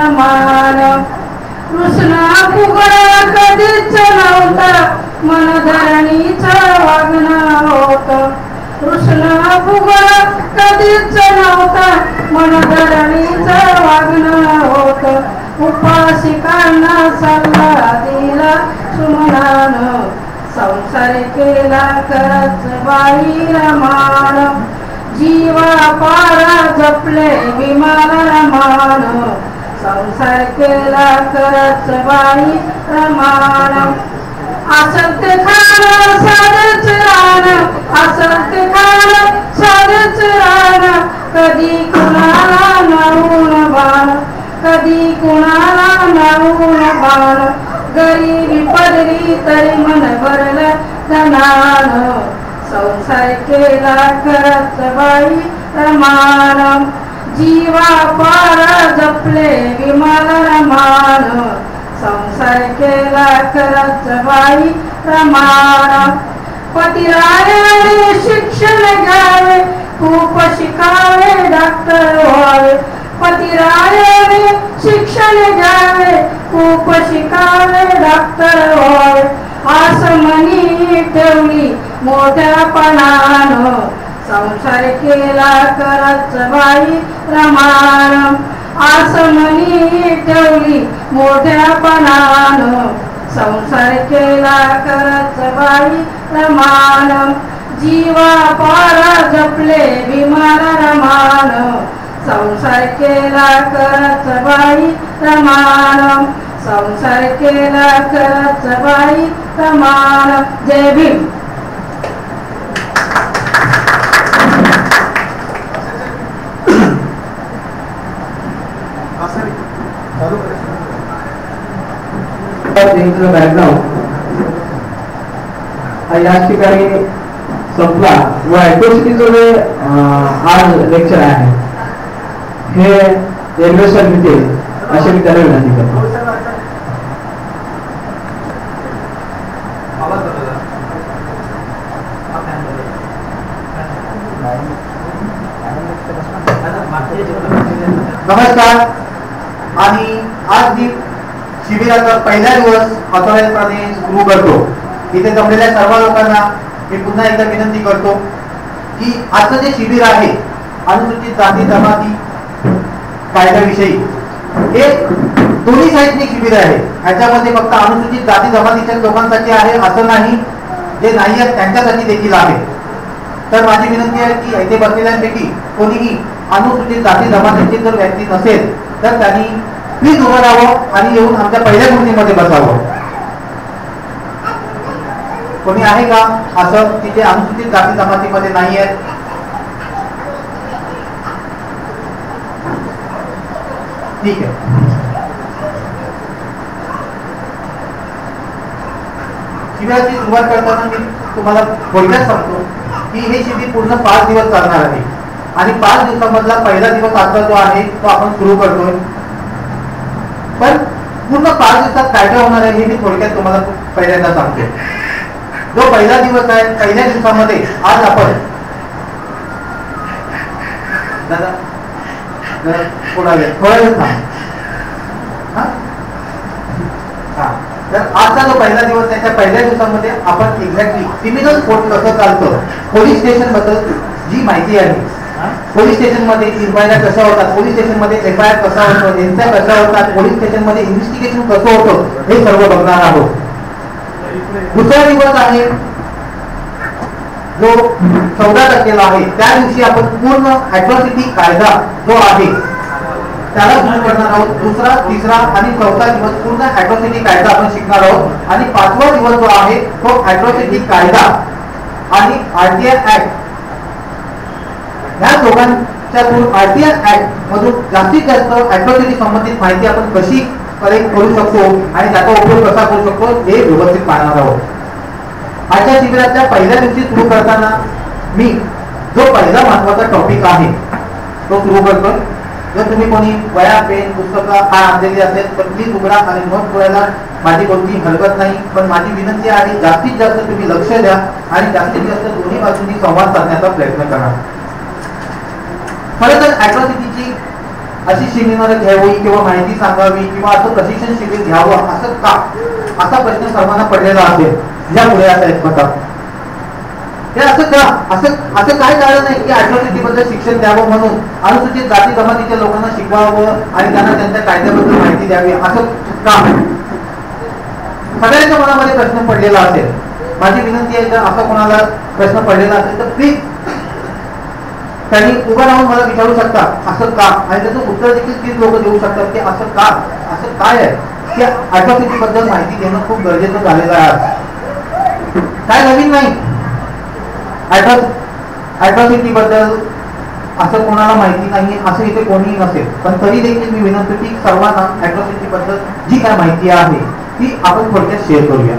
प्रमाण कृष्ण फुगड कधीच नव्हता मनधरणीचं वागणं होतं कृष्ण फुगड कधीच नव्हता मनधरणीचं वागणं होतं उपासिकांना सल्ला दिला सुमनानं संसार केला करच बाई रमाण जीवा पारा जपले विमान रमाण संसार केला करच बाई रमाण असत खान साधच रान असत खान साधच रान कधी कुणाला नवून बाण कधी कुणाला नवून बाण गरीबी पदरी तरी मन भरलं धनानं संसार केला करत बाई रमाण जीवा पारा जपले विमान रमाण संसार केला करत बाई रमाण पतिरायाने शिक्षण घ्यावे खूप शिकावे डॉक्टर व्हावे पतिरायाने शिक्षण घ्यावे खूप शिकावे डॉक्टर व्हावे आस मनी ठेवली मोठ्यापणानं संसार केला करत बाई रमाण आस मनी ठेवली मोठ्यापणानं संसार केला करत बाई रमाण जीवा पारा जपले विमान रमाण संसार केला करत बाई रमाण संसार केला करत बाई रमाण जय भीम याच ठिकाणी संपला व ॲट्रॉसिटीचं जे आज लेक्चर आहे हे एल्वेशन मिळतील असे मी त्याला विनंती करतो. नमस्कार. आणि आज मी शिबिराचा पहिला दिवस ऑथोराइजपणे सुरू करतो. इथे जमलेल्या सर्व लोकांना मी पुन्हा एकदा विनंती करतो की आजचं जे शिबिर आहे अनुसूचित जाती जमाती कायद्याविषयी हे दोन्ही साईडचे शिबिर आहे. ह्याच्यामध्ये फक्त अनुसूचित जाती जमातीच्या लोकांसाठी आहे असं नाही, जे नाही आहेत त्यांच्यासाठी देखील आहे. तर माझी विनंती आहे की इथे बसलेल्यांपैकी कोणीही अनुसूचित जाती जमातीची जर व्यक्ती नसेल तर त्यांनी प्लीज उभं राहावं आणि येऊन आमच्या पहिल्या कृतीमध्ये बसावं. कोणी आहे का असं की जे अनुसूचित जाती जमातीमध्ये नाही आहेत? ठीक आहे. शिबिराची सुरुवात करताना मी तुम्हाला थोडक्यात सांगतो की हे शिबिर पूर्ण 5 दिवस चालणार आहे आणि 5 दिवसामधला पहिला दिवस आजचा जो आहे तो आपण सुरू करतोय. पण पूर्ण 5 दिवसात काय काय होणार आहे हे मी थोडक्यात तुम्हाला पहिल्यांदा सांगतो. जो पहिला दिवस आहे पहिल्या दिवसामध्ये आज आपण थोडा वेळ थांब. तर आजचा जो पहिला दिवस आहे त्या पहिल्या दिवसामध्ये आपण एक्झॅक्टली क्रिमिनल कोर्ट कसं चालतं, पोलीस स्टेशन बद्दल जी माहिती आहे, पोलीस स्टेशन मध्ये इन्क्वायरी कशा होतात, पोलीस स्टेशन मध्ये एफआयआर कसा होतो, एन्क्वायरी कशा होतात, पोलीस स्टेशन मध्ये इन्व्हेस्टिगेशन कसं होतं हे सर्व बघणार आहोत. दुसरा दिवस आहे जो 14 आहे. त्या दिवशी आपण पूर्ण ॲट्रॉसिटी कायदा जो आहे त्याला सुरू करणार आहोत. दुसरा, तिसरा आणि चौथा दिवस पूर्ण ॲट्रॉसिटी कायदा आपण शिकणार आहोत आणि 5वा दिवस जो आहे तो ॲट्रॉसिटी कायदा आणि आरटीआय ऍक्ट ह्या दोघांच्यातून आरटीआय ऍक्ट मधून जास्तीत जास्त ॲट्रॉसिटी संबंधित माहिती आपण कशी कलेक्ट करू शकतो आणि त्याचा उपयोग कसा करू शकतो हे व्यवस्थित पाहणार आहोत. आजच्या शिबिराच्या पहिल्या दिवशी सुरू करताना मी जो पहिला महत्वाचा टॉपिक आहे तो सुरू करतो. जर तुम्ही कोणी वया पेन पुस्तकं हा आणलेली असेल तर प्लीज उघडा आणि नोट करायला माझी कोणती हरकत नाही. पण माझी विनंती आहे जास्तीत जास्त तुम्ही लक्ष द्या आणि जास्तीत जास्त दोन्ही बाजूंनी संवाद साधण्याचा प्रयत्न करा. खरं तर ॲट्रॉसिटीची अशी सेमिनार घ्यावी किंवा माहिती सांगावी किंवा असं प्रशिक्षण शिबिर घ्यावं असं का, असा प्रश्न सर्वांना पडलेला असेल या पुढे असायच होता. हे असं का, असं काय कारण आहे की अॅट्रॉसिटीबद्दल शिक्षण द्यावं म्हणून अनुसूचित जाती जमातीच्या लोकांना शिकवावं आणि त्यांना त्यांच्या कायद्याबद्दल माहिती द्यावी असं का? सगळ्यांच्या मनामध्ये प्रश्न पडलेला असेल. माझी विनंती आहे, जर असा कोणाला प्रश्न पडलेला असेल तर प्लीज त्यांनी उभं राहून मला विचारू शकता असं का, आणि त्याचं उत्तर देखील तीच लोक देऊ शकतात की असं का, असं काय आहे की अॅट्रॉसिटीबद्दल माहिती देणं खूप गरजेचं झालेलं आहे. काय नवीन नाही. अॅट्रॉसिटीबद्दल असं कोणाला माहिती नाही असं इथे कोणीही नसेल, पण तरी देखील मी विनंती की सर्वांना अॅट्रॉसिटीबद्दल जी काय माहिती आहे ती आपण थोडक्यात शेअर करूया.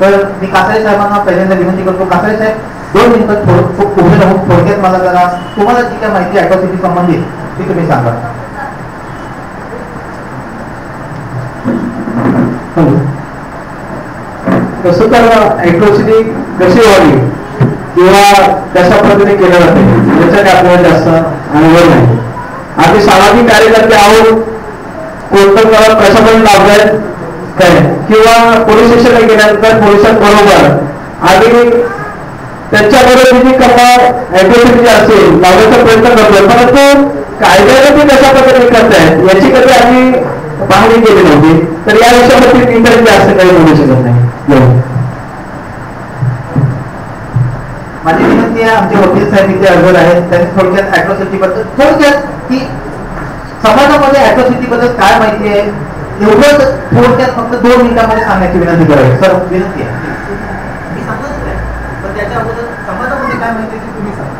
तर मी कासारे साहेबांना पहिल्यांदा विनंती करतो, कासारे साहेब 2 मिनिटं उभे राहून थोडक्यात मला जरा तुम्हाला जी काय माहिती अॅट्रॉसिटी संबंधित ती तुम्ही सांगा. तसं तर अॅट्रॉसिटी कशी व्हावी किंवा कशा पद्धतीने केलं जाते याच्याकडे आपल्याला जास्त अनुभव नाही. आम्ही सामाजिक कार्यकर्ते आहोत, कोणतं गावात कशा पण लाभलाय काय किंवा पोलीस स्टेशनला गेल्यानंतर पोलिसांबरोबर आणि त्यांच्याबरोबर जी अॅट्रॉसिटी असेल लावण्याचा प्रयत्न करतोय, परंतु कायद्याने ते कशा पद्धतीने करतायत याची कधी आम्ही पाहणी केली नव्हती. तर या विषयावरती इंटरेस्ट जास्त काही बोलू शकत नाही. माझी विनंती आहे, आमचे वकील साहेब इथे हजर आहेत, त्यांनी थोडक्यात अॅट्रॉसिटीबद्दल थोडक्यात की समाजामध्ये अॅट्रॉसिटीबद्दल काय माहिती आहे एवढंच थोडक्यात फक्त 2 मिनिटांमध्ये सांगण्याची विनंती करावी. सर विनंती आहे. मी सांगतच नाही, पण त्याच्या अगोदर समाजामध्ये काय माहिती आहे तुम्ही सांगा.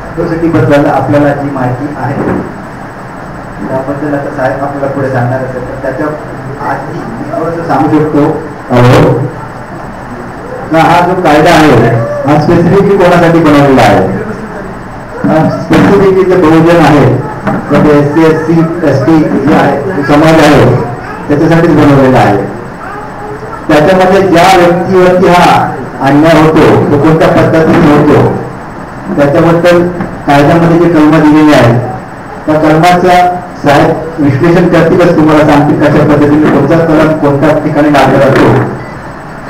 अॅट्रॉसिटीबद्दल आपल्याला जी माहिती आहे त्याबद्दल आता साहेब आपल्याला पुढे सांगणार असेल, तर त्याच्या आधी थोडंसं सांगू शकतो. हा जो कायदा आहे हा स्पेसिफिकली कोणासाठी बनवलेला आहे? स्पेसिफिकली जे बहुजन आहे, SC SC ST जे आहे समाज आहे त्याच्यासाठीच बनवलेला आहे. त्याच्यामध्ये ज्या व्यक्तीवरती हा अन्याय होतो तो कोणत्या पद्धतीने होतो त्याच्याबद्दल कायद्यामध्ये जे कलम दिलेली आहे त्या कलमाचा साहेब विश्लेषण करतीलच, तुम्हाला सांगतील कशा पद्धतीने कोणता कलम कोणत्या ठिकाणी लागला जातो.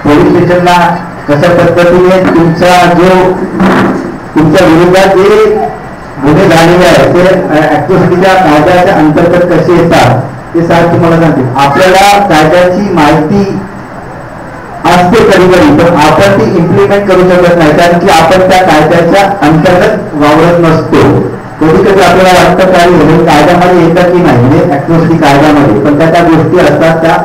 पोलीस स्टेशनला कशा पद्धतीने तुमच्या विरोधात जे गुन्हे झालेले आहेत ते अॅट्रॉसिटीच्या कायद्याच्या अंतर्गत कसे येतात ते साहेब तुम्हाला सांगतील. आपल्याला कायद्याची माहिती असते कधी कधी, पण आपण ती इम्प्लिमेंट करू शकत नाही, कारण की आपण त्या कायद्याच्या अंतर्गत वावरत नसतो. कधी कधी आपल्याला वाटतं काही कायद्यामध्ये येतं की नाही, म्हणजे अॅट्रॉसिटी कायद्यामध्ये, पण त्या गोष्टी असतात त्या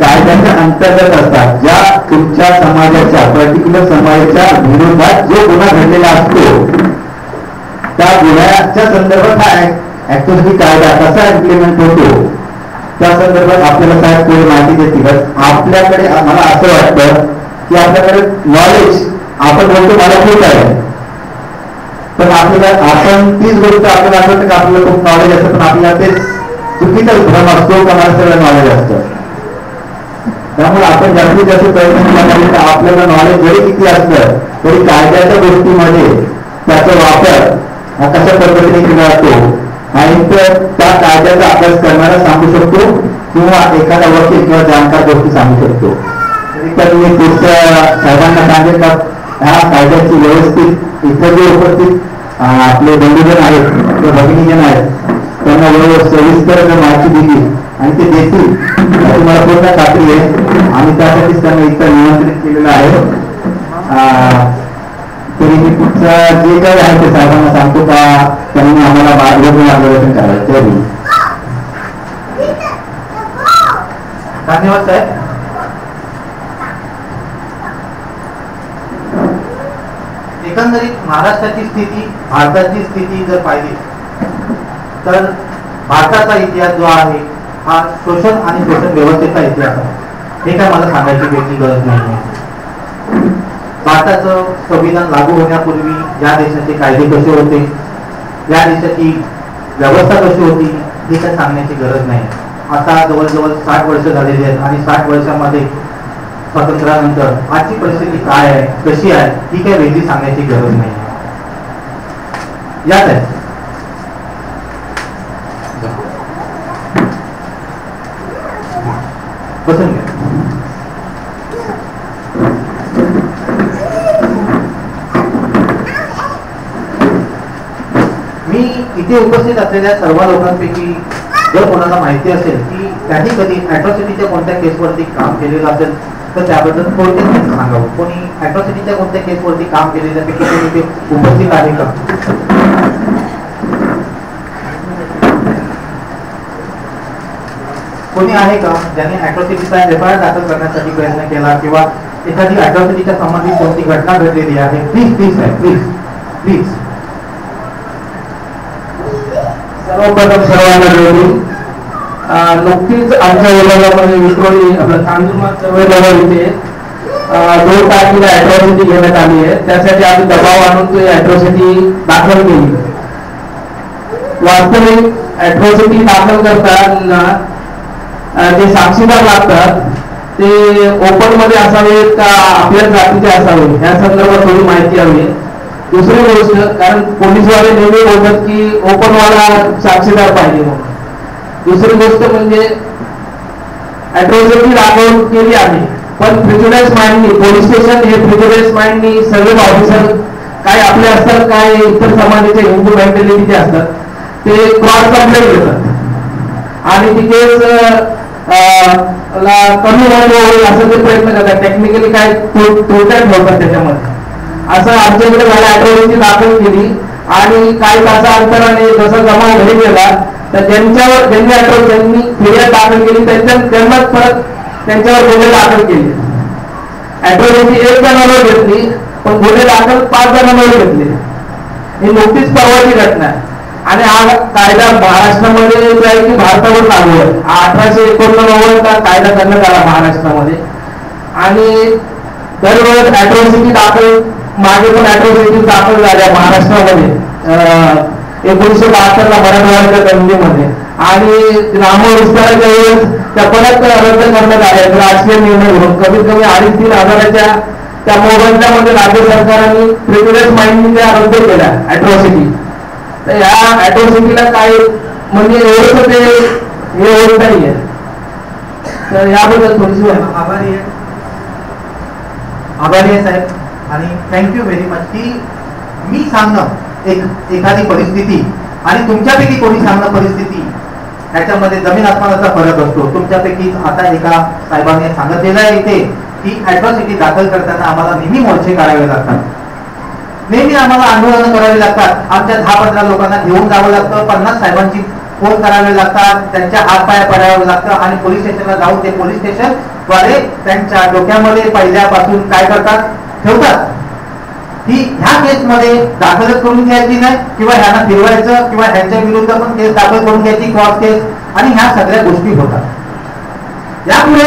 कायद्याच्या अंतर्गत असतात, ज्या तुमच्या समाजाच्या पर्टिक्युलर समाजाच्या विरोधात जो गुन्हा घडलेला असतो त्या गुन्ह्याच्या संदर्भात हा अॅट्रॉसिटी कायदा कसा इम्प्लिमेंट होतो त्या संदर्भात आपल्याला साहेब थोडी माहिती देतील. आपल्याकडे मला असं वाटतं की आपल्याकडे नॉलेज आपण बोलतो मला खूप आहे, पण आपल्याला आपण तीच गोष्ट आपल्याला आठवतं की आपल्याला खूप नॉलेज असतं, पण आपल्याला ते चुकीचा भ्रम असतो का मला सगळं नॉलेज असतं. त्यामुळे आपण जास्तीत जास्त प्रयत्न केला पाहिजे तर आपल्याला नॉलेज जरी किती असलं तरी कायद्याच्या गोष्टीमध्ये त्याचा वापर हा कशा पद्धतीने केला जातो आणि त्या कायद्याचा अभ्यास करणारा सांगू शकतो किंवा एखादा वकील किंवा जाणकार गोष्टी सांगू शकतो. तर मी पुढच्या साहेबांना सांगेल का ह्या कायद्याची व्यवस्थित इतर जे उपस्थित आपले बंधुजन आहेत किंवा भगिनीजन आहेत त्यांना बरोबर सविस्तर माहिती दिली आणि ते देतील तुम्हाला पूर्ण खात्री आहे. आणि त्यासाठीच त्यांना इतकं निमंत्रित केलेलं आहे. तरी मी पुढचं जे काही आहे ते साहेबांना सांगतो का त्यांनी आम्हाला मार्गदर्शन करायचं. धन्यवाद साहेब. एकंदरीत महाराष्ट्राची स्थिती, भारताची स्थिती जर पाहिली तर भारताचा इतिहास जो आहे हा शोषण आणि शोषण व्यवस्थेचा इतिहास आहे. हे काय मला सांगायची वेगळी गरज नाही. भारताचं संविधान लागू होण्यापूर्वी या देशाचे कायदे कसे होते, या देशाची व्यवस्था कशी होती हे काय सांगण्याची गरज नाही. आता जवळजवळ 60 वर्ष झालेली आहेत आणि 60 वर्षामध्ये स्वातंत्र्यानंतर आजची परिस्थिती काय आहे, कशी आहे, ही काही वेगळी सांगण्याची गरज नाही. याच आहे बसून घ्या. मी इथे उपस्थित असलेल्या सर्व लोकांपैकी जर कोणाला माहिती असेल की त्यांनी कधी अॅट्रॉसिटीच्या कोणत्या केसवरती काम केलेलं असेल तर त्याबद्दल थोडक्यात सांगावं. कोणी अॅट्रॉसिटीच्या कोणत्या केसवरती काम केलेल्यापैकी कोणी इथे उपस्थित आहे का? कोणी आहे का ज्यांनी अॅट्रॉसिटीचा एफआयआर दाखल करण्यासाठी प्रयत्न केला किंवा एखादी अॅट्रॉसिटीच्या संबंधित कोणती घटना घडलेली आहे? प्लीज प्लीज आहे प्लीज प्लीज. सर्वप्रथम सर्वांना नुकतीच आमच्या विभागामध्ये विक्रोळी आपलं तांदूळमाल सर्वे इथे 2 तारखेला अॅट्रॉसिटी घेण्यात आली आहे. त्यासाठी आम्ही दबाव आणून तो अॅट्रॉसिटी दाखल केली. वास्तविक अॅट्रॉसिटी दाखल करताना जे साक्षीदार लागतात ते ओपन मध्ये असावेत का आपल्या जातीचे असावे या संदर्भात थोडी माहिती हवी. दुसरी गोष्ट, कारण पोलीसवाले नेहमी बोलतात की ओपनवाला साक्षीदार पाहिजे म्हणून. दुसरी गोष्ट म्हणजे अॅट्रॉसिटी दाखल केली आहे पण प्रिज्युडाइज माइंडनी पोलीस स्टेशन हे प्रिज्युडाइज माइंडनी सर्व ऑफिसर काय आपले असतात काय इतर समाजाचे हिंदू मेंटॅलिटीचे असतात ते क्रॉस कंप्लेंट घेतात आणि तिथेच कमी होईल असं ते प्रयत्न करतात. टेक्निकली काय तोट्यात ठेवतात त्याच्यामध्ये. असं आमच्याकडे मला अॅट्रॉसिटी दाखल केली आणि काही तासांतराने जसा जमा घरी गेला तर ज्यांनी फिर्याद दाखल केली त्यांनाच परत त्यांच्यावर गुन्हे दाखल केले. अॅट्रॉसिटी 1 जणांवर घेतली पण गुन्हे दाखल 5 जणांवर घेतले. ही नुकतीच परवाची घटना आहे आणि हा कायदा महाराष्ट्रामध्ये जो आहे की भारतावर लागू आहे. 1889 चा कायदा करण्यात आला महाराष्ट्रामध्ये आणि दरवेळेस अॅट्रॉसिटी दाखल मागे पण अॅट्रॉसिटी दाखल झाल्या महाराष्ट्रामध्ये 1972 ला मराठवाड्याच्या दंगलीमध्ये आणि नामविस्ताराच्या वेळेस त्या परत रद्द करण्यात आल्या राजकीय निर्णय घेऊन. कमीत कमी 2,5-3 हजाराच्या त्या मोबदल्यामध्ये राज्य सरकारने प्रिव्हिलेज माइंडनी त्या रद्द केल्या अॅट्रॉसिटी. तर ह्या अॅट्रॉसिटीला काय म्हणजे एवढंच ते हे होत नाहीये. तर याबद्दल थोडीशी आभारी आहे साहेब आणि थँक्यू व्हेरी मच की मी सांगणं एखादी परिस्थिती आणि तुमच्यापैकी कोणी सांगणं परिस्थिती ह्याच्यामध्ये जमीन आसमानाचा फरक असतो. तुमच्यापैकी आता एका साहेबांनी सांगितलेलं आहे इथे की अॅट्रॉसिटी दाखल करताना आम्हाला नेहमी मोर्चे काढावे लागतात, नेहमी आम्हाला आंदोलनं करावी लागतात. आमच्या 10-15 लोकांना घेऊन जावं लागतं, 50 साहेबांची फोन करावे लागतात, त्यांच्या हातपाया पडावं लागतं आणि पोलीस स्टेशनला जाऊन ते पोलीस स्टेशन द्वारे त्यांच्या डोक्यामध्ये पहिल्यापासून काय करतात ठेवतात की ह्या केसमध्ये दाखलच करून घ्यायची नाही किंवा ह्यांना फिरवायचं किंवा ह्यांच्या विरुद्ध पण केस दाखल करून घ्यायची क्रॉस केस आणि ह्या सगळ्या गोष्टी होतात. यापुढे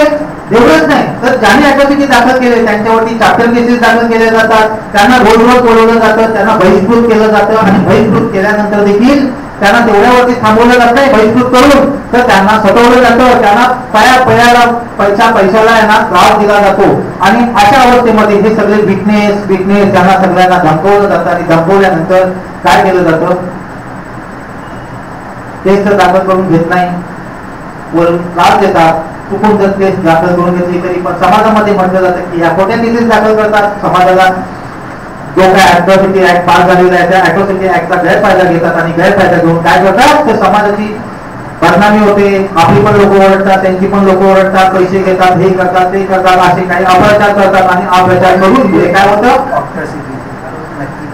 एवढंच नाही तर ज्यांनी अॅट्रॉसिटी दाखल केले त्यांच्यावरती चॅप्टर केसेस दाखल केले जातात, त्यांना रोज बोलवलं जातं, त्यांना बहिष्कृत केलं जातं आणि बहिष्कृत केल्यानंतर देखील त्यांना तेवढ्यावरती थांबवलं जात नाही बहिष्कृत करून, तर त्यांना सतवलं जातं, त्यांना पयाला पैशाला यांना त्रास दिला जातो आणि अशा अवस्थेमध्ये हे सगळे विटनेस त्यांना सगळ्यांना धमकवलं जातं आणि धमकवल्यानंतर काय केलं जातं केस दाखल करून घेत नाही, वरून त्रास देतात. चुकून जर केस दाखल करून घेतली तरी पण समाजामध्ये म्हटलं जातं की या खोट्या केसेस दाखल करतात, समाजाला जो काय अॅट्रॉसिटी ऍक्ट पास झालेला आहे त्या अॅट्रॉसिटी ऍक्टचा गैरफायदा घेतात आणि गैरफायदा घेऊन काय करतात तर समाजाची बदनामी होते, आपली पण लोक ओरडतात, त्यांची पण लोक ओरडतात, पैसे घेतात, हे करतात ते करतात, असे काही अपप्रचार करतात आणि अपप्रचार करून काय होतं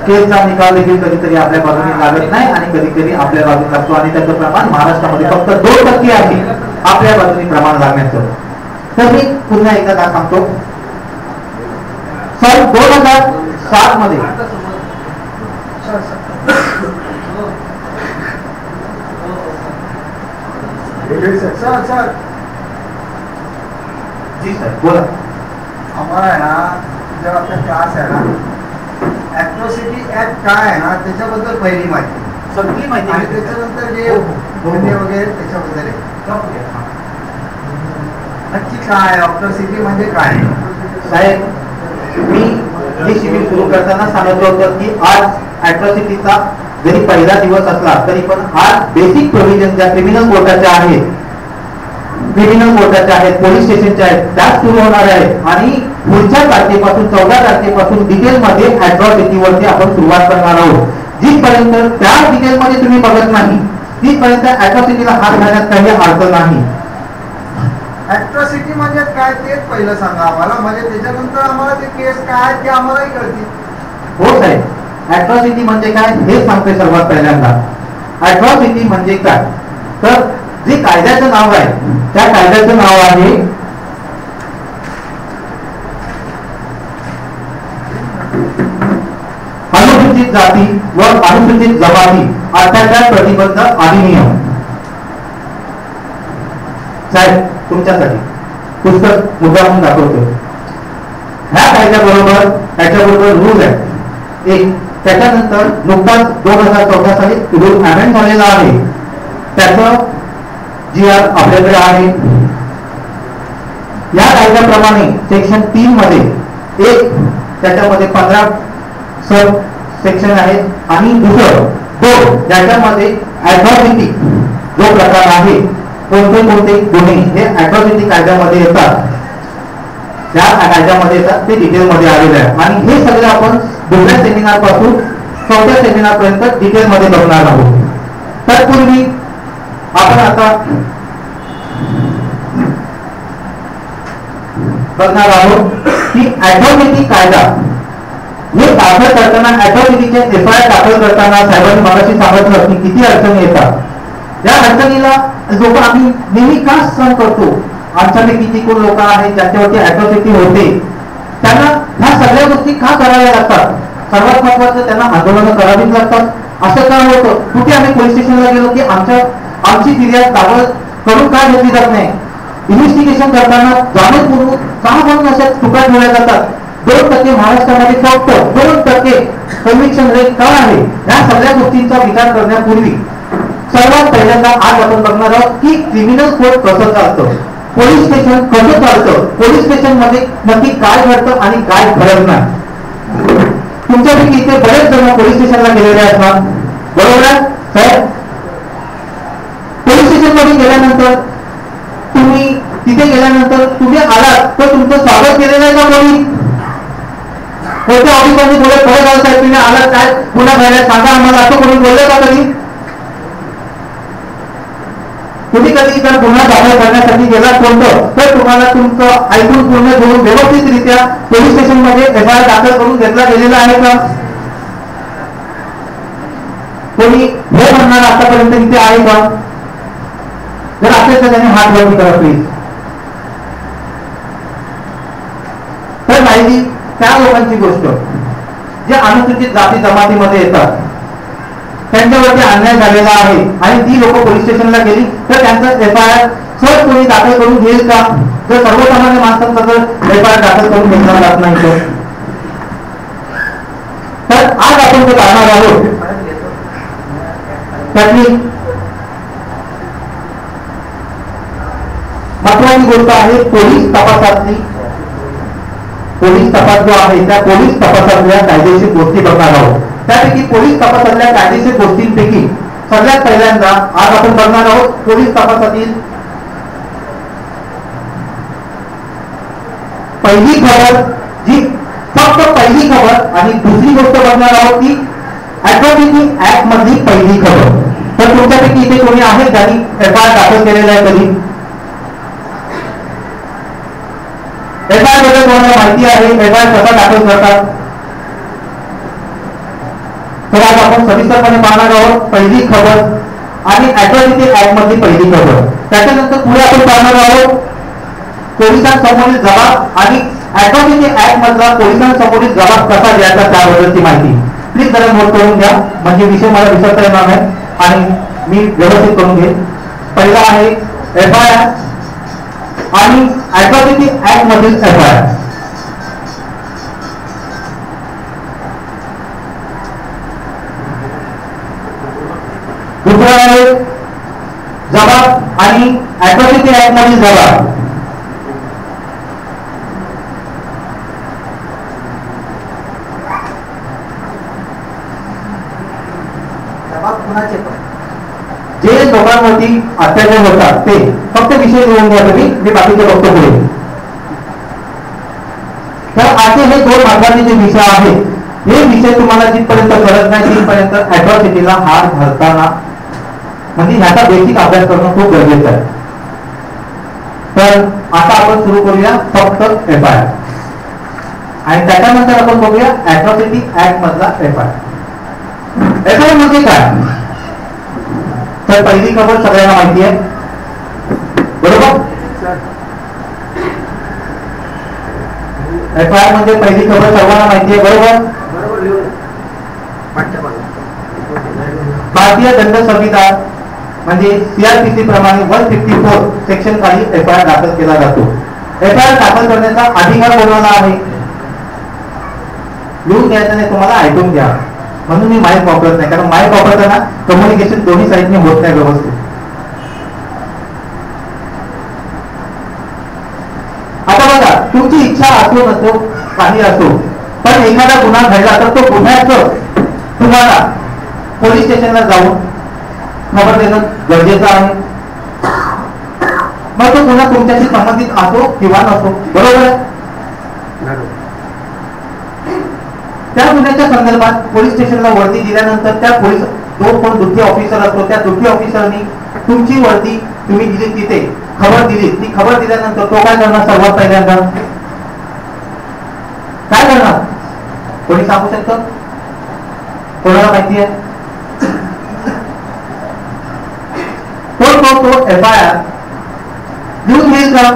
केसचा निकाल देखील कधीतरी आपल्या बाजूने लागत नाही आणि कधीतरी आपल्या बाजूने लागतो आणि त्याचं प्रमाण महाराष्ट्रामध्ये फक्त 2% आहे आपल्या बाजूने प्रमाण लागण्याचं. तर मी पुन्हा एकदा काय सांगतो, सन 2007 मध्ये जी सर बोला. हमारा है ना जब आपका क्लास है ना अॅट्रॉसिटी ऍक्ट काय आहे ना त्याच्याबद्दल पहिली माहिती सगळी माहिती आणि त्याच्यानंतर जे गुन्हे वगैरे त्याच्याबद्दल नक्की काय अॅट्रॉसिटी म्हणजे काय. साहेब, मी हे शिबिर सुरू करताना सांगितलं होतं की आज ऍट्रॉसिटीचा जरी पहिला दिवस असला तरी पण आज बेसिक प्रोव्हिजन ज्या क्रिमिनल कोर्टाच्या आहेत, पोलीस स्टेशनच्या आहेत, त्या सुरू होणार आहेत आणि पुढच्या तारखेपासून 14 तारखेपासून डिटेलमध्ये ऍट्रॉसिटीवरती आपण सुरुवात करणार आहोत. जिथपर्यंत त्या डिटेलमध्ये तुम्ही बघत नाही तिथपर्यंत ऍट्रॉसिटीला हात घालण्यात काही अर्थ नाही. ऍट्रॉसिटी म्हणजे काय तेच पहिलं सांगा आम्हाला, म्हणजे त्याच्यानंतर आम्हाला ते केस काय ते आम्हालाही कळतील. हो साहेब, ऍट्रॉसिटी म्हणजे काय हे सांगते सर्वात पहिल्यांदा. ऍट्रॉसिटी म्हणजे काय, तर जे कायद्याचं नाव आहे त्या कायद्याचं नाव आहे अनुसूचित जाती व अनुसूचित जमाती अत्याचार प्रतिबंध अधिनियम. साहेब, तुमच्यासाठी पुस्तक मुद्दामून दाखवतो. ह्या कायद्याबरोबर त्याच्याबरोबर रूल आहे एक. त्याच्यानंतर नुकताच 2014 साली रूल अमेंड झालेला आहे, त्याचं GR आपल्याकडे आहे. या कायद्याप्रमाणे सेक्शन 3 मध्ये एक त्याच्यामध्ये 15 सब सेक्शन आहेत आणि दुसरं 2 ज्याच्यामध्ये ऍट्रॉसिटी जो प्रकार आहे, कोणते कोणते गुन्हे हे ऍट्रॉसिटी कायद्यामध्ये येतात, त्या कायद्यामध्ये येतात ते डिटेलमध्ये आलेले आहे. आणि हे सगळं आपण दुसऱ्या सेमिनार पासून 4थ्या सेमिनार पर्यंत डिटेलमध्ये बघणार आहोत. तत्पूर्वी आपण आता बघणार आहोत की ऍट्रॉसिटी कायदा हे दाखल करताना, ऍट्रॉसिटीचे FIR दाखल करताना साहेबांनी मगाशी सांगितलं की किती अडचणी येतात. या अडचणीला लोक आम्ही नेहमी का सहन करतो, आमच्यापैकी किती कोण लोक आहेत ज्यांच्यावरती ऍट्रॉसिटी होते, त्यांना ह्या सगळ्या गोष्टी का कराव्या लागतात. सर्वात महत्वाचं, त्यांना आंदोलनं करावीच लागतात. असं का होतं, कुठे आम्ही पोलीस स्टेशनला गेलो की आमची फिर्याद दाखल करून का घेतली जात नाही. इन्व्हेस्टिगेशन करताना जाणीवपूर्वक का म्हणून अशा चुका ठेवल्या जातात. 2% महाराष्ट्रामध्ये फक्त 2% कन्व्हिक्शन रेट का आहे. या सगळ्या गोष्टींचा विचार करण्यापूर्वी सर्वात पहिल्यांदा आज आपण बघणार आहोत की क्रिमिनल कोर्ट कसं चालतं, पोलीस स्टेशन कसं चालतं, पोलीस स्टेशन मध्ये नक्की काय घडतं आणि काय घडत नाही. तुमच्यापैकी इथे बरेच जण पोलीस स्टेशनला गेलेले असणार, बरोबर आहे साहेब. पोलीस स्टेशन मध्ये गेल्यानंतर तुम्ही तिथे गेल्यानंतर तुम्ही आलात तर तुमचं स्वागत केलेलं आहे का कोणी. कोणत्या ऑफिसरने बोलत परत आलं साहेब तुम्ही आलात काय पुन्हा घ्यायला सांगा आम्हाला, असं कोणी बोललं का कधी. तुम्ही कधी जर गुन्हा दाखल करण्यासाठी गेलात कोणतं तर तुम्हाला तुमचं ऐकून पूर्ण घेऊन व्यवस्थितरित्या पोलीस स्टेशन मध्ये FIR दाखल करून घेतला गेलेला आहे का. कोणी हे म्हणणार आतापर्यंत इथे आहे का. जर असेल तर त्यांनी हात वरती करा प्लीज. तर नाही त्या लोकांची गोष्ट जे अनुसूचित जाती जमातीमध्ये येतात त्यांच्यावरती अन्याय झालेला आहे आणि ती लोक पोलीस स्टेशनला गेली तर त्यांचं FIR सहज कोणी दाखल करून घेईल का. जर सर्वसामान्य माणसांचा जर FIR दाखल करून घेतला जात नाही तर आज आपण ते पाहणार आहोत. त्यातली महत्वाची गोष्ट आहे पोलीस तपासातली. पोलीस तपास जो आहे त्या पोलीस तपासातल्या कायदेशीर गोष्टी बघणार आहोत. त्यापैकी पोलीस तपासातल्या कायदेशीर गोष्टींपैकी सगळ्यात पहिल्यांदा आज आपण बघणार आहोत पोलीस तपासातील पहिली खबर, जी फक्त पहिली खबर. आणि दुसरी गोष्ट बघणार आहोत ती ऍट्रॉसिटी ऍक्ट मधली पहिली खबर. तर तुमच्यापैकी इथे कोणी आहे ज्यांनी FIR दाखल केलेला आहे कधी. FIR बद्दल कोणाला माहिती आहे, FIR कसा दाखल करतात. तर आज आपण सविस्तरपणे पाहणार आहोत पहिली खबर आणि ऍट्रॉसिटी ऍक्ट मधली पहिली खबर. त्याच्यानंतर पुढे आपण पाहणार आहोत पोलिसांसमोरील जबाब आणि ऍट्रॉसिटी ऍक्ट मधला पोलिसांसमोरील जबाब कसा द्यायचा त्याबद्दलची माहिती. प्लीज जरा नोट करून घ्या म्हणजे विषय मला विसरता येणार नाही आणि मी व्यवस्थित करून घेईन. पहिला आहे FIR आणि ऍट्रॉसिटी ऍक्ट मधील FIR. दुसरा आहे जबाब आणि ऍट्रॉसिटी ऍक्ट मधील जबाब. प्रकारे होतात ते फक्त विषय लिहून घ्या तुम्ही, मी बाकीचे बघतो पुढे. तर असे हे 2 महत्वाचे जे विषय आहेत, हे विषय तुम्हाला जिथपर्यंत कळत नाही तिथपर्यंत अॅट्रॉसिटीला हात घालताना म्हणजे ह्याचा बेसिक अभ्यास करणं खूप गरजेचं आहे. तर आता आपण सुरू करूया फक्त FIR आणि त्याच्यानंतर आपण बघूया अॅट्रॉसिटी ऍक्ट मधला FIR. FIR म्हणजे काय? तर पहिली खबर सगळ्यांना माहिती आहे, बरोबर? FIR म्हणजे पहिली खबर सर्वांना माहिती आहे, बरोबर? भारतीय दंड संहिता म्हणजे CRPC प्रमाणे 154 सेक्शन खाली FIR दाखल केला जातो. FIR दाखल करण्याचा अधिकार कोणाला आहे? लिहून घ्यायचं नाही, तुम्हाला ऐकून घ्या. म्हणून मी माईक वापरत नाही, कारण माईक वापरताना कम्युनिकेशन दोन्ही साईडने होत नाही व्यवस्थित. आता बघा, तुमची इच्छा असो नसो काही असो, पण एखादा गुन्हा घडला तर तो गुन्ह्याचं तुम्हाला पोलीस स्टेशनला जाऊन खबर देणं गरजेचं आहे. मग तो गुन्हा तुमच्याशी संबंधित असो किंवा नसो, बरोबर आहे? त्या गुन्ह्याच्या संदर्भात पोलीस स्टेशनला वर्दी दिल्यानंतर त्या पोलीस जो कोण दुखी ऑफिसर असतो त्या दुखी ऑफिसरनी तुमची वर्दी तुम्ही दिली तिथे खबर दिली, ती खबर दिल्यानंतर तो काय करणार? सर्वात पहिल्यांदा काय करणार? कोणी सांगू शकतं? कोणाला माहिती आहे? तो FIR लिहून घेईल का?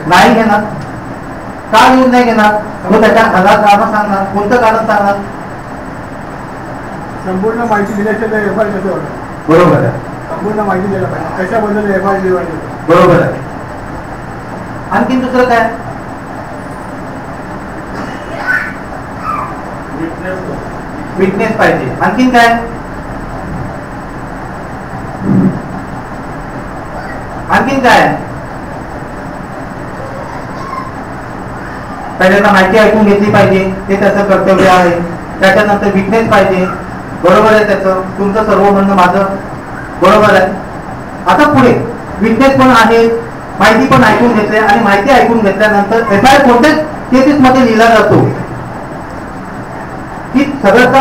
नाही घेणार. का लिहून नाही घेणार? तो त्याच्या घरात कारण सांगणार. कोणतं कारण सांगणार? संपूर्ण माहिती दिल्याशिवाय FIR कसं होणार? बरोबर आहे. संपूर्ण माहिती द्यायला पाहिजे, कशाबद्दल FIR लिहायची. बरोबर आहे. आणखीन दुसरं काय? विटनेस पाहिजे. आणखीन काय? आणखीन काय? पहिल्यांदा माहिती ऐकून घेतली पाहिजे, ते त्याचं कर्तव्य आहे. त्याच्यानंतर विटनेस पाहिजे, बरोबर आहे त्याचं, तुमचं सर्व म्हणणं माझं बरोबर आहे. आता पुढे विटनेस पण आहे, माहिती पण ऐकून घेतली आणि माहिती ऐकून घेतल्यानंतर FIR कोणत्या केसेस मध्ये लिहिला जातो की सगळ्याचा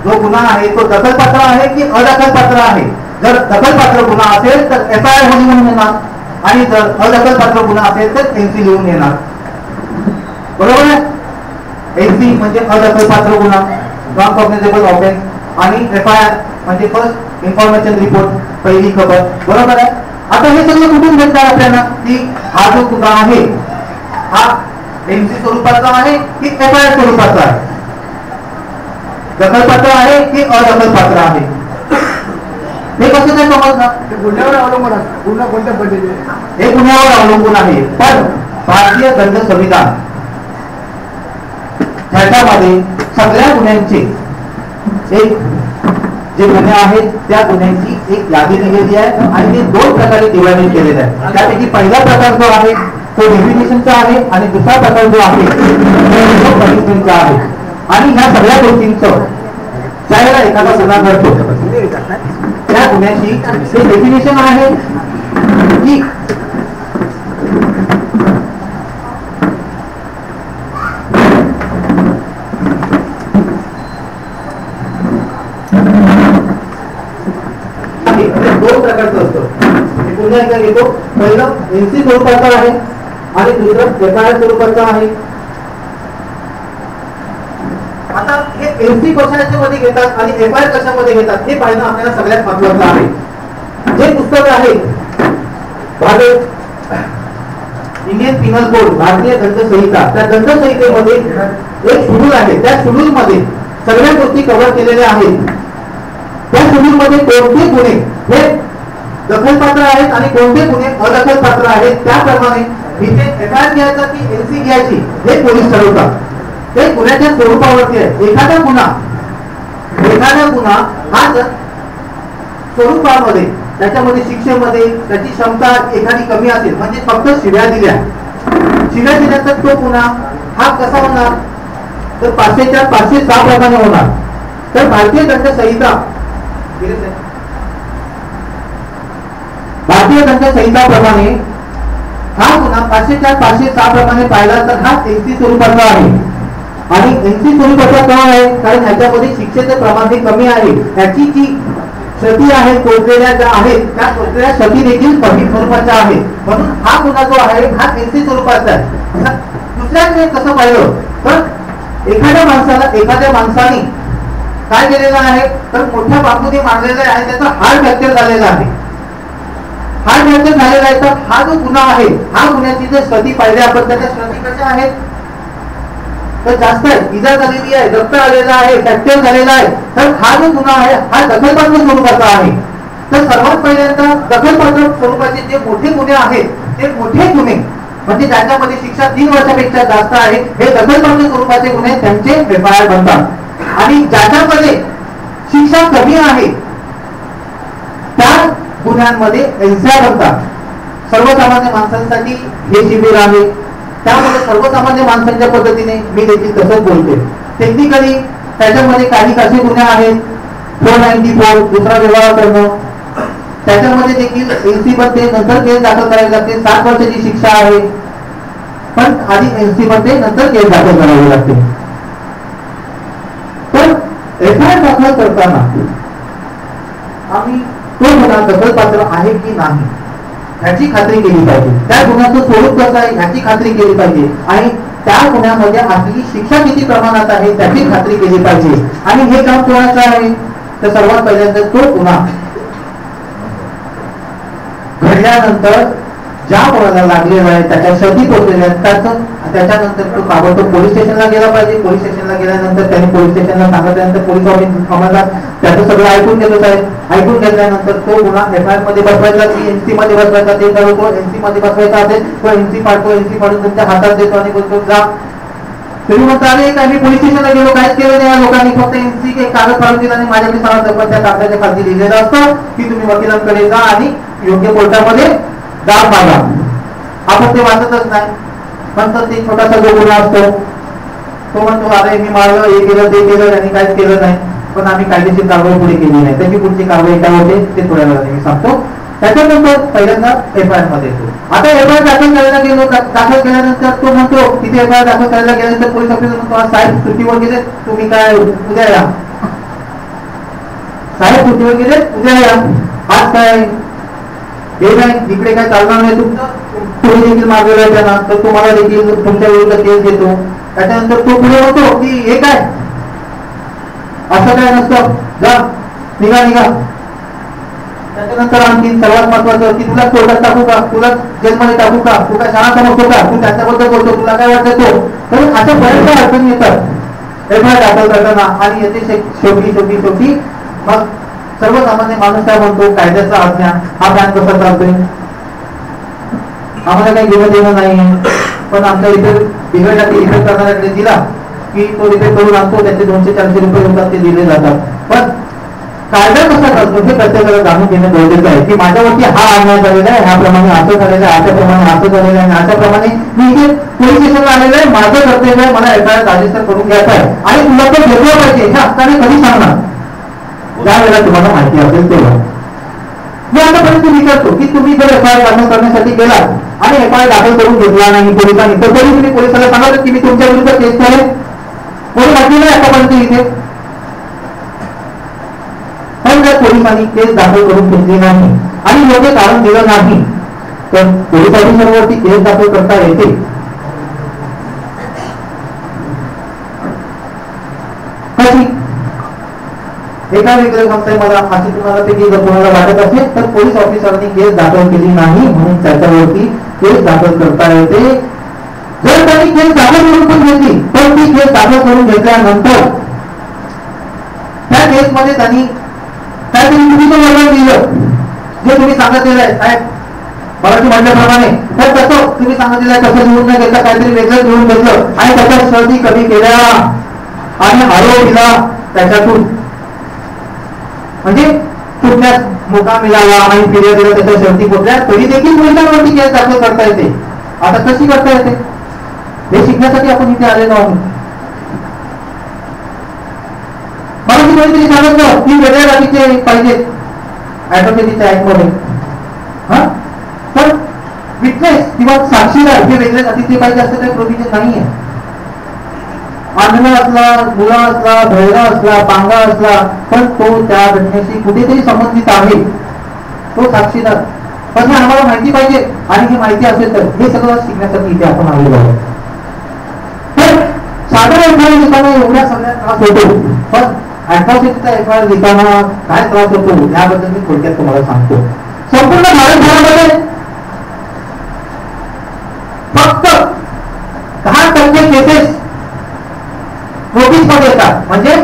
जो गुन्हा आहे तो दखलपात्र आहे की अदखलपात्र आहे. जर दखलपात्र गुन्हा असेल तर FIR लिहून येणार आणि जर अदखलपात्र गुन्हा असेल तर NC लिहून येणार, बरोबर आहे? NC म्हणजे अदखलपात्र गुन्हा, नॉन कॉग्निझेबल ऑफेन्स, आणि FIR म्हणजे फर्स्ट इन्फॉर्मेशन रिपोर्ट, पहिली खबर, बरोबर आहे? आता हे सगळं कुठून भेटणार आपल्याला की हा जो गुन्हा आहे हा NC स्वरूपाचा आहे की FIR स्वरूपाचा आहे, दखलपात्र आहे की अदखलपात्र आहे, हे कसं काय समजणार? गुन्ह्यावर अवलंबून असतं, गुन्हा कोणत्या पद्धतीने हे गुन्ह्यावर अवलंबून आहे. पण भारतीय दंड संविधान ह्याच्यामध्ये सगळ्या गुन्ह्यांचे एक जे गुन्हे आहेत त्या गुन्ह्यांची एक यादी दिलेली आहे आणि ते 2 प्रकारे डिवायडेड केलेले आहे. त्यापैकी पहिला प्रकार जो आहे तो डेफिनेशनचा आहे आणि दुसरा प्रकार जो आहे तो पनिशमेंटचा आहे. आणि ह्या सगळ्या गोष्टींचं ज्यावेळेला एखादा गुन्हा घडतो त्या गुन्ह्याची ते डेफिनेशन आहे की दोन प्रकारचं असतं. पुन्हा एकदा घेतो, पहिलं NC स्वरूपाचं आहे आणि दुसरं FIR स्वरूपाचं आहे. आता हे NC कशामध्ये घेतात आणि FIR कशामध्ये घेतात हे पाहणं आपल्याला सगळ्यात महत्त्वाचं आहे. जे पुस्तक आहे इंडियन पिनल कोड, भारतीय दंड संहिता, त्या दंड संहितेमध्ये एक शेड्यूल आहे. त्या शेड्यूल मध्ये सगळ्या गोष्टी कव्हर केलेल्या आहेत. त्या शेड्यूल मध्ये कोणते गुन्हे हे दखलपात्र आहेत आणि कोणते गुन्हे अदखलपात्र आहेत त्याप्रमाणे इथे FIR घ्यायचा की NC घ्यायची हे पोलीस ठरवतात. ते गुन्ह्याच्या स्वरूपावरती आहे. एखादा गुन्हा हा जर स्वरूपामध्ये त्याच्यामध्ये शिक्षेमध्ये त्याची क्षमता एखादी कमी असेल, म्हणजे फक्त शिव्या दिल्या तर तो गुन्हा हा कसा होणार? तर 504 506 प्रमाणे होणार. तर भारतीय दंड संहिता पोलिसांच्या संहिताप्रमाणे हा गुन्हा 504, 506 प्रमाणे पाहिला तर हा एनसी स्वरूपाचा आहे. आणि एनसी स्वरूपाचा का आहे? कारण ह्याच्यामध्ये शिक्षेचं प्रमाण हे कमी आहे. ह्याची जी सती आहेत कोणत्या ज्या आहेत त्या कोणत्या सती देखील कमी स्वरूपाच्या आहेत. म्हणून हा गुन्हा जो आहे हा एनसी स्वरूपाचा आहे. दुसऱ्याकडे कसं पाहिलं तर एखाद्या माणसाने काय केलेलं आहे तर मोठ्या बांबूने मारलेलं आहे, त्याचा हाड फ्रॅक्चर झालेला आहे. हाड फ्रॅक्चर झालेला आहे तर हा जो गुन्हा आहे हा गुन्ह्याची जर स्थिती पाहिली आपण त्याच्या स्थिती कशा आहेत तर जास्त आहे, इजा झालेली आहे, रक्त आलेला आहे, फ्रॅक्चर झालेला आहे. तर हा जो गुन्हा आहे हा दखलपात्र स्वरूपाचा आहे. तर सर्वात पहिल्यांदा दखलपात्र स्वरूपाचे जे मोठे गुन्हे आहेत ते मोठे गुन्हे म्हणजे ज्याच्यामध्ये शिक्षा 3 वर्षापेक्षा जास्त आहे हे दखलपात्र स्वरूपाचे गुन्हे त्यांचे एफआयआर बनतात. आणि ज्याच्यामध्ये शिक्षा कमी आहे त्या गुन्ह्यांमध्ये एनसीआर बनतात. सर्वसामान्य माणसांसाठी हे शिबिर आहे, त्यामध्ये सर्वसामान्य माणसांच्या पद्धतीने मी देखील तसंच बोलते. टेक्निकली त्याच्यामध्ये काही कसे गुन्हे आहेत 494 दुसरा व्यवहार करणं, त्याच्यामध्ये देखील एनसी मध्ये नंतर केस दाखल करावी लागते. 7 वर्षाची शिक्षा आहे पण आधी एनसी मध्ये नंतर केस दाखल करावी लागते. तर एफआयआर दाखल करताना आम्ही तो गुन्हा दखलपात्र आहे की नाही ह्याची खात्री केली पाहिजे. त्या गुन्ह्याचं स्वरूप कसं आहे ह्याची खात्री केली पाहिजे. आणि त्या गुन्ह्यामध्ये असलेली शिक्षा किती प्रमाणात आहे त्याची खात्री केली पाहिजे. आणि हे काम कोणाचं आहे तर सर्वात पहिल्यांदा तो गुन्हा घडल्यानंतर ज्या कोणाला लागलेला आहे त्याच्या शोधी पोहोचलेल्या त्याच्यानंतर तो ताबडतोब पोलीस स्टेशनला गेला पाहिजे. पोलीस स्टेशनला गेल्यानंतर त्यांनी पोलीस स्टेशनला सांगितल्यानंतर पोलीस अंमलदार त्याचं सगळं ऐकून घेतो साहेब. ऐकून घेतल्यानंतर तो गुन्हा एफआयआर मध्ये बसवायचा की एनसी मध्ये बसवायचा ते ठरवतो. एनसी मध्ये बसवायचा असेल तो एनसी पाडून तुमच्या हातात देतो आणि बोलतो जा. तुम्ही म्हणता अरे काय मी पोलीस स्टेशनला गेलो काहीच केलं नाही लोकांनी फक्त एनसी कागद फाडून दिला आणि माझ्याकडे सांगितलं पण त्या कागदाच्या खाली लिहिलेलं असतं की तुम्ही वकिलांकडे जा आणि योग्य कोर्टामध्ये दाब मागा. आपण ते वाचतच नाही. नंतर ते छोटासा जो गुन्हा असतो तो म्हणतो अरे मी मारलं हे केलं ते केलं आणि काहीच केलं नाही पण आम्ही कायदेशीर कारवाई पुढे केली नाही. त्याची पुढची कारवाई काय होते ते थोड्या वेळाने मी सांगतो. त्याच्यानंतर पहिल्यांदा एफआयआर मध्ये येतो. आता एफआयआर दाखल करायला गेलो दाखल केल्यानंतर तो म्हणतो तिथे एफआयआर दाखल करायला गेल्यानंतर पोलीस ऑफिसर म्हणतो साहेब सुट्टीवर गेले तुम्ही काय उद्या या. साहेब सुट्टीवर गेले उद्या या. आज काय हे नाही इकडे काय चालणार नाही तुमचं तुम्ही देखील मागेला आहे त्यांना तर तुम्हाला देखील तुमच्या विरुद्ध केस घेतो. त्याच्यानंतर तो पुढे होतो की हे काय असं काय नसतं जा निघा. त्याच्यानंतर आणखी सर्वात महत्वाचं की तुला कोर्टात टाकू का तुला जेलमध्ये टाकू का तू काय शाळा समजतो का तू त्याच्याबद्दल बोलतो तुला काय वाटतं तो. तर अशा बऱ्याचशा अडचणी येतात एफआयआर दाखल करताना. आणि येते शेवटी मग सर्वसामान्य माणूस काय म्हणतो कायद्याचा अज्ञान हा ज्ञान कसा चालतोय आम्हाला काही घेणं देणं नाही पण आमच्या इथे रिपेअर करणाऱ्याकडे दिला की तो रिपेअर करून आणतो त्याचे 200-400 रुपये होतात ते दिले जातात. पण कायदा कसा चालतो हे प्रत्येकाला जाणून घेणं गरजेचं आहे की माझ्यावरती हा अन्याय झालेला आहे ह्याप्रमाणे असं झालेलं आहे अशाप्रमाणे असं झालेलं आहे आणि अशाप्रमाणे मी इथे पोलीस स्टेशनला आलेलं आहे माझं कर्तव्य आहे मला एफआयआर रजिस्टर करून घ्यायचा आहे आणि तुला तो घेतलं पाहिजे हे हक्काने कधी सांगणार ज्या वेळेला तुम्हाला माहिती असेल तेव्हा. मी आतापर्यंत विचारतो की तुम्ही जर एफआयआर दाखल करण्यासाठी गेलात आणि एफआयआर दाखल करून घेतला नाही पोलिसांनी तर तरी तुम्ही पोलिसांना सांगा की मी तुमच्या विरुद्ध केस करेन. कोणी वाटली नाही आतापर्यंत इथे पण जर पोलिसांनी केस दाखल करून घेतली नाही आणि योग्य कारण दिलं नाही तर पोलीस ऑफिसरवरती केस दाखल करता येते. कशी एका वेगळ्या सांगताय मला अशी तुम्हाला पैकी जर कोणाला वाटत असेल तर पोलीस ऑफिसरनी केस दाखल केली नाही म्हणून त्याच्यावरती केस दाखल करता येते. जर त्यांनी केस दाखल करून पण घेतली तर ती केस दाखल करून घेतल्यानंतर त्या केसमध्ये त्यांनी काहीतरी चुकीचं वर्णन दिलं जे तुम्ही सांगितलेलं आहे साहेब मराठी म्हटल्याप्रमाणे तर तसं तुम्ही सांगितलेलं आहे तसं लिहून न घेतलं काहीतरी वेगळं लिहून घेतलं आणि त्याच्या सर्दी कमी केल्या आणि आरोप दिला त्याच्यातून म्हणजे सुटण्यास मोका मिळाला आणि फिर्यादीला त्याच्या शर्ती पोचल्या तरी देखील पोलिसांवरती केस दाखल करता येते. आता कशी करता येते हे शिकण्यासाठी आपण इथे आलेलो आहोत. मला मी कोणीतरी सांगितलं की वेगळ्या जातीचे पाहिजेत ऍडव्होकेसीच्या ऍक्ट मध्ये विटनेस किंवा साक्षीदार हे वेगळे अतिथी पाहिजे असं काही प्रोव्हिजन नाहीये. आंधळा असला, मुला असला, बहिरा असला, पांगा असला, पण तो त्या घटनेशी कुठेतरी संबंधित आहे, तो साक्षीदार. पण हे आम्हाला माहिती पाहिजे आणि ही माहिती असेल तर हे सगळं शिकण्यासाठी इथे आपण आलेलो आहोत. तर साधारण एफआयआर लिहिताना एवढ्या सगळ्या त्रास होतो, पण अॅट्रॉसिटीचा एफआयआर लिहिताना काय त्रास होतो याबद्दल मी थोडक्यात तुम्हाला सांगतो. संपूर्ण भारतभरामध्ये फक्त 10% केसेस नोटीस मध्ये येतात, म्हणजे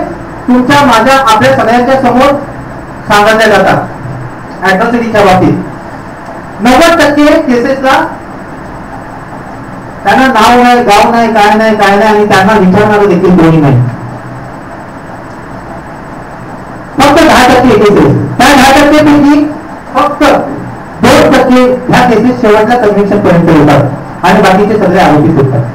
तुमच्या माझ्या आपल्या सगळ्यांच्या समोर सांगितल्या जातात अॅट्रॉसिटीच्या बाबतीत. 90% केसेसला त्यांना नाव नाही, गाव नाही, काय नाही आणि त्यांना विचारणारं देखील कोणी नाही. फक्त 10% केसेस, त्या 10% पैकी फक्त 2% ह्या केसेस शेवटच्या कन्व्हिक्शन पर्यंत होतात आणि बाकीचे सगळे आरोपीच होतात.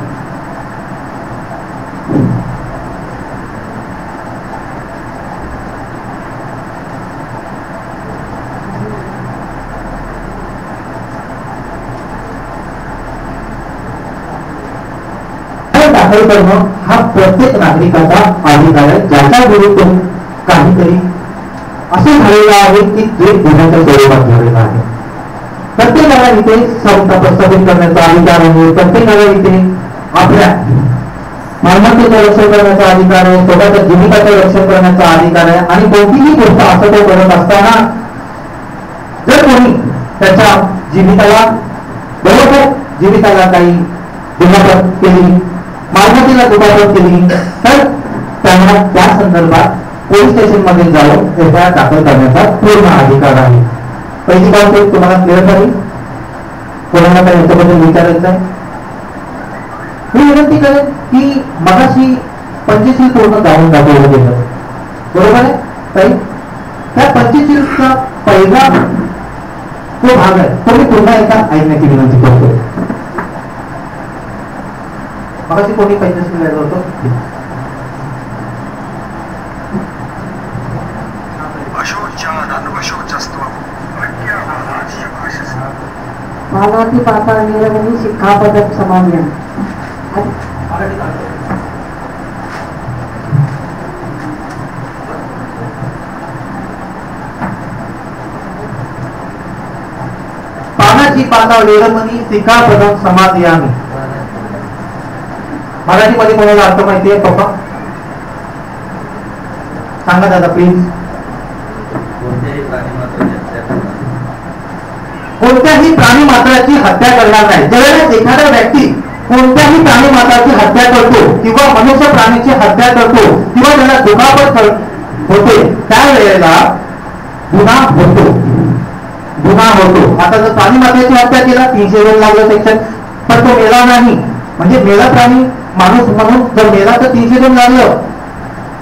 दाखल करणं हा प्रत्येक नागरिकाचा अधिकार आहे, ज्याच्या विरुद्ध काहीतरी असे झालेलं आहे की जे गुन्ह्याच्या स्वरूपात झालेलं आहे. प्रत्येकाला इथे संस्था प्रस्थापित करण्याचा अधिकार आहे, प्रत्येकाला इथे आपल्या मालमत्तेचं रक्षण करण्याचा अधिकार आहे, स्वतःच्या जीविकाचं रक्षण करण्याचा अधिकार आहे. आणि कोणतीही गोष्ट असं तो करत असताना जर कोणी त्याच्या जीविताला बरोबर जीविताला काही दुखापत केली, मालमत्तेला दुखापत केली, तर त्यांना त्या संदर्भात पोलीस स्टेशन मध्ये जाऊन एफआयआर दाखल करण्याचा पूर्ण अधिकार आहे. पहिली गोष्ट तुम्हाला क्लिअर झाली? कोणाला काय याच्याबद्दल विचारायचं आहे? मी विनंती करेन की मगाशी पंचशील पूर्ण जाऊन दाखवलं गेलं, बरोबर आहे ताई? त्या पंचशीलचा पहिला तो भाग आहे, तो मी पुन्हा एकदा ऐकण्याची विनंती करतो. मगाशी कोणी पंचशील लिहिलं होतं? पानाती पाताळ निरवनी शिखापदक समान्य. पानाची पाताळ निरवनी शिखापदक समाधियामी. मराठीमध्ये कोणाला अर्थ माहिती आहे पप्पा? सांगा दादा प्लीज. कोणत्याही प्राणी मात्राची हत्या करणार नाही. ज्यावेळेस एखादा व्यक्ती कोणत्याही प्राणी मात्राची हत्या करतो किंवा मनुष्य प्राणीची हत्या करतो किंवा त्याला दुखापत होते त्यावेळेला गुन्हा होतो. आता जर प्राणी मात्राची हत्या केला 302 लागलं सेक्शन, पण तो मेला नाही, म्हणजे मेला प्राणी माणूस म्हणून जर मेला तर 302 लागलं.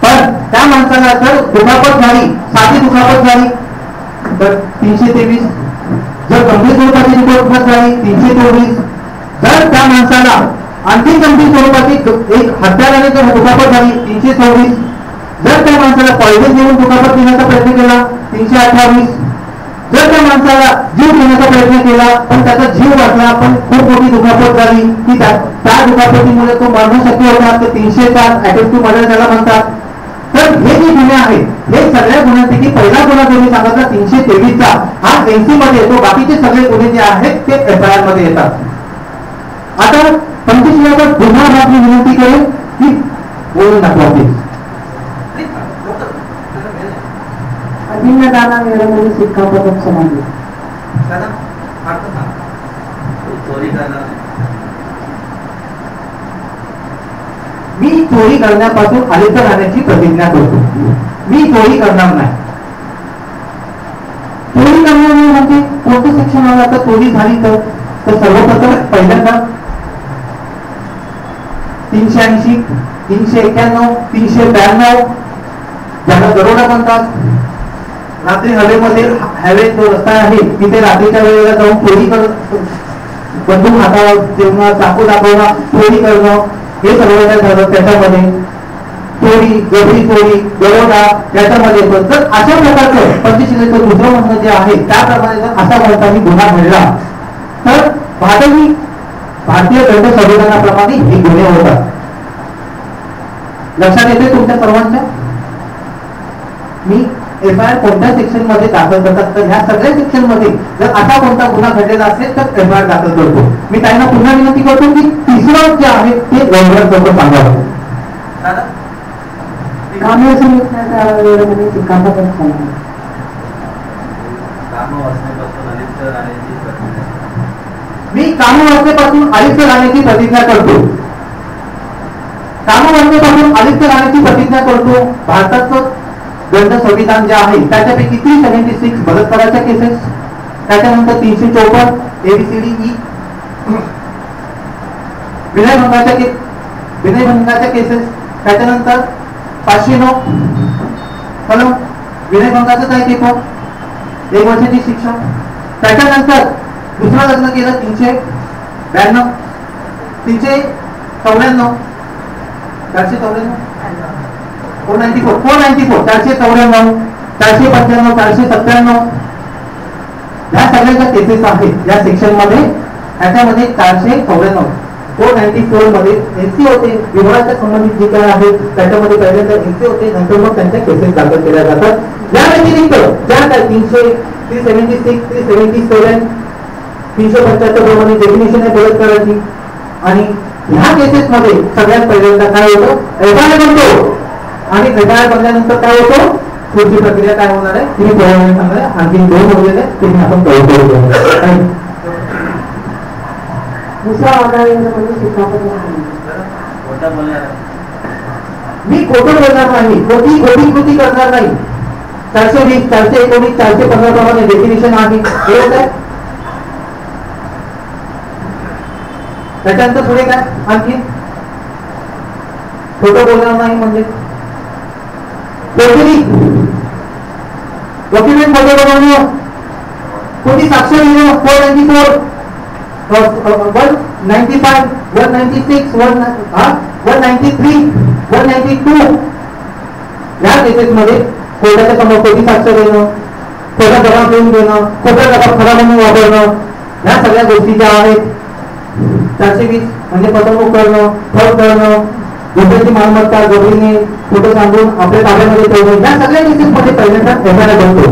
पण त्या माणसाला जर दुखापत झाली, साधी दुखापत झाली तर 323. जर गंभीर स्वरूपाची दुखापत झाली 324. जर त्या माणसाला आणखी गंभीर स्वरूपाची एक हत्याराने जर दुखापत झाली 326. जर त्या माणसाला पॉइझन देऊन दुखापत देण्याचा प्रयत्न केला 328. जर त्या माणसाला जीव घेण्याचा प्रयत्न केला पण त्याचा जीव वाचला पण खूप मोठी दुखापत झाली की त्या दुखापतीमुळे तो मरणं शक्य होता तर 304 अटेम्प्ट टू मर्डर त्याला म्हणतात. तर हे जे गुन्हे आहेत हे सगळ्या गुन्ह्यांपैकी पहिला गुन्हा जो मी सांगितला 323चा हा एनसी मध्ये येतो. बाकीचे सगळे गुन्हे जे आहेत ते एफआयआर मध्ये येतात. आता 25 गुन्हा आपली विनंती करेल की बोलून दाखवा प्लीज. अभिन्न दाना मिळवणी शिखापदक समान्य. मी चोरी करण्यापासून अलिप्त राहण्याची प्रतिज्ञा करतो. मी चोरी करणार नाही. चोरी करणार नाही म्हणजे कोणतं सेक्शन आलं? आता चोरी झाली तर सर्वप्रथम पहिल्यांदा 380, 391, 392 ज्याला दरोडा म्हणतात. रात्री हायवे जो रस्ता आहे तिथे रात्रीच्या वेळेला जाऊन चोरी बंदूक हातावर ठेवणं, चाकू दाखवणं, चोरी करणं हे सर्व काय झालं. त्याच्यामध्ये चोरी, गबरी चोरी, दरोडा त्याच्यामध्ये येतो. तर अशा प्रकारचं पंचशीलेचं दुसरं म्हणणं जे आहे त्याप्रमाणे जर अशा प्रकारचा गुन्हा घडला तर भारतीय दंड संविधानाप्रमाणे हे गुन्हे होतात. लक्षात येते तुमच्या सर्वांच्या? मी एफआयआर कोणत्या सेक्शन मध्ये दाखल करतात तर ह्या सगळ्या सेक्शन मध्ये जर असा कोणता गुन्हा घडलेला असेल तर एफआयआर दाखल करतो. मी त्यांना पुन्हा विनंती करतो की तिसरं जे आहे ते लवकरात लवकर सांगावं. कामे समितीच्या वेळेमध्ये शिक्कापदक समाधी. मी कामवासनेपासून आयुक्त राहण्याची प्रतिज्ञा करतो. कामवासनेपासून आयुक्त राहण्याची प्रतिज्ञा करतो. भारताचं दंड संविधान जे आहे त्याच्यापैकी 376 बलात्काराच्या केसेस, त्याच्यानंतर 354 ABCDE विनयभंगाच्या केसेस, त्याच्यानंतर 509 कलम विनयभंगाचं काय ते पण 1 वर्षाची शिक्षा. त्याच्यानंतर दुसरं लग्न केलं 392 394 494 494 494 495 497 या सगळ्यांच्या केसेस आहेत या सेक्शन मध्ये. त्याच्यामध्ये 494 494 मध्ये एनसी होते, विवाहाच्या संबंधित जे काय आहे त्याच्यामध्ये पहिल्यांदा एनसी होते, नंतर मग त्यांच्या केसेस दाखल केल्या जातात. या व्यतिरिक्त ज्या काय 376 377 375 प्रमाणे डेफिनेशन आहे बलात्काराची. आणि ह्या केसेस मध्ये सगळ्यात पहिल्यांदा काय होतं एफआयआर बनतो. आणि एफआयआर बनल्यानंतर काय होतं पुढची प्रक्रिया काय होणार आहे तुम्ही थोड्या वेळ सांगणार. आणखी 2 होलेले तुम्ही आपण कळू. दुसरा म्हणजे शिक्कापदक समाधी. मी खोटं बोलणार नाही, खोटी कृती करणार नाही. 420 419 415 प्रमाणे डेफिनेशन आहे. हे होत आहे. त्याच्यानंतर पुढे काय आणखी खोटं बोलणार नाही म्हणजे डॉक्युमेंट मध्ये बनवणं, कोणी साक्ष लिहिणं 494 195 196 193 192 या केसेस मध्ये कोर्टाच्या समोर खोटी साक्ष देणं, खोटा जबाब देऊन देणं, खोटा जबाब खरा म्हणून वापरणं, या सगळ्या गोष्टी ज्या आहेत. 420 म्हणजे फसवणूक करणं, फ्रॉड करणं, दुसऱ्याची मालमत्ता जबरीने खोटं सांगून आपल्या ताब्यामध्ये ठेवणं, या सगळ्या केसेस मध्ये पहिल्यांदा एफआयआर बनतो.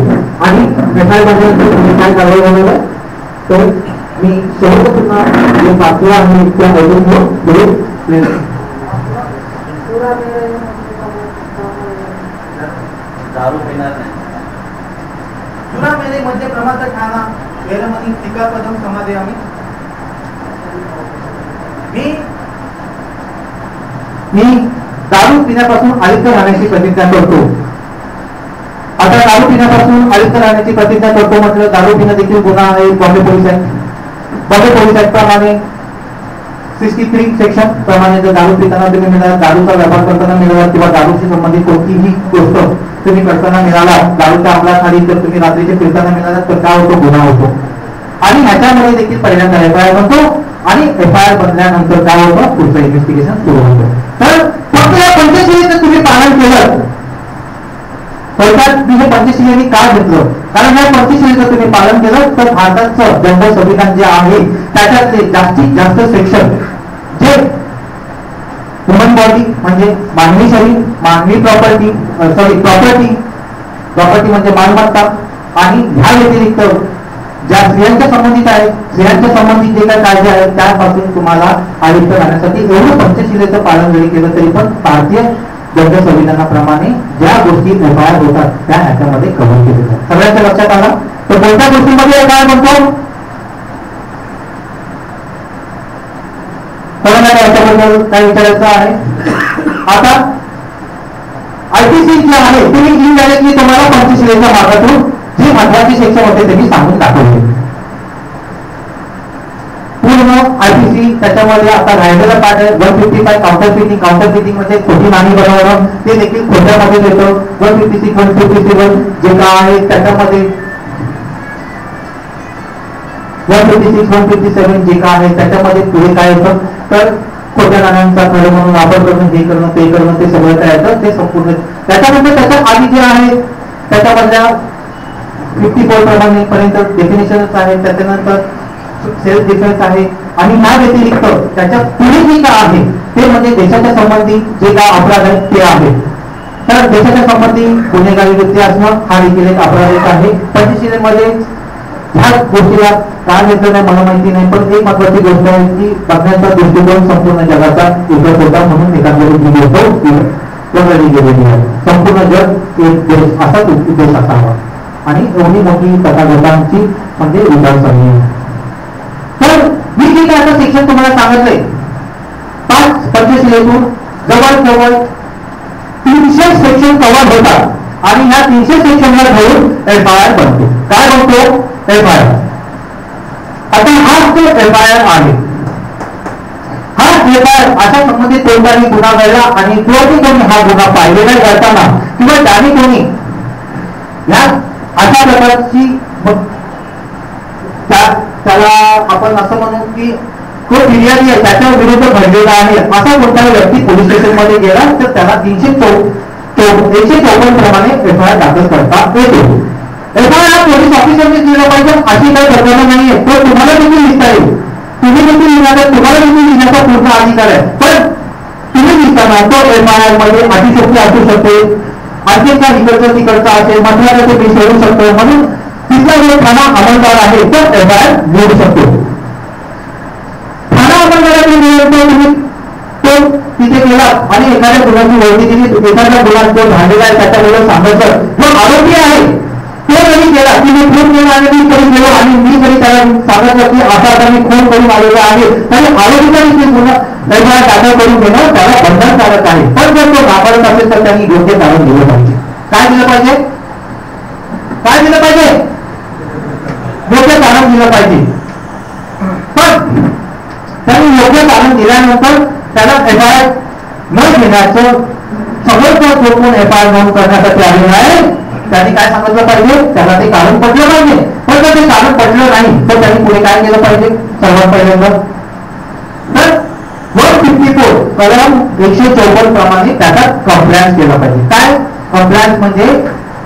आणि एफआयआर बनल्यानंतर काय कारवाई होणार आहे तर मी शेवट पुन्हा जे बातम्या आहे त्या बघून दारू पिणार नाही. जुना मेले मध्य क्रमांक ठाणा वेरमणी शिक्कापदक समाधी. मी दारू पिण्यापासून अलिप्त राहण्याची प्रतिज्ञा करतो. आता दारू पिण्यापासून अलिप्त राहण्याची प्रतिज्ञा करतो म्हटलं दारू पिणं देखील गुन्हा आहे. बॉम्बे पोलीस ऍक्ट प्रमाणे 63 सेक्शन प्रमाणे जर दारू पिताना तुम्ही मिळाला, दारूचा व्यापार करताना मिळाला किंवा दारूशी संबंधित कोणतीही गोष्ट तुम्ही करताना मिळाला, दारूच्या अंमलाखाली जर तुम्ही रात्रीचे फिरताना मिळाला तर काय होतो गुन्हा होतो. आणि ह्याच्यामध्ये देखील पहिल्यांदा एफआयआर बनतो. आणि एफआयआर बनल्यानंतर काय होतं पुढचं इन्व्हेस्टिगेशन सुरू होतं. तर फक्त या पंचशिलेचं तुम्ही पालन केलं सरकार हे पंचशिलेने का घेतलं कारण या पंचशिलेचं तुम्ही पालन केलं तर भारताचं दंड संविधान जे आहे त्याच्यातले जास्तीत जास्त सेक्शन जे ह्युमन बॉडी म्हणजे मानवी शरीर, मानवी प्रॉपर्टी म्हणजे मालमत्ता आणि ह्या व्यतिरिक्त ज्या स्त्रियांच्या संबंधित आहे स्त्रियांच्या संबंधित जे काही कायदे आहेत त्यापासून तुम्हाला अलिप्त राहण्यासाठी एवढं पंचशिलेचं पालन जरी केलं तरी पण भारतीय दंड संविधानाप्रमाणे ज्या गोष्टी एफआयआर होतात त्या ह्याच्यामध्ये कव्हर केल्या जातात. सगळ्यांच्या लक्षात आला तर कोणत्या गोष्टींमध्ये एफआयआर बनतो कोणाला याच्याबद्दल काय विचारायचं आहे. आता आयपीसी जे आहे तुम्ही इनडायरेक्टली तुम्हाला पंचशिलेच्या मार्गातून जी महत्वाची सेक्शन होते ते मी सांगून दाखवले. पूर्ण आयपीसी त्याच्यामध्ये आता राहिलेला पार्ट आहे 155 काउंटर फिटिंग म्हणजे खोटी नाणी बनवणं ते देखील खोट्यामध्ये येतं. 156 157 जे काय आहे त्याच्यामध्ये 156 157 जे काय आहे त्याच्यामध्ये पुढे काय येतं तर खोट्या नाण्यांचा खरं म्हणून वापर करून हे करणं ते सगळं काय येतं ते संपूर्ण. त्याच्यानंतर त्याच्या आधी जे आहे त्याच्यामधल्या 54 प्रमाणे पर्यंत डेफिनेशनच आहे. त्याच्यानंतर सेल्फ डिफेन्स आहे आणि या व्यतिरिक्त त्याच्या पुढे जे काय आहे ते म्हणजे देशाच्या संबंधी जे काय अपराध आहेत ते आहे. तर देशाच्या संबंधी गुन्हेगारी वृत्ती असणं हा देखील एक अपराध आहे. पंचशिलेमध्ये ह्या गोष्टीला काय घेतलं नाही मला माहिती नाही, पण एक महत्वाची गोष्ट आहे की बघण्याचा दृष्टिकोन संपूर्ण जगाचा एकच होता म्हणून एखाद्या वगळली गेलेली आहे. संपूर्ण जग एक देश असाच उद्देश असावा आणि एवढी मोठी तथागतांची म्हणजे विचारसरणी आहे. तर मी जे काय आता शिक्षण तुम्हाला सांगितलंय 5 पंचशिलेतून जवळजवळ 300 सेक्शन कव्हर होतात आणि ह्या 300 सेक्शनला धरून FIR बनतो. काय बनतो? FIR. आता हा जो FIR आहे हा FIR अशा संबंधित कोणताही गुन्हा घडला आणि जो कोणी हा गुन्हा पाहिलेला करताना किंवा ज्याने कोणी या अशा प्रकारची त्याला आपण असं म्हणू की तो फिर्यादी आहे त्याच्या विरुद्ध घडलेला आहे असा कोणताही व्यक्ती पोलीस स्टेशन मध्ये गेला तर त्याला 154 प्रमाणे FIR दाखल करता येतो. FIR हा पोलीस ऑफिसरने दिला पाहिजे अशी काही प्रकरण नाहीये. तो तुम्हाला देखील लिहिता येईल, तुम्ही देखील लिहिण्याचा तुम्हाला देखील लिहिण्याचा पूर्ण अधिकार आहे. पण तुम्ही लिहिताना तो FIR मध्ये अतिशयोक्ती असू शकते, आणखी का इकडचं तिकडचा असेल मतदाराचे मी सोडू शकतो म्हणून तिथला जो ठाणा अंमलदार आहे तो FIR लिहू शकतो. ठाणा अंमलदाराचे तुम्ही तो तिथे गेला आणि एखाद्या गुन्ह्याची ओळखी दिली, एखाद्या गुन्ह्यात जो झालेला आहे त्याच्याबरोबर सांगायचं जो आरोपी आहे तो जरी गेला की मी खून करून आले मी करून गेलो आणि मी जरी त्याला सांगितलं की आता मी खून करून आलेला आहे तरी आरोपीचा देखील गुन्हा FIR दाखल करून घेणं त्याला बंधनकारक आहे. पण जर तो नाकारत असेल तर त्यांनी योग्य कारण दिलं पाहिजे. काय दिलं पाहिजे? काय दिलं पाहिजे? योग्य कारण दिलं पाहिजे. पण त्यांनी योग्य कारण दिल्यानंतर त्याला FIR न घेण्याचं सगळं जो कोण FIR नोंद करण्यासाठी आलेला आहे त्यांनी काय सांगितलं पाहिजे? त्याला ते कारण पडलं पाहिजे. पण जर ते कारण पडलं नाही तर त्यांनी पुढे काय केलं पाहिजे? सर्वात पहिल्यांदा तर 154 कलम 154 प्रमाणे त्याचा कंप्लायन्स केला पाहिजे. काय कंप्लायन्स म्हणजे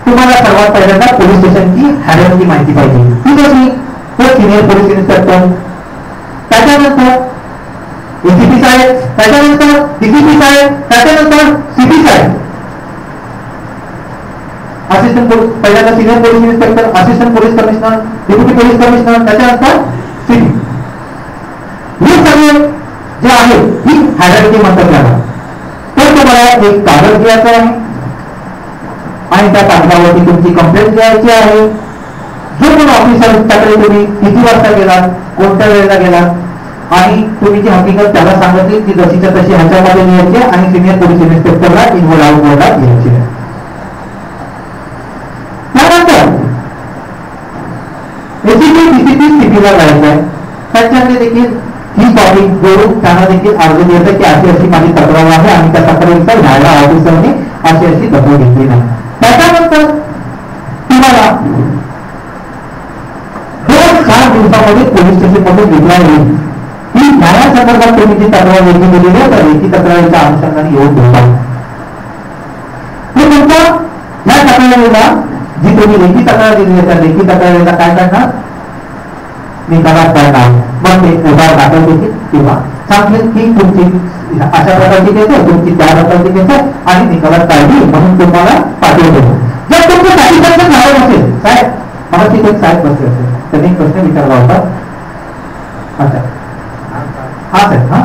तुम्हाला सर्वात पहिल्यांदा पोलीस स्टेशनची हॅडलची माहिती पाहिजे. ती कशी? तर सिनियर पोलीस इन्स्पेक्टर, त्याच्यानंतर ACP साहेब, त्याच्यानंतर DCP साहेब, त्याच्यानंतर CP साहेब, असिस्टंट पोलीस पहिल्यांदा senior police inspector, assistant police commissioner, deputy police commissioner, त्याच्यानंतर CP. हे सगळे जे आहे ही हायरार्की म्हणतात त्याला. तर तुम्हाला एक कागद घ्यायचा आहे आणि त्या कागदावरती तुमची कंप्लेंट द्यायची आहे. जो कोण ऑफिसर त्याकडे तुम्ही किती वाजता गेलात, कोणत्या वेळेला गेलात आणि तुम्ही जी हकीकत त्याला सांगितली ती जशीच्या तशी ह्याच्यामध्ये लिहायची आणि सिनियर पोलीस इन्स्पेक्टरला इन्व्हॉल्व बोर्डात लिहायची. त्यानंतर ACP, DCP, CP ला जायचं आहे. त्याच्यामध्ये देखील ही कॉपी जोडून त्यांना देखील अर्ज द्यायचा की अशी अशी माझी तक्रार आहे आणि त्या तक्रारीचा न्यायालय ऑफिसरने अशी अशी दखल घेतली नाही. त्याच्यानंतर तुम्हाला 2-4 दिवसामध्ये पोलीस स्टेशन मध्ये रिप्लाय येईल की न्यायासंदर्भात तुम्ही जी तक्रार लेखी दिलेली आहे तर लेखी तक्रारीच्या अनुषंगाने येऊन भेटा. ते तुमच्या या तक्रारीला जी तुम्ही लेखी तक्रार दिली आहे त्या लेखी तक्रारीला काय करणार? निकालात करणार. मग ते उधार दाखल देतील किंवा सांगेल की तुमची अशा प्रकारची केस आहे, तुमची त्या प्रकारची केस आहे आणि निकालात काढली म्हणून तुम्हाला पाठवतो. जर तुमचं सॅटिस्फॅक्शन झालं नसेल, साहेब मला तिथे साहेब बसले असेल त्यांनी प्रश्न विचारला होता. अच्छा हा साहेब, हा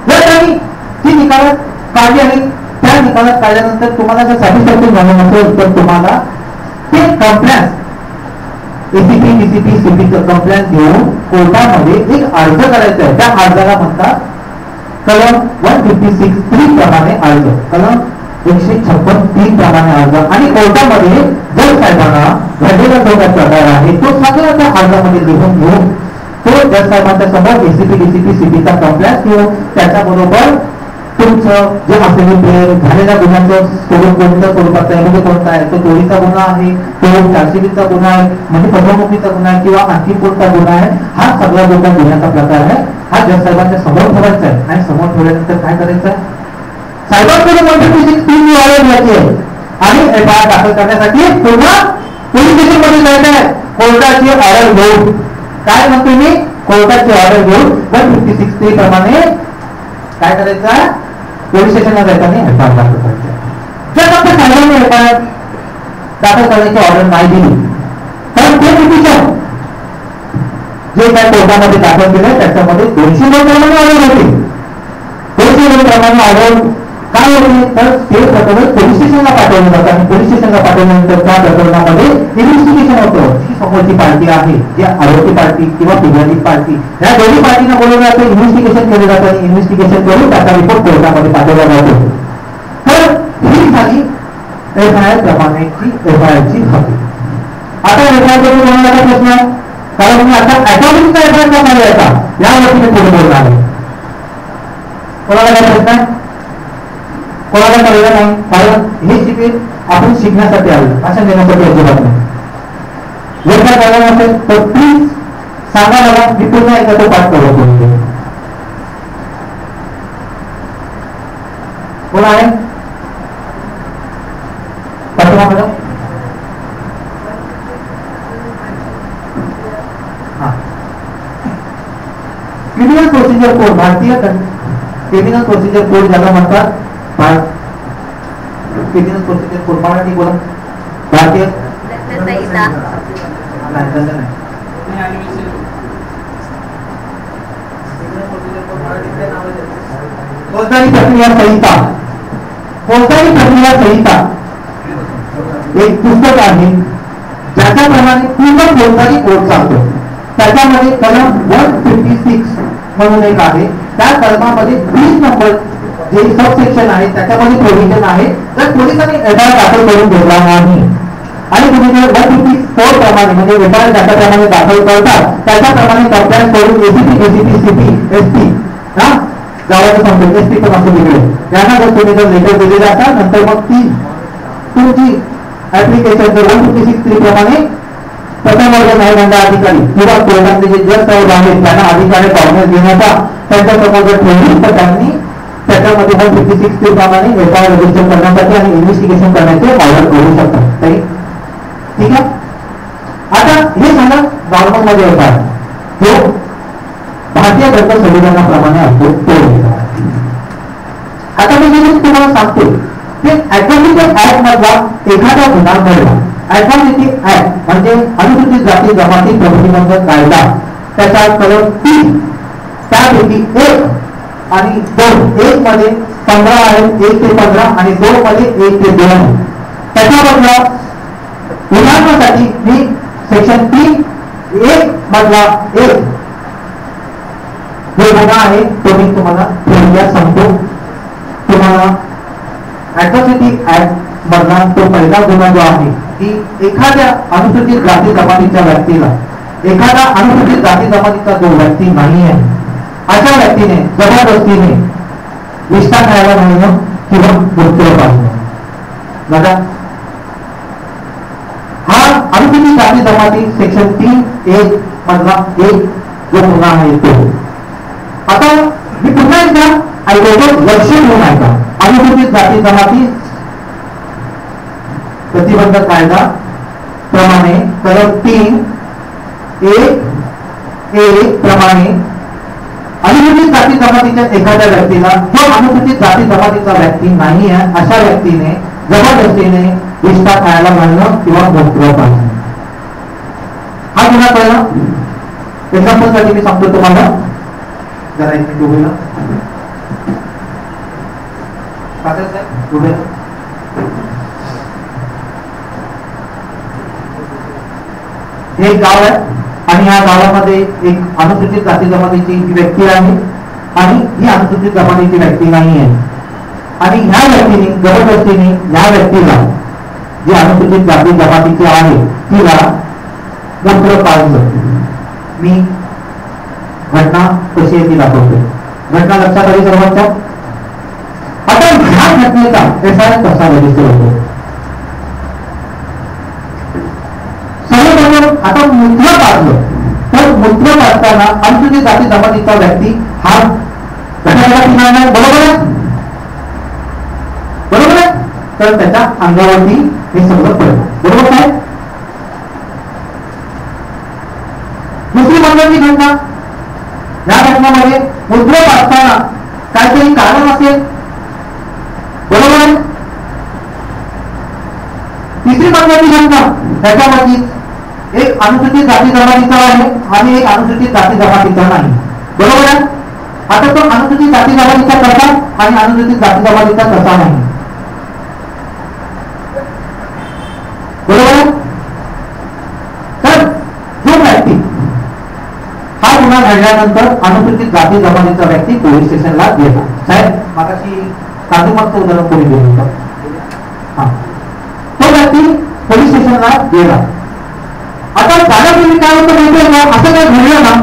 जर त्यांनी ती निकालात काढली आणि त्या निकालात काढल्यानंतर तुम्हाला जर सॅटिस्फॅक्शन झालं नसेल तर तुम्हाला ते कंप्लेंट ACP, DCP, CP चं कंप्लेंट घेऊन कोर्टामध्ये एक अर्ज करायचा आहे. त्या अर्जाला म्हणतात कलम 156(3) प्रमाणे अर्ज, कलम 156(3) प्रमाणे अर्ज आणि कोर्टामध्ये जज साहेबांना घडलेला जो काही प्रकार आहे तो सगळा त्या अर्जामध्ये लिहून घेऊन तो जज साहेबांच्या समोर ACP, DCP, CP चा कंप्लेंट घेऊन त्याच्याबरोबर तुमचं जे असेल झालेल्या गुन्ह्याचं स्वरूप कोणत्या स्वरूपाचा आहे, म्हणजे कोणता आहे, तो चोरीचा गुन्हा आहे, तो 420चा गुन्हा आहे, म्हणजे फसवणुकीचा गुन्हा आहे किंवा आणखी कोणता गुन्हा आहे, हा सगळा जो काही गुन्ह्याचा प्रकार आहे हा जज साहेबांच्या समोर ठेवायचा आहे. आणि समोर ठेवल्यानंतर काय करायचं आहे? साहेबांकडे 156(3) निवारण घ्यायची आहे आणि FIR दाखल करण्यासाठी पुन्हा पोलीस स्टेशन मध्ये जायचं आहे. कोर्टाची ऑर्डर घेऊन काय म्हणतो मी? कोर्टाची ऑर्डर घेऊन 156 प्रमाणे काय करायचं, पोलीस स्टेशनला जायचं आणि एफआयआर दाखल करायचं. जर फक्त साहेबांनी एफआयआर दाखल करण्याची ऑर्डर नाही दिली तर ते पिटिशन जे काय कोर्टामध्ये दाखल केलं त्याच्यामध्ये 200 प्रमाणे ऑर्डर होते. 200 प्रमाणे ऑर्डर काय होते तर ते प्रकरण पोलीस स्टेशनला पाठवलं जातं आणि पोलीस स्टेशनला पाठवल्यानंतर त्या प्रकरणामध्ये इन्व्हेस्टिगेशन होतं. जी समोरची पार्टी आहे, जी आरोपी पार्टी किंवा पीडित पार्टी, या दोन्ही पार्टीला बोलवलं जातं, इन्व्हेस्टिगेशन केलं जातं आणि इन्व्हेस्टिगेशन करून त्याचा रिपोर्ट कोर्टामध्ये पाठवला जातो. तर ही झाली एफआयआर प्रमाणेची एफआयआरची हमी. आता एफआयआर बद्दल बोलण्याचा प्रश्न आहे, कारण मी आता ऍटॉमिकचा एफआयआर प्रमाणे याचा यावरती मी पुढे बोलणार आहे. कोणाला काय प्रश्न आहे? कोणाला कळलं नाही? कारण हे शिबिर आपण शिकण्यासाठी आलो, भाषण देण्यासाठी अजिबात नाही. जर काय कळलं नसेल तर प्लीज सांगा मला, मी पुन्हा एकदा तो पाठ करतो. कोण आहे पाठवा मॅडम? क्रिमिनल प्रोसिजर कोड, भारतीय क्रिमिनल प्रोसिजर कोड ज्याला म्हणतात, क्रिमिनल प्रोसिजर कोड मराठी बोला. भारतीय संहिता. फौजदारी प्रक्रिया संहिता. फौजदारी प्रक्रिया संहिता एक पुस्तक आहे ज्याच्याप्रमाणे पूर्ण फौजदारी कोड चालतो. त्याच्यामध्ये कलम 156 म्हणून एक आहे, त्या कलमामध्ये 20 नंबर जे सबसेक्शन आहे त्याच्यामध्ये प्रोव्हिजन आहे, जर पोलिसांनी एफआयआर दाखल करून घेतला नाही आणि तुम्ही जर 154 प्रमाणे म्हणजे एफआयआर ज्याच्याप्रमाणे दाखल करतात त्याच्याप्रमाणे कंप्लेंट करून एसीपी सीपी एसपी गावाचं सांगतो एसपी पण असं वेगळे यांना जर तुम्ही जर लेटर दिलेले असाल नंतर मग ती तुमची ऍप्लिकेशन जर 156 प्रमाणे प्रथम वर्ग न्यायदंड अधिकारी किंवा कोर्टातले जे जज साहेब आहेत त्यांना अधिकारी फॉर्मेट घेण्याचा त्यांच्या समोर जर ठेवली तर त्यांनी त्याच्यामध्ये 156 प्रमाणे एफआयआर रजिस्टर करण्यासाठी आणि इन्व्हेस्टिगेशन करण्याचे ऑर्डर करू शकतात. ठीक आहे. आता हे सांगा नॉर्मल मध्ये एफआयआर जो भारतीय दंड संविधानाप्रमाणे असतो तो. आता मी तुम्हाला सांगतो की ऍट्रॉसिटी ऍक्ट मधला एखादा गुन्हा घडला, ऍट्रॉसिटी ऍक्ट म्हणजे अनुसूचित जाती जमाती प्रतिबंध कायदा, त्याचा कलम 3 त्यापैकी 1 आणि 2, 1 मध्ये 15 आहे, 1 ते 15 आणि 2 मध्ये 1 ते 2. त्याच्यामधला उदाहरणासाठी मी सेक्शन 3(1) मधला 1 जो गुन्हा आहे तो मी तुम्हाला थोडक्यात सांगतो. तुम्हाला ऍट्रॉसिटी ऍक्ट मधला तो पहिला गुन्हा जो आहे की एखाद्या अनुसूचित जाती जमातीच्या व्यक्तीला, एखादा अनुसूचित जाती जमातीचा जो व्यक्ती नाही आहे अशा व्यक्तीने जबरदस्तीने निष्ठा खायला म्हणणं किंवा मृत्यू पाहणं, बघा हा अनुसूचित जाती जमाती सेक्शन 3(1) मधला 1 जो गुन्हा आहे तो. आता मी पुन्हा एकदा ऐकवतो, लक्ष देऊन ऐका. अनुसूचित जाती जमाती प्रतिबंध कायदा प्रमाणे कलम 3(1) प्रमाणे अनुसूचित जाती जमातीच्या एखाद्या व्यक्तीला जो अनुसूचित जाती जमातीचा व्यक्ती नाही आहे अशा व्यक्तीने जबरदस्तीने निष्ठा खायला घालणं किंवा मृत्यू पाहणं हा गुन्हा कळला. एक्झाम्पल साठी मी सांगतो तुम्हाला, जरा एक मिनिट उभे राहा. हे गाव आहे आणि या गावामध्ये एक अनुसूचित जाती जमातीची व्यक्ती आहे आणि ही अनुसूचित जमातीची व्यक्ती नाही आहे आणि ह्या व्यक्तीने जबरदस्तीने या व्यक्तीला जी अनुसूचित जाती जमातीची आहे तिला मंत्र पाळलं. मी घटना कशी आहे ती दाखवतो. घटना लक्षात आली सर्वांच्या. आता ह्या घटनेचा एफआयआर कसा रजिस्टर होतो? सर्वप्रथम आता मूत्र पाळलं तर मूत्र पाळताना अनुसूचित जाती जमातीचा व्यक्ती हा घटनेला किनारा नाही, बरोबर आहे? बरोबर आहे. तर त्याच्या अंगावरती हे सगळं पडलं, बरोबर आहे. दुसरी महत्वाची घटना करण्यामध्ये मुद्रक असताना काहीतरी कारण असेल, बरोबर आहे. तिसरी महत्वाची घटना त्याच्यामध्ये एक अनुसूचित जाती जमातीचा आहे आणि एक अनुसूचित जाती जमातीचा नाही, बरोबर आहे. आता तो अनुसूचित जाती जमातीचा कसा आणि अनुसूचित जाती जमातीचा कसा नाही, बरोबर आहे. तर जो व्यक्ती हा गुन्हा घडल्यानंतर अनुसूचित जाती जमातीचा व्यक्ती पोलीस स्टेशनला गेला. साहेब मागाशी काजूमागचं उदाहरण कोणी दिलं होतं, हा तो व्यक्ती पोलीस स्टेशनला गेला. आता जाण्यापूर्वी काय होतं माहितीये का, असं काय घडलं ना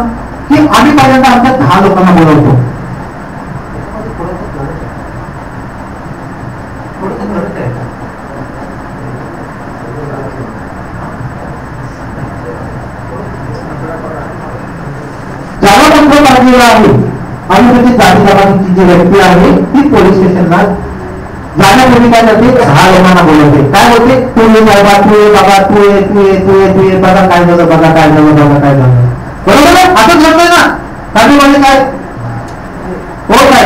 की आम्ही पहिल्यांदा आमच्या 10 लोकांना बोलवतो. ज्याला मंत्र पाडलेला आहे अनुसूचित जाती जमातीची जी व्यक्ती आहे ती पोलीस स्टेशनला जाण्यापूर्वी काय करते, 10 लोकांना बोलवते. काय होते, तू ये बाबा, तू ये बाबा, तू ये तू ये तू ये तू ये, बघा काय झालं, बघा काय झालं, बघा काय झालं, बरोबर आहे. असंच घडतंय ना, काही म्हणजे काय हो काय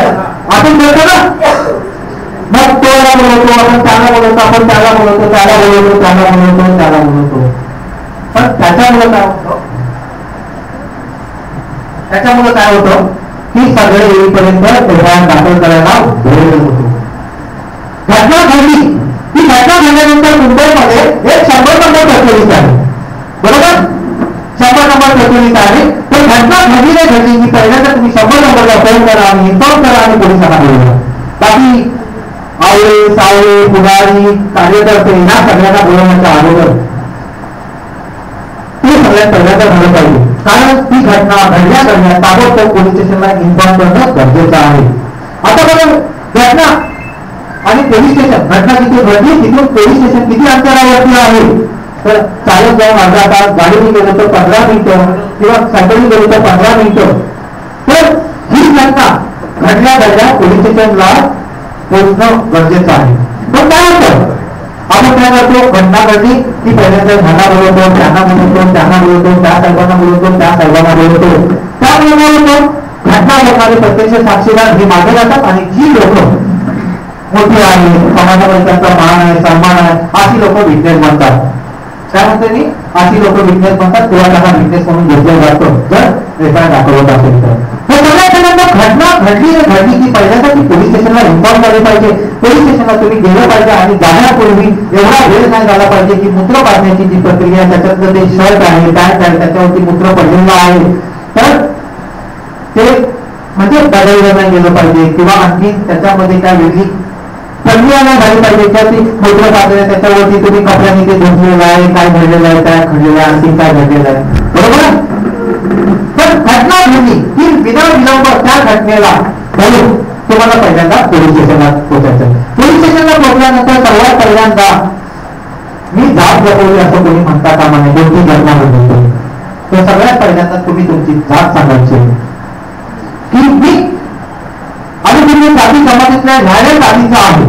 असंच घडतं ना. मग तोला बोलवतो, आपण त्याला बोलवतो, आपण त्याला बोलवतो, त्याला बोलवतो, त्याला बोलवतो, त्याला बोलवतो. पण त्याच्यामुळे काय होतं, त्याच्यामुळे काय होतं की सगळे येईपर्यंत एफआयआर दाखल करायला वेळ होतो. घटना घडली, ती घटना घडल्यानंतर मुंबईमध्ये एक 100 नंबर प्रचलित आहे, बरोबर, 100 नंबर प्रचलित आहे. तर घटना घडली नाही घडली की पहिल्यांदा तुम्ही 100 नंबरला फोन करा आणि इन्फॉर्म करा आणि पोलिसांना बोलवा. बाकी आवळे सावळे पुढारी कार्यकर्ते या सगळ्यांना बोलवण्याच्या अगोदर ते सगळ्यात पहिल्यांदा झालं पाहिजे, कारण ती घटना घडल्या ताबडतोब पोलीस स्टेशनला इन्फॉर्म करणं गरजेचं आहे. आता बघा घटना आणि पोलीस स्टेशन, घटना जिथे घडली तिथून पोलीस स्टेशन किती अंतरावरती आहे, तर चालत जाऊन अर्धा तास, गाडीने गेलो तर 15 मिनिटं किंवा सायकलिंग गेलो तर 15 मिनिटं. तर ही घटना घडल्या पोलीस स्टेशनला पोहोचणं गरजेचं आहे. पण काय होतं, आपण काय करतो, घटना घडली की पहिल्यांदा ह्यांना बोलवतो, त्यांना बोलवतो, त्यांना बोलवतो, त्या साहेबांना बोलवतो, त्या साहेबांना बोलवतो. त्यामुळे होतो घटना घडणारे प्रत्यक्ष साक्षीदार हे मागे जातात आणि जी लोक मोठी आहे, समाजामध्ये त्यांचा मान आहे, सन्मान आहे, अशी लोक विटनेस बनतात. काय म्हणते मी, अशी लोक विटनेस बनतात किंवा त्यांना विटनेस म्हणून घेतलं जातं जर एफआयआर दाखवत असेल तर. घटना घडली की पहिल्यांदा ती पोलीस स्टेशनला इन्फॉर्म झाली पाहिजे. पोलीस स्टेशनला तुम्ही गेलं पाहिजे आणि जाण्यापूर्वी एवढा वेळ नाही झाला पाहिजे की मूत्र पाडण्याची जी प्रक्रिया, त्याच्यातलं ते शर्ट आहे, पॅन्ट आहे, त्याच्यावरती मूत्र पडलेलं आहे, तर ते म्हणजे बदललं नाही गेलं पाहिजे किंवा आणखी त्याच्यामध्ये काय वेगळी प्रक्रिया नाही झाली पाहिजे. त्या ती मूत्र पाडलेलं त्याच्यावरती तुम्ही कपड्यांनी ते धुतलेलं आहे, काय घडलेलं आहे, काय घडलेलं आहे, आणखी काय घडलेलं आहे, बरोबर. तर घटना घडली की विना विलंब त्या घटनेला घालून तुम्हाला पहिल्यांदा पोलीस स्टेशनला पोहोचायचं. पोलीस स्टेशनला पोहोचल्यानंतर सर्वात पहिल्यांदा मी जात जपवली असं कोणी म्हणता कामा नये. कोणती घटना घडली तर सगळ्यात पहिल्यांदा तुम्ही तुमची जात सांगायची की मी अनुसूचित जाती जमातीतल्या ह्या जातीचा आहे.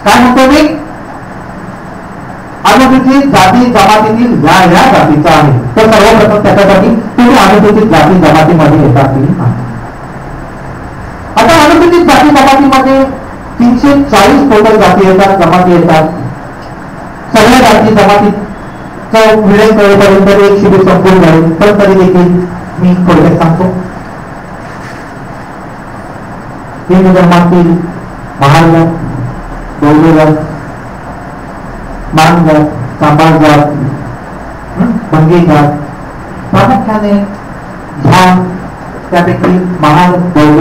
काय म्हणतो मी, अनुसूचित जाती जमातीतील ह्या जातीचा आहे. तर सर्वप्रथम त्याच्यासाठी तुम्ही अनुसूचित जाती जमातीमध्ये येतात की नाही. आता अनुसूचित जाती जमातीमध्ये 340 टोटल जाती येतात, जमाती येतात. सगळ्या जाती जमातीचं मिळेल कळेपर्यंत एक शिबिर संपूर्ण झाले, पण तरी देखील मी थोडक्यात सांगतो. हिंदू धर्मातील महार जात, बौद्ध जात, मान जात, सांबाळ जात, भंगी जात, प्रामुख्याने ह्या त्यापैकी महार बौद्ध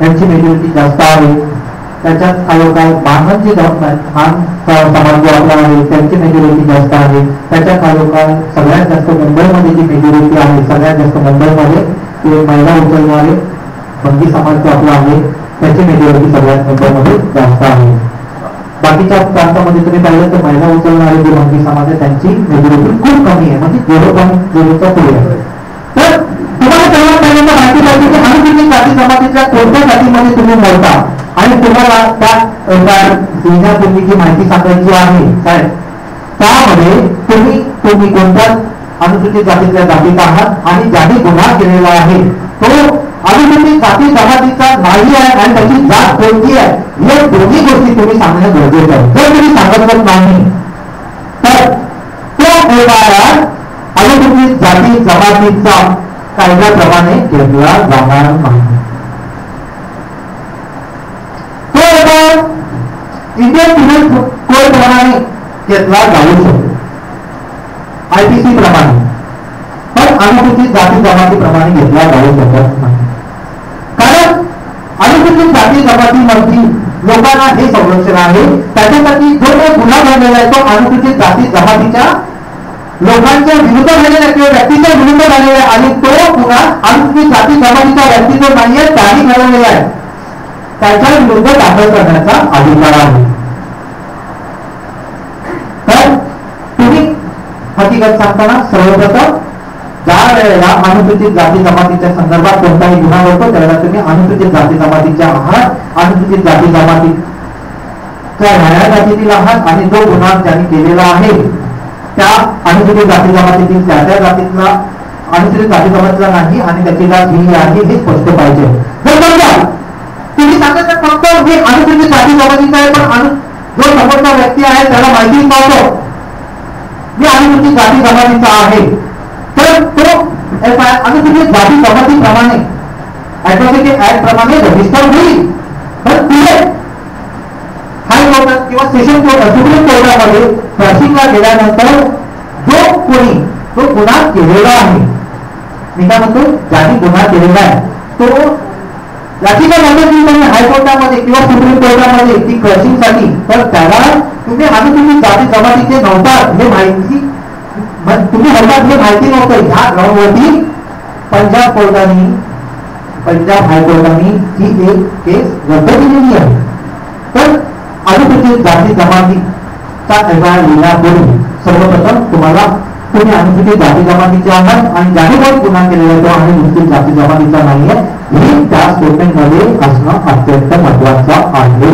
यांची मेजॉरिटी जास्त आहे. त्याच्यात खालोखाल मानवांची मान समाज जो आपला आहे त्यांची मेजॉरिटी जास्त आहे. त्याच्या खालोखाल सगळ्यात जास्त मुंबईमध्ये जी मेजॉरिटी आहे, सगळ्यात जास्त मुंबईमध्ये ते महिला उचलणारे भंगी समाज जो आपला आहे त्याची मेजॉरिटी सगळ्यात मुंबईमध्ये जास्त आहे. बाकीच्या प्रांतामध्ये तुम्ही पाहिलं तर महिला उचलणारे जे भंगी समाज आहे त्यांची मेजॉरिटी खूप कमी आहे, म्हणजे 0.0च्या पुढे आहे. तर तुम्हाला सर्वात पहिल्यांदा माहिती पाहिजे की अनुसूचित जाती जमातीच्या कोणत्या जातीमध्ये तुम्ही मोडता आणि तुम्हाला त्या लिहिण्यापूर्वी माहिती सांगायची आहे काय, त्यामध्ये तुम्ही कोणत्या अनुसूचित जातीतल्या जातीत आहात आणि ज्याने गुन्हा केलेला आहे तो अनुसूचित जाती जमातीचा नाही आहे आणि त्याची जात कोणती आहे या दोन्ही गोष्टी तुम्ही सांगणं गरजेचं आहे. जर तुम्ही सांगत नाही तर तो एफआयआर अनुसूचित जाती जमातीचा कायद्याप्रमाणे घेतला जाणार नाही. तो एफआयआर इंडियन पिनल कोड प्रमाणे घेतला जाऊ शकतो, IPC प्रमाणे, पण अनुसूचित जाती जमाती प्रमाणे घेतला जाऊ शकत नाही. कारण अनुसूचित जाती जमातीमध्ये लोकांना हे संरक्षण आहे, त्याच्यासाठी जो काही गुन्हा घडलेला आहे तो अनुसूचित जाती जमातीच्या लोकांच्या विरुद्ध झालेला किंवा व्यक्तीच्या विरुद्ध झालेला आहे आणि तो गुन्हा अनुसूचित जाती जमातीच्या व्यक्तीचा नाहीये, त्याने घडवलेला आहे, त्याच्या विरुद्ध दाखल करण्याचा अधिकार आहे. तर तुम्ही हकीकत सांगताना सर्वप्रथम ज्या वेळेला अनुसूचित जाती जमातीच्या संदर्भात कोणताही गुन्हा होतो त्यावेळेला तुम्ही अनुसूचित जाती जमातीच्या आहात, अनुसूचित जाती जमातीच्या न्यायाजातीतील आहात आणि जो गुन्हा त्यांनी केलेला आहे त्या अनुसूचित जाती जमातीतील त्या जातीतला अनुसूचित जाती जमातीला नाही आणि त्याची जात ही आहे हे स्पष्ट पाहिजे. जर समजा तुम्ही सांगत फक्त हे अनुसूचित जाती जमातीचा आहे पण जो समोरचा व्यक्ती आहे त्याला माहिती नव्हतं मी अनुसूचित जाती जमातीचा आहे, तर तो अनुसूचित जाती जमातीप्रमाणे ऍट्रॉसिटी ऍक्ट प्रमाणे रजिस्टर होईल. तर पुढे हायकोर्टात किंवा सेशन कोर्ट सुप्रीम कोर्टामध्ये क्रॉसिंगला गेल्यानंतर जो कोणी तो गुन्हा केलेला आहे, मी काय म्हणतो ज्याने गुन्हा केलेला आहे तो याचिका मागितली हायकोर्टामध्ये किंवा सुप्रीम कोर्टामध्ये ती क्रॉसिंगसाठी, तर त्याला तुम्ही अनुसूचित जाती जमातीचे नव्हतात हे माहिती तुम्ही होतात हे माहिती नव्हतं, ह्या ग्राउंडवरती पंजाब हायकोर्टाने ही एक केस रद्द केलेली आहे. तर अनुसूचित जाती जमातीचा एफआयआर लिहिण्यापूर्वी सर्वप्रथम तुम्ही अनुसूचित जाती जमातीचे आहात आणि ज्याने पण गुन्हा केलेला तो अनुसूचित जाती जमातीचा नाहीये हे त्या स्टेटमेंट मध्ये असणं अत्यंत महत्वाचं आहे.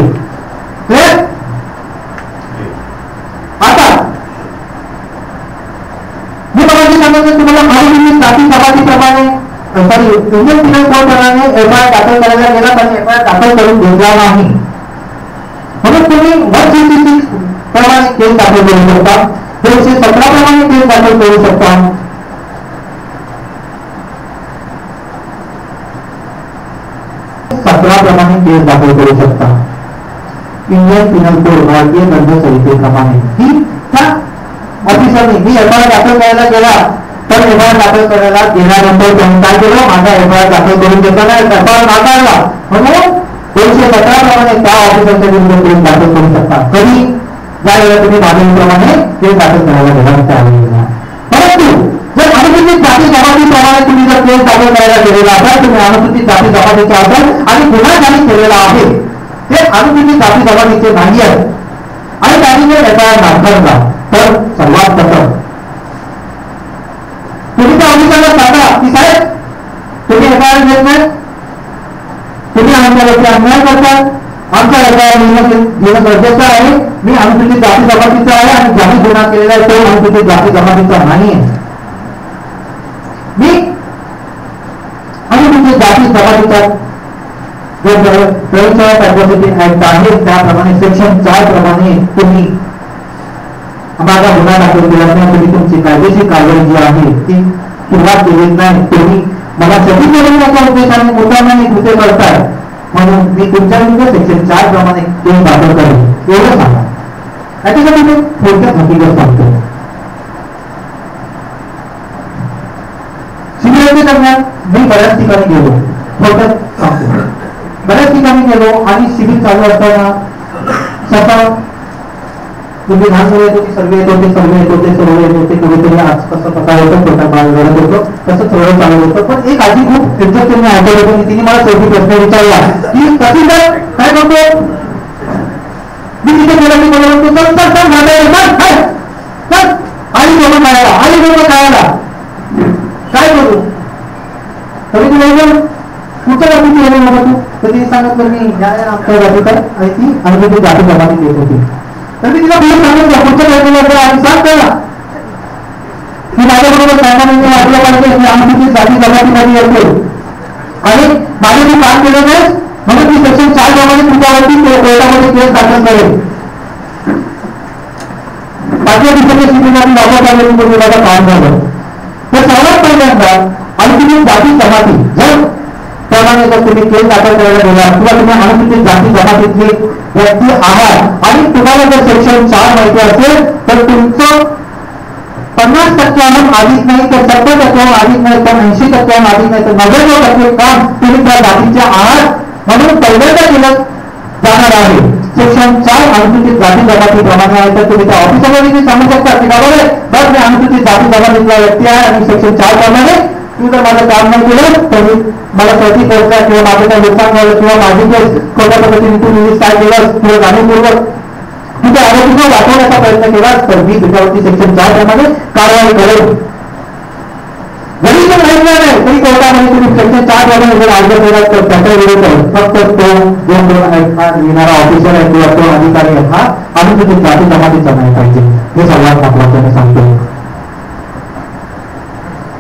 आता मी मगाशी सांगितलं तुम्हाला अनुसूचित जाती जमातीप्रमाणे इंडियन पिनल कोड प्रमाणे एफआयआर दाखल करायला गेला पण एफआयआर दाखल करून घेतला नाही, म्हणून तुम्ही 166 प्रमाणे केस दाखल करू शकता, 217 प्रमाणे केस दाखल करू शकता. प्रमाणे केस दाखल करू शकता. इंडियन पिनल कोड भारतीय दंड संहितेप्रमाणे ही त्या ऑफिसरने मी एफआयआर दाखल करायला गेला तर एफआयआर दाखल करायला गेल्यानंतर त्यांनी काय केलं माझा एफआयआर दाखल करून घेताना एफआयआर नाकारला, म्हणून 217 प्रमाणे त्या ऑफिसरच्या विरुद्ध केस दाखल करू शकता. कधी ज्यावेळेला तुम्ही मागणीप्रमाणे केस दाखल करायला गेला त्यावेळेला. परंतु जर अनुसूचित जाती जमातीप्रमाणे तुम्ही जर केस दाखल करायला गेलेला असाल, तुम्ही अनुसूचित जाती जमातीचे असाल आणि गुन्हा ज्यांनी केलेला आहे ते अनुसूचित जाती जमातीचे नाही आहे आणि त्यांनी जर एफआयआर नाकारला तर सर्वात प्रथम तुम्ही त्या ऑफिसरला सांगा की साहेब तुम्ही एफआयआर घेत नाही, तुम्ही आमच्यावरती अन्याय करतात, आमचा एफआयआर घेणं गरजेचं आहे, मी अनुसूचित जाती जमातीचा आहे आणि ज्यांनी गुन्हा केलेला आहे तो अनुसूचित जाती जमातीचा नाही आहे, मी अनुसूचित जाती जमातीचा प्रवीणचंद ऍट्रॉसिटी ऍक्ट आहे त्याप्रमाणे सेक्शन 4 प्रमाणे तुम्ही माझा गुन्हा दाखल केला नाही, तुम्ही तुमची कायदेशीर कारवाई जी आहे ती सुरुवात केली नाही, तुम्ही मला सती करण्याच्या उद्देशाने मोठ्याने कृत्य करताय म्हणून मी तुमच्या विरुद्ध सेक्शन 4 प्रमाणे केस दाखल करेन एवढं सांगा. याच्यासाठी मी थोडक्यात हकीकत सांगतो. शिबिराच्या दरम्यान मी बऱ्याच ठिकाणी गेलो, थोडक्यात सांगतो, बऱ्याच ठिकाणी गेलो आणि शिबिर चालू असताना स्वतः तुम्ही लहान मुलं येतो ते सर्व येत होते कुठेतरी आज कसं पता होतं छोटा बाळ लढत होतं तसं थोडं चालू होतं. पण एक आधी खूप इंटरेस्टिंग ऐकत होतो, तिने मला शेवटी प्रश्न विचारला की तहसीलदार काय करतो, मी तिथे गेला मी मला म्हणतो आई बरोबर खायला काय करू, तरी तुला कुठच्या जातीची येणे बाबा तू, तर तिने सांगितलं मी आमच्या जातीत आहे आणि ती अनुसूचित जाती जमातीत येत होती. तर मी तिला बोलून सांगितलं पुढच्या जातीला आणि सांग करा की माझ्याबरोबर साहेबांनी वाटलं पाहिजे मी अनुसूचित जाती जमातीमध्ये येतो आणि माझे तू काम केलं नाही म्हणून मी सेक्शन 4 प्रमाणे तुझ्यावरती कोर्टामध्ये केस दाखल करेल. बाकी दुसऱ्या स्थितीसाठी वापर चालू करून माझं काम झालं. तर सर्वात पहिल्यांदा अनुसूचित जाती जमाती जर प्रमाणे जर तुम्ही केस दाखल करायला गेला किंवा तुम्ही अनुसूचित जाती जमातीतली व्यक्ती आहात आणि तुम्हाला जर सेक्शन 4 माहिती असेल तर तुमचं 50%हून अधिक नाही तर 70%हून अधिक नाही तर 80%हून अधिक नाही तर 90% काम तुम्ही त्या जातीचे आहात म्हणून पहिल्यांदा केलं जाणार आहे. सेक्शन 4 अनुसूचित जाती जमाती प्रमाणे आहे तर तुम्ही त्या ऑफिसरला सांगू शकता की बाबा बस मी अनुसूचित जाती जमातीतला व्यक्ती आहे आणि सेक्शन 4 प्रमाणे तू जर माझं काम नाही केलं तर मला प्रति पोहोचला किंवा माझं काही नुकसान झालं किंवा माझी केस खोट्या पद्धतीने तू निवेश काय केलं किंवा जाणीवपूर्वक तुझ्या आरोपीला वाचवण्याचा प्रयत्न केला तर मी तुझ्यावरती सेक्शन 4 प्रमाणे कारवाई करेल. जरी तो माहिती नाही तरी कोर्टामध्ये तुम्ही सेक्शन 4 प्रमाणे जर अर्ज केला तर त्याच्या विरोधात फक्त तो दोन येणारा ऑफिसर आहे किंवा तो अधिकारी आहे हा अनुसूचित जाती जमातीचा नाही पाहिजे. हे सर्वात महत्वाचं सांगतो.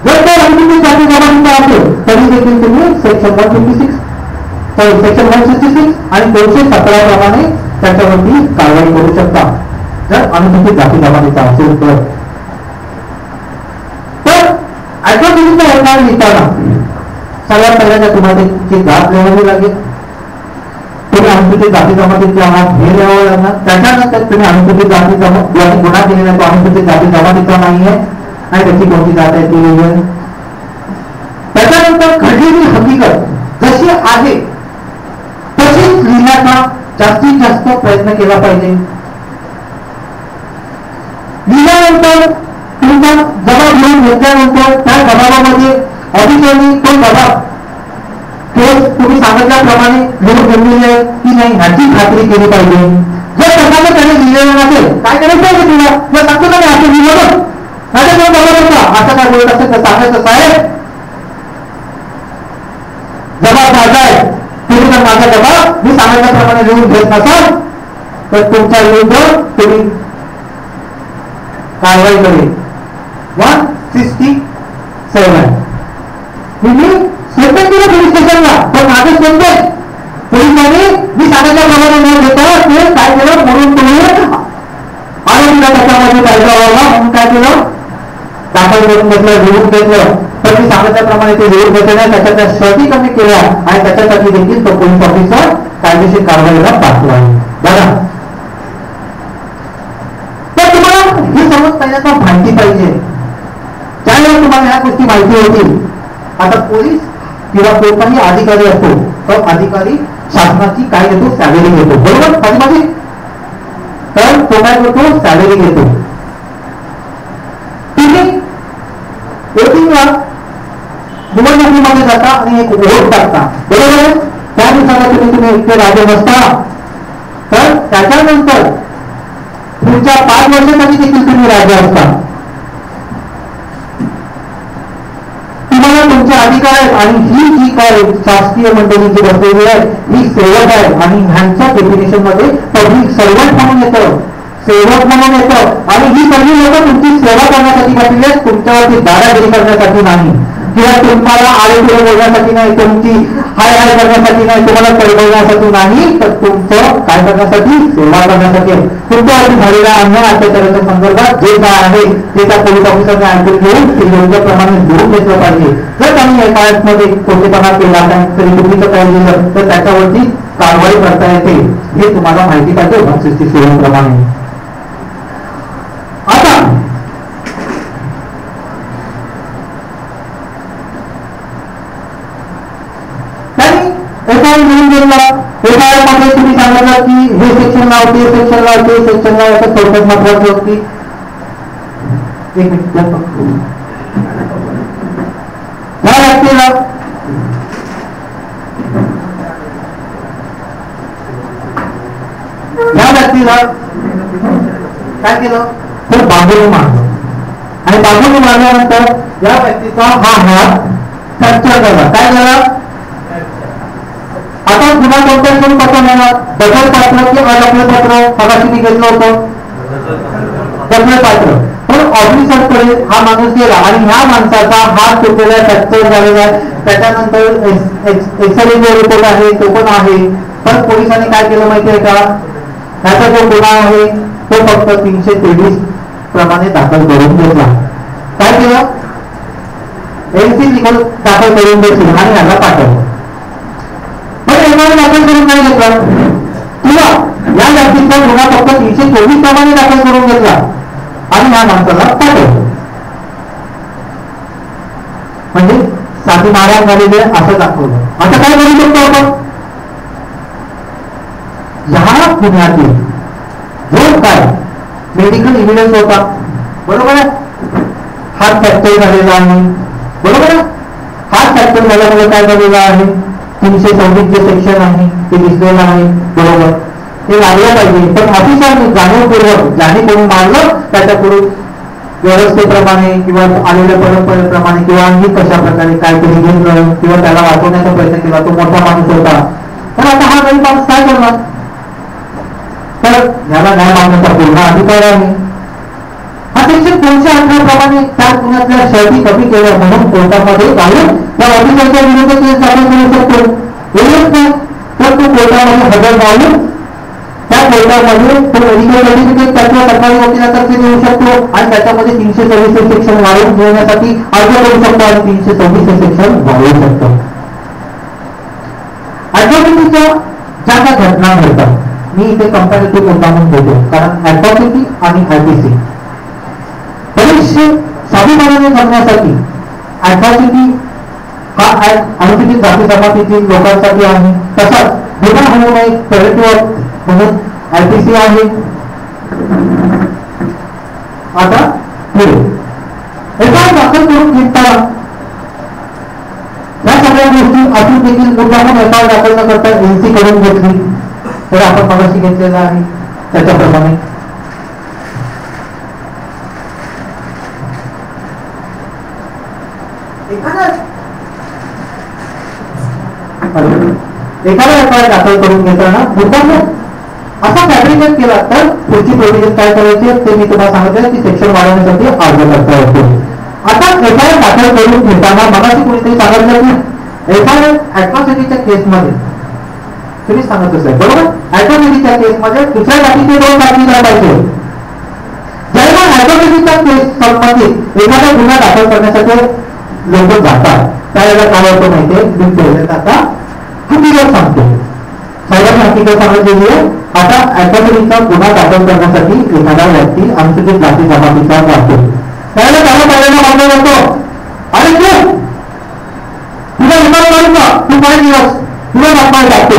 जर तो अनुसूचित जाती जमातीचा असेल तरी देखील तुम्ही सेक्शन 166 आणि 217 प्रमाणे त्याच्यावरती कारवाई करू शकता जर अनुसूचित जाती जमातीचा असेल तर. ऍट्रॉसिटीचा एफआयआर लिहिताना सगळ्यात पहिल्यांदा तुम्हाला त्याची जात लिहावी लागेल. तुम्ही अनुसूचित जाती जमातीचे आहात हे लिहावं लागणार. त्याच्यानंतर तुम्ही अनुसूचित जाती जमाती गुन्हा केलेला तो अनुसूचित जाती जमातीचा नाहीये आणि त्याची कोणती जात आहे ती लिहिली. त्याच्यानंतर घडलेली हकीकत जशी आहे तशीच लिहिण्याचा जास्तीत जास्त प्रयत्न केला पाहिजे. लिहिल्यानंतर तुमचा जबाब लिहून घेतल्यानंतर त्या जबाबामध्ये ऑफिसरनी तो जबाब केस तुम्ही सांगितल्याप्रमाणे लिहून घेतलेली आहे की नाही ह्याची खात्री केली पाहिजे. जर तसं त्याने लिहिलेलं नसेल काय करायचं पाहिजे तुला जर सांगतो ना मी असं लिहिलं माझ्या जेव्हा बरोबर होता असं काय बोलत असेल तर सांगायचं साहेब जबाब माझा आहे तुम्ही जर माझा जबाब मी सांगितल्याप्रमाणे लिहून घेत नसाल तर तुमच्या विरुद्ध तुम्ही कारवाई करेल. 167 तुम्ही स्वतः केलं पोलीस स्टेशनला पण माझं कोणते पोलिसांनी मी सांगितल्याप्रमाणे न घेता ते काय केलं म्हणून तुम्ही आरोपीला त्याच्यामध्ये कायदा व्हावा म्हणून काय केलं दाखल करून घेतलं लिहून घेतलं. तर मी सांगितल्याप्रमाणे ते लिहून घेतलं नाही त्याच्या त्या शर्ती कमी केल्या आणि त्याच्यासाठी देखील तो पोलीस ऑफिसर कायदेशीर कारवाईला पाठवला आहे. बघा तर तुम्हाला ही समज पहिल्यांदा माहिती पाहिजे. ज्यावेळेला तुम्हाला ह्या गोष्टी माहिती होतील आता पोलीस किंवा कोणताही अधिकारी असतो तो अधिकारी शासनाची काय घेतो सॅलरी घेतो बरोबर माझी तर तो काय करतो सॅलरी घेतो. तुम्ही वोटिंगला निवडणुकीमध्ये जाता आणि एक वोट टाकता बरोबर. त्या दिवसाला तुम्ही इतके राजे बसता तर त्याच्यानंतर पुढच्या 5 वर्षासाठी देखील तुम्ही राजा असता. तुम्हाला तुमचे अधिकार आहेत आणि ही जी काय शासकीय मंडळी जी बसलेली आहे ही सेवक आहे आणि ह्यांच्या डेफिनेशन मध्ये पब्लिक सर्वंट म्हणून येतं सेवक म्हणून येतं आणि ही सगळी लोक तुमची सेवा करण्यासाठी बसलेली आहेत तुमच्यावरती दादागिरी करण्यासाठी नाही किंवा तुम्हाला आरोग्य बोलण्यासाठी नाही तुमची हाय हाय करण्यासाठी नाही तुम्हाला पळवण्यासाठी नाही तर तुमचं काय करण्यासाठी सेवा करण्यासाठी तुमच्यावरती झालेल्या अन्याय अत्याचाराच्या संदर्भात जे काय आहे ते त्या पोलीस ऑफिसरने ऐकून घेऊन ते योग्यप्रमाणे लिहून घेतलं पाहिजे. जर त्यांनी एफआयआरमध्ये खोटेपणा केला तरी चुकीचं काही दिलं तर त्याच्यावरती कारवाई करता येते हे तुम्हाला माहिती पाहिजे 167 प्रमाणे. आता एफआयआर लिहून घेतला एफआयआर मध्ये तुम्ही सांगितलं की हे सेक्शन लाव ते सेक्शन लाव ते सेक्शन लाव असं थोडक्यात महत्वाचं होती. एक मिनिट या व्यक्तीला काय केलं तर बाजूने मारलं आणि बाजूने मारल्यानंतर या व्यक्तीचा हा हात फ्रॅक्चर झाला. काय झाला आता गुन्हा कोणत्या स्वरूपाचा मिळणार दखल पात्र की अदखल पात्र मगाशी मी घेतलं होतं दखल पात्र. पण ऑफिसरकडे हा माणूस गेला आणि ह्या माणसाचा हात तुटलेला फ्रॅक्चर झालेला आहे, त्याच्यानंतर एक्सरे जो रिपोर्ट आहे तो पण आहे. पण पोलिसांनी काय केलं माहितीये का, ह्याचा जो गुन्हा आहे तो फक्त 323 प्रमाणे दाखल करून घेतला. काय केलं, एनसी लिगल दाखल करून घेतली आणि ह्याला पाठवलं. पण एवढं दाखल करून नाही घेतलं, किंवा या व्यक्तीचा गुन्हा फक्त 324 प्रमाणे दाखल करून घेतला आणि ह्या माणसाला पाठवलं. म्हणजे साधी मारहाण झालेली आहे असं दाखवलं. आता काय करू शकतो आपण, ह्या गुन्ह्यातील जो काय मेडिकल इव्हिडन्स होता, बरोबर आहे, हात फ्रॅक्चर झालेला आहे, बरोबर आहे, हात फ्रॅक्चर झाल्यामुळे काय झालेलं आहे, 326 जे सेक्शन आहे ते दिसलेलं आहे, बरोबर, ते लागलं पाहिजे. पण ऑफिसरने जाणीवपूर्वक ज्याने कोणी मारलं त्याच्याकडून व्यवस्थेप्रमाणे किंवा आलेल्या परंपरेप्रमाणे किंवा आणखी कशा प्रकारे काहीतरी घेतलं किंवा त्याला वाचवण्याचा प्रयत्न केला, तो मोठा माणूस होता. तर आता हा गरीब माणूस काय करणार, तर याला न्याय मागण्याचा पूर्ण अधिकार आहे. हा सेक्शन 318 प्रमाणे त्या गुन्ह्यातल्या शर्ती कमी केल्या म्हणून कोर्टामध्ये जाऊन त्या ऑफिसरच्या विरुद्ध केस दाखल करू शकतो. एवढंच नाही तर तो कोर्टामध्ये हजर राहून त्या कोर्टामध्ये तो मेडिकल सर्टिफिकेट त्याच्या सरकारी वकिलातर्फे देऊ शकतो आणि त्याच्यामध्ये 326 सेक्शन वाढवून घेण्यासाठी अर्ज करू शकतो आणि 326 सेक्शन वाढवू शकतो. ऍडव्होकेसीच्या ज्या ज्या घटना घडतात, मी इथे कंपॅरेटिव्ह मुद्दामून घेतो कारण ऍडव्होकेसी आणि आयपीसी बरेचसे स्वाभिमानाने जगण्यासाठी ऍडव्होकेसी हा अनुसूचित जाती जमातीतील लोकांसाठी आहे. तसाच गुन्हा होऊ नये प्रिव्हेंटिव्ह म्हणून आयपीसी आहे. आता पुढे एफआयआर दाखल करून घेताना या सगळ्या गोष्टी असून देखील मुद्दामून एफआयआर दाखल न करता एनसी करून घेतली तर आपण मगाशी घेतलेला आहे त्याच्याप्रमाणे एखादा एफआयआर दाखल करून घेताना मुद्दामून असा फॅब्रिकेट केला तर पुढची प्रोव्हिजन काय करायचे ते मी तुम्हाला सांगितलं की सेक्शन वाढवण्यासाठी अर्ज करता येतो. आता एफआयआर दाखल करून घेताना मगाशी कोणीतरी सांगितलं की एफआयआर ऍट्रॉसिटीच्या केसमध्ये तुम्ही सांगत असाल, बरोबर, ऍट्रॉसिटीच्या केसमध्ये दुसऱ्या जातीचे 2 साक्षीदार पाहिजे. जेव्हा ऍट्रॉसिटीच्या केस संबंधित एखादा गुन्हा दाखल करण्यासाठी लोक जातात त्यावेळेला काय होतं माहितीये, मी पहिल्यांदा आता हकीकत सांगतो, साहेबांनी हकीकत सांगितलेली आहे. आता ऍट्रॉसिटीचा गुन्हा दाखल करण्यासाठी एखादा व्यक्ती अनुसूचित जाती जमातीचा जातो त्यावेळेला त्याला पहिल्यांदा मानला जातो, अरे तुला विमान मारू का, तू 5 दिवस तुला दाखवायला जातो.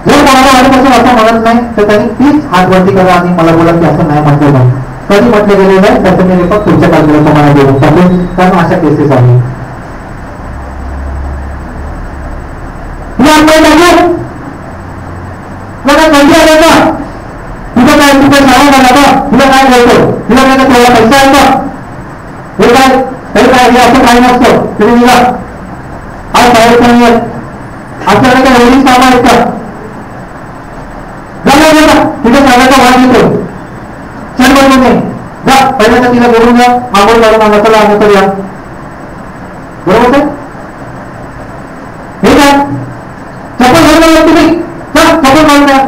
जर कोणाला आधीपासून असं म्हणत नाही तर त्यांनी तीच हात वरती करा आणि मला बोला की असं नाही म्हटलं नाही, कधी म्हटलं गेलेलं नाही त्याचं मी रेकॉर्ड पुढच्या बाजूला तुम्हाला देऊन टाकेल कारण अशा केसेस आहेत. तुझं काय तुझं सांगा मला का तुला काय बोलतो, तुला काय तेवढा पैसा आहे का, हे काय तरी काय हे असं काही नसतं, तुम्ही निघा आज बाहेर पण येत आपल्याला काय एवढीच कामं आहेत का, जा तुझ्या सांगायचा भाग येतो चल बोलून नाही जा पहिल्यांदा तिला बोलून घ्या आंघोळ काढून आणा चला आम्ही या, बरोबर हे काय चप्पल घालून तुम्ही चप्पल घालून द्या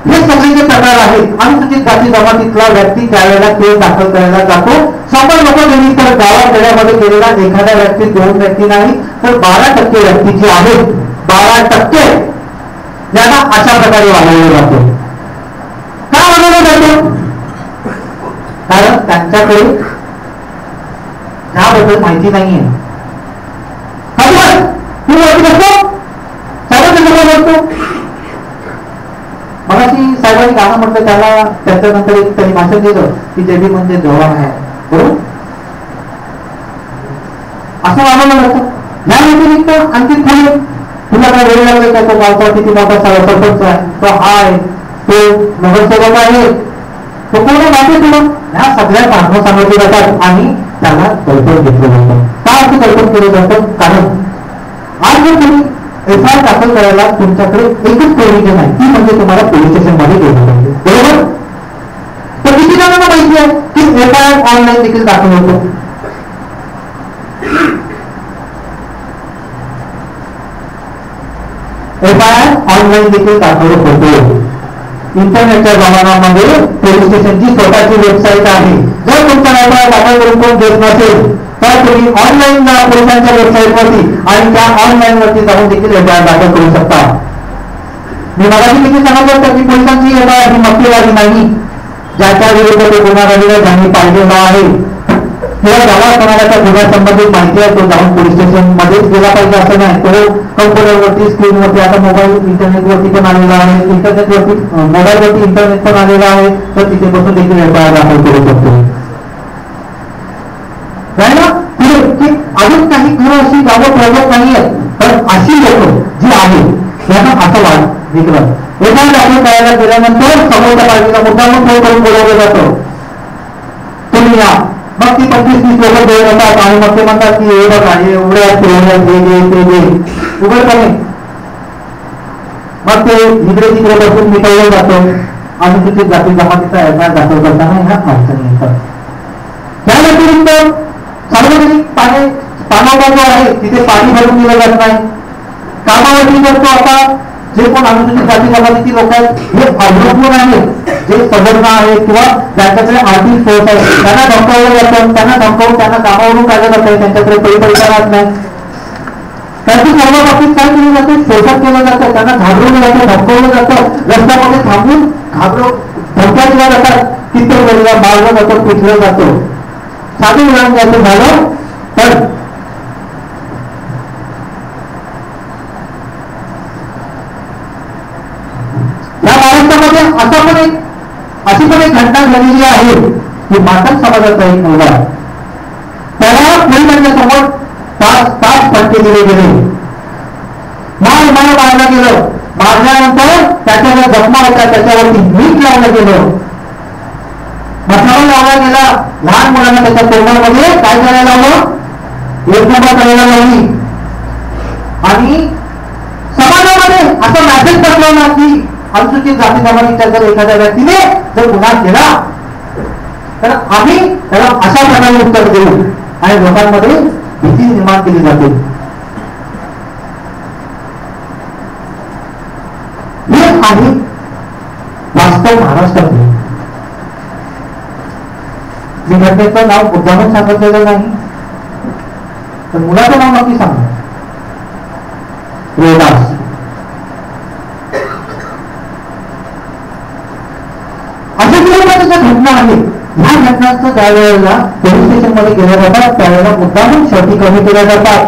हे सगळे जे प्रकार आहेत अनुसूचित जाती जमातीतला व्यक्ती त्यावेळेला केस दाखल करायला जातो. 100 लोक गेली तर गावात खेड्यामध्ये गेलेला एखाद्या व्यक्ती 2 व्यक्ती नाही तर 12% व्यक्ती जे आहेत 12% यांना अशा प्रकारे वाढवलं जातं. का वाढवलं जातं, कारण त्यांच्याकडे त्याबद्दल माहिती नाहीये. तू वरती बसतो बोलतो मगाशी साहेबांनी गाणं म्हटलं त्याला त्याच्यानंतर एक त्यांनी भाषण दिलं की जेबी म्हणजे जवान आहे, बरोबर, असं वाढवलं जातं. या व्यतिरिक्त आणखी खाली तुला काय वेळ लागले का, तो गावचा किती मोठा सरपंच आहे, तो हा आहे, तो नगरसेवक आहे, तो कोण माहिती तुला, ह्या सगळ्या बातम्या सांगितल्या जातात आणि त्याला कल्पन घेतलं जातं. का असं कल्पन केलं जातं, कारण आज जर तुम्ही एफ आय आर दाखल करायला तुमच्याकडे एकच प्रोव्हिजन आहे, ती म्हणजे तुम्हाला पोलीस स्टेशन मध्ये गेलं पाहिजे, बरोबर? तर किती जणांना माहिती आहे की एफ आय आर ऑनलाईन देखील दाखल होतो? एफ आय आर ऑनलाईन देखील दाखल होतो. इंटरनेटच्या जमान्यामध्ये पोलीस स्टेशनची स्वतःची वेबसाईट आहे. जर तुमचा एफ आय आर दाखल करून कोण देत नसेल तर तुम्ही ऑनलाईन जा पोलिसांच्या वेबसाईटवरती आणि त्या ऑनलाईन वरती जाऊन देखील एफ आय आर दाखल करू शकता. मी मगाशी देखील सांगितलं होतं की पोलिसांची एफ आय आर ही मक्तेदारी नाही. ज्याच्या विरुद्ध ते गुन्हा घडलेला ज्यांनी पाहिलेला आहे किंवा ज्याला कोणाला त्या गुन्ह्या संबंधित माहिती आहे तो जाऊन पोलीस स्टेशन मध्येच गेला पाहिजे असं नाही. तो कम्प्युटरवरती स्क्रीनवरती आता मोबाईल इंटरनेटवरती पण आलेला आहे, इंटरनेटवरती मोबाईलवरती इंटरनेट पण आलेला आहे, तर तिथे बसून देखील एफ आय आर दाखल करू शकतो. अजून काही घरं अशी गावं प्रगत नाही आहेत, तर अशी लोक जी आहेत यांना असं विकलं एफ आय आर दाखल करायला गेल्यानंतर समोरच्या पार्टीला मुद्दामून फोन करून बोलावलं जातं, तुम्ही या. मग ती 25-30 लोक देत येतात आणि मग ते म्हणतात की हे बघा हे एवढ्या ते उघडपणे मग ते इकडे तिकडे बसून मिटवलं जातं आणि तिथे जाती जमातीचा एफ आय आर दाखल करताना ह्या अडचणी येतात. त्या व्यतिरिक्त सार्वजनिक पाण्याचा जो आहे तिथे पाणी भरून दिलं जात नाही. कामावरती करतो आता जे कोण अनुसूचित जाती जमातीची लोक आहेत हे अवलंबून आहेत, जे सवर्ण आहेत किंवा ज्यांच्याकडे आर्थिक सोर्स आहे त्यांना धमकावलं जातं, त्यांना धमकावून त्यांना कामावरून काढलं जातं, त्यांच्याकडे पैसा राहत नाही. त्यांची सर्व बाबतीत काय केलं जातं, शोषण केलं जातं, त्यांना घाबरवलं जातं, धमकावलं जातं, रस्त्यामध्ये थांबून धमक्या दिल्या जातात, कित्येक वेळेला मारलं जातं, पिटलं जातं. साधे उदाहरण द्यायचं झालं तर या महाराष्ट्रामध्ये अशी पण एक घटना झालेली आहे की मातंग समाजाचा एक मुलगा त्याला पोलिसांच्यासमोर तास फटके दिले गेले, मारलं गेलं. मारल्यानंतर त्याच्यावर जखमा होता त्याच्यावरती मीठ लावलं गेलं, मसाला लावला गेला. लहान मुलांना त्याच्या तोंडामध्ये काय करायला लावलं, एक नंबर करायला लावली. आणि समाजामध्ये असं मॅसेज टाकलं ना की अनुसूचित जाती जमातीच्या जर एखाद्या व्यक्तीने जर गुन्हा केला तर आम्ही त्याला अशा प्रकारे उत्तर देऊ आणि लोकांमध्ये भीती निर्माण केली जाते. हे आहे वास्तव महाराष्ट्रातील. मी घटनेचं नाव मुद्दामून सांगितलेलं नाही, तर मुलाचं नाव नक्की सांगा, रोहदास. अशा प्रकारच्या घटना आहेत. ह्या घटनांचं ज्या वेळेला पोलीस स्टेशन मध्ये गेल्या जातात त्यावेळेला मुद्दामून शर्ती कमी केल्या जातात